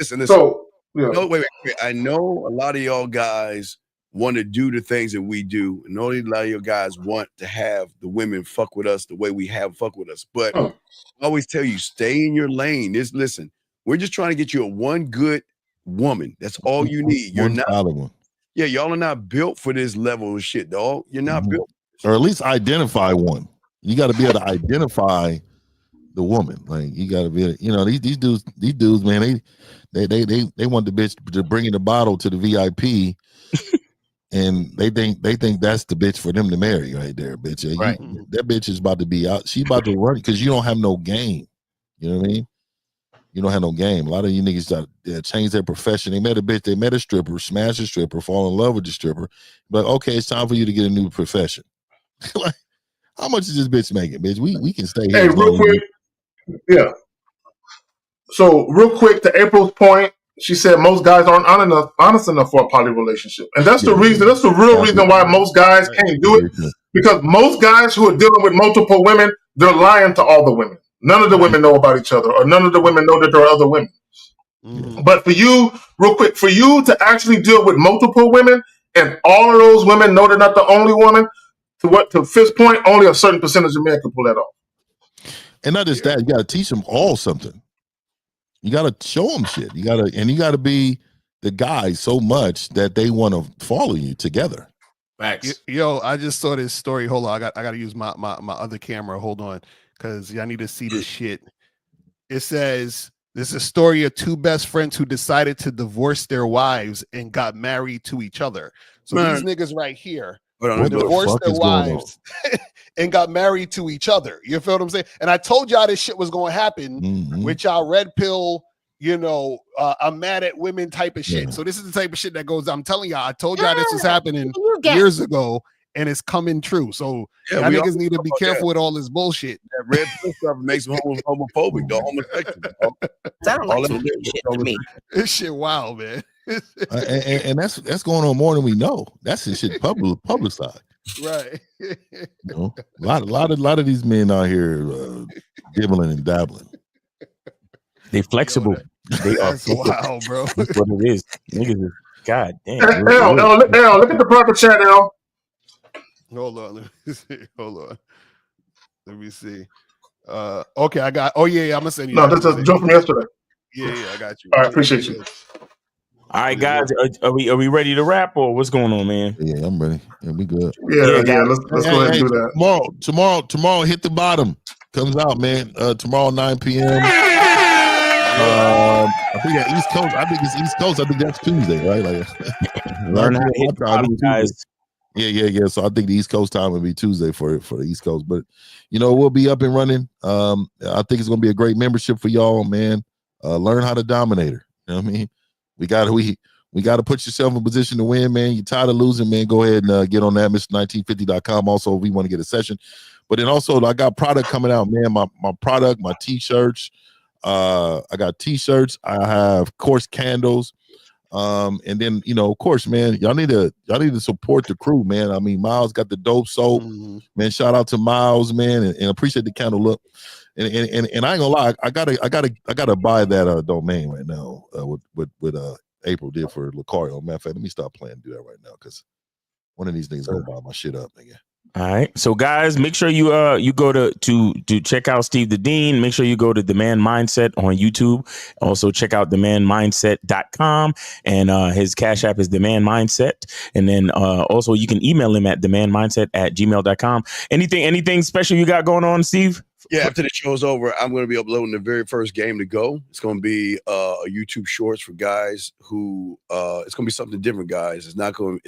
Listen. So. Yeah. No, wait. I know a lot of y'all guys want to do the things that we do, and only a lot of your guys want to have the women fuck with us the way we have fuck with us. But I always tell you, stay in your lane. Listen, we're just trying to get you a one good woman. That's all you need. You're not one. Yeah, y'all are not built for this level of shit, dog. You're not built. Or at least identify one. You got to be able to identify the woman. Like you got to be, these dudes, man, they want the bitch to bring in the bottle to the VIP, and they think that's the bitch for them to marry right there, bitch. Right. That bitch is about to be out. She's about to run because you don't have no game. You know what I mean? You don't have no game. A lot of you niggas change their profession. They met a bitch, they met a stripper, smash a stripper, fall in love with the stripper. But okay, it's time for you to get a new profession. Like, How much is this bitch making, bitch? We can stay here. Hey, as real long as quick. Yeah. So real quick, to April's point, she said most guys aren't honest enough for a poly relationship, and that's the reason. That's the real reason why most guys can't do it. Because most guys who are dealing with multiple women, they're lying to all the women. None of the women know about each other, or none of the women know that there are other women. But for you, real quick, for you to actually deal with multiple women, and all of those women know they're not the only woman, to Fifth's point, only a certain percentage of men can pull that off. And not just that, you got to teach them all something. You got to show them shit. You got to be the guy so much that they want to follow you together. Facts. Yo, I just saw this story. Hold on, I got to use my other camera. Hold on, because y'all need to see this shit. It says this is a story of two best friends who decided to divorce their wives and got married to each other. So these niggas right here divorced their wives and got married to each other. You feel what I'm saying? And I told y'all this shit was going to happen with y'all red pill, I'm mad at women type of shit. So this is the type of shit that goes, I'm telling y'all, I told y'all this was happening years ago and it's coming true. So y'all niggas need to be careful with all this bullshit. That red pill stuff makes them homophobic, the homosexual. Sound like some shit to me. This shit wild, man. And that's going on more than we know. That's the shit publicized. Right. A lot of these men out here dibbling and dabbling. They flexible. They are wow, bro. That's what it is. Niggas is God damn. L, look at the proper chat, L. Hold on. Let me see. Hold on. Let me see. Okay, I got. Oh yeah, I'm gonna send you. No, this is a joke from yesterday. Yeah, I got you. All right, appreciate you. All right, guys, are we ready to wrap or what's going on, man? Yeah, I'm ready. Yeah, we good. Yeah. Let's go ahead and do that. Tomorrow, hit the bottom comes out, man. Tomorrow 9 p.m. I think at East Coast. I think it's East Coast. I think that's Tuesday, right? Like learn how to hit the bottom, guys. Yeah. So I think the East Coast time will be Tuesday for the East Coast. But we'll be up and running. I think it's gonna be a great membership for y'all, man. Learn how to dominate her. You know what I mean? We gotta put yourself in a position to win, man. You're tired of losing, man. Go ahead and get on that, Mr1950.com. Also, if we want to get a session. But then also I got product coming out, man. My product, my t-shirts. I got t-shirts. I have, of course, candles. And then of course, man, y'all need to support the crew, man. I mean, Miles got the dope soap, man. Shout out to Miles, man, and appreciate the candle look. And I ain't gonna lie, I gotta buy that domain right now. What April did for Lucario. Matter of fact, let me stop playing and do that right now because one of these things gonna buy my shit up, nigga. All right. So guys, make sure you go to check out Steve the Dean. Make sure you go to The Man Mindset on YouTube. Also check out themanmindset.com and his Cash App is The Man Mindset. And then also you can email him at themanmindset@gmail.com. Anything special you got going on, Steve? Yeah, after the show's over, I'm going to be uploading the very first game to go. It's going to be a YouTube Shorts for guys who it's going to be something different, guys. It's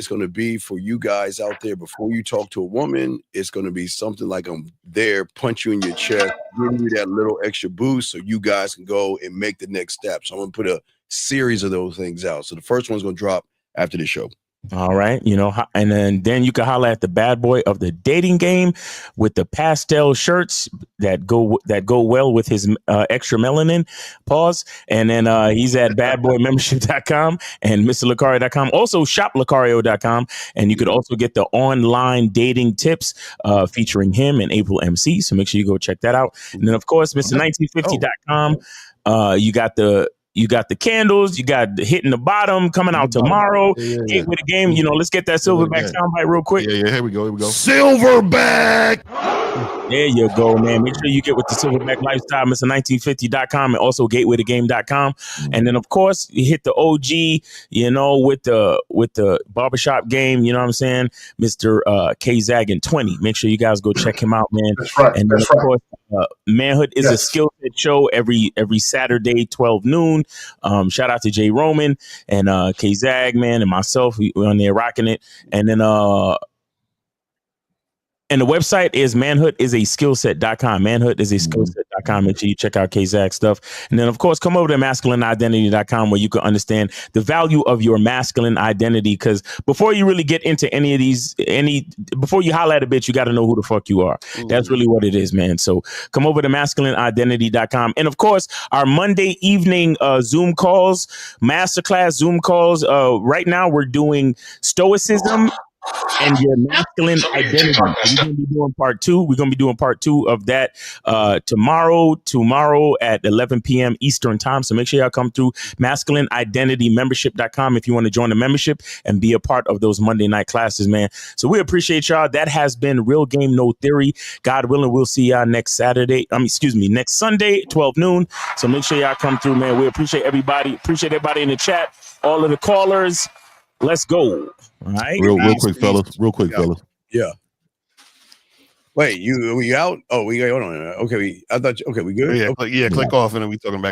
going to be for you guys out there. Before you talk to a woman, it's going to be something like I'm there, punch you in your chest, give you that little extra boost so you guys can go and make the next step. So I'm going to put a series of those things out. So the first one's going to drop after the show. All right, and then you can holler at the bad boy of the dating game with the pastel shirts that go well with his extra melanin. Pause. And then he's at badboymembership.com and MrLucario.com. Also shoplucario.com. And you could also get the online dating tips featuring him and April MC. So make sure you go check that out. And then of course, Mr1950.com. You got the candles, you got the hitting the bottom coming out tomorrow. Gateway to game, let's get that Silverback soundbite real quick. Yeah, here we go. Silverback! There you go, man. Make sure you get with the Silverback lifestyle, Mr1950.com and also gatewaytogame.com. And then of course you hit the OG, with the barbershop game, you know what I'm saying? Mr. K-Zaggin 20. Make sure you guys go check him out, man. That's right. And then of course, Manhood is a skill set show every Saturday, 12 noon. Shout out to Jay Roman and K-Zag, man, and myself. We're on there rocking it. And then And the website is manhoodisaskillset.com. Manhoodisaskillset.com. Make sure you check out K-Zach stuff. And then, of course, come over to masculineidentity.com where you can understand the value of your masculine identity. Because before you really get into any of these, before you holler at a bitch, you got to know who the fuck you are. That's really what it is, man. So come over to masculineidentity.com. And, of course, our Monday evening Zoom calls, masterclass Zoom calls. Right now, we're doing stoicism and your masculine identity. We're going to be doing part 2. We're going to be doing part 2 of that tomorrow at 11 p.m. Eastern time. So make sure y'all come through masculineidentitymembership.com if you want to join the membership and be a part of those Monday night classes, man. So we appreciate y'all. That has been Real Game No Theory. God willing, we'll see y'all next Sunday, 12 noon. So make sure y'all come through, man. We appreciate everybody. Appreciate everybody in the chat. All of the callers. Let's go. All right. Real quick, fellas. Yeah. Wait, we out? Oh, we got on. Okay, we good? Yeah, click off and then we talking back.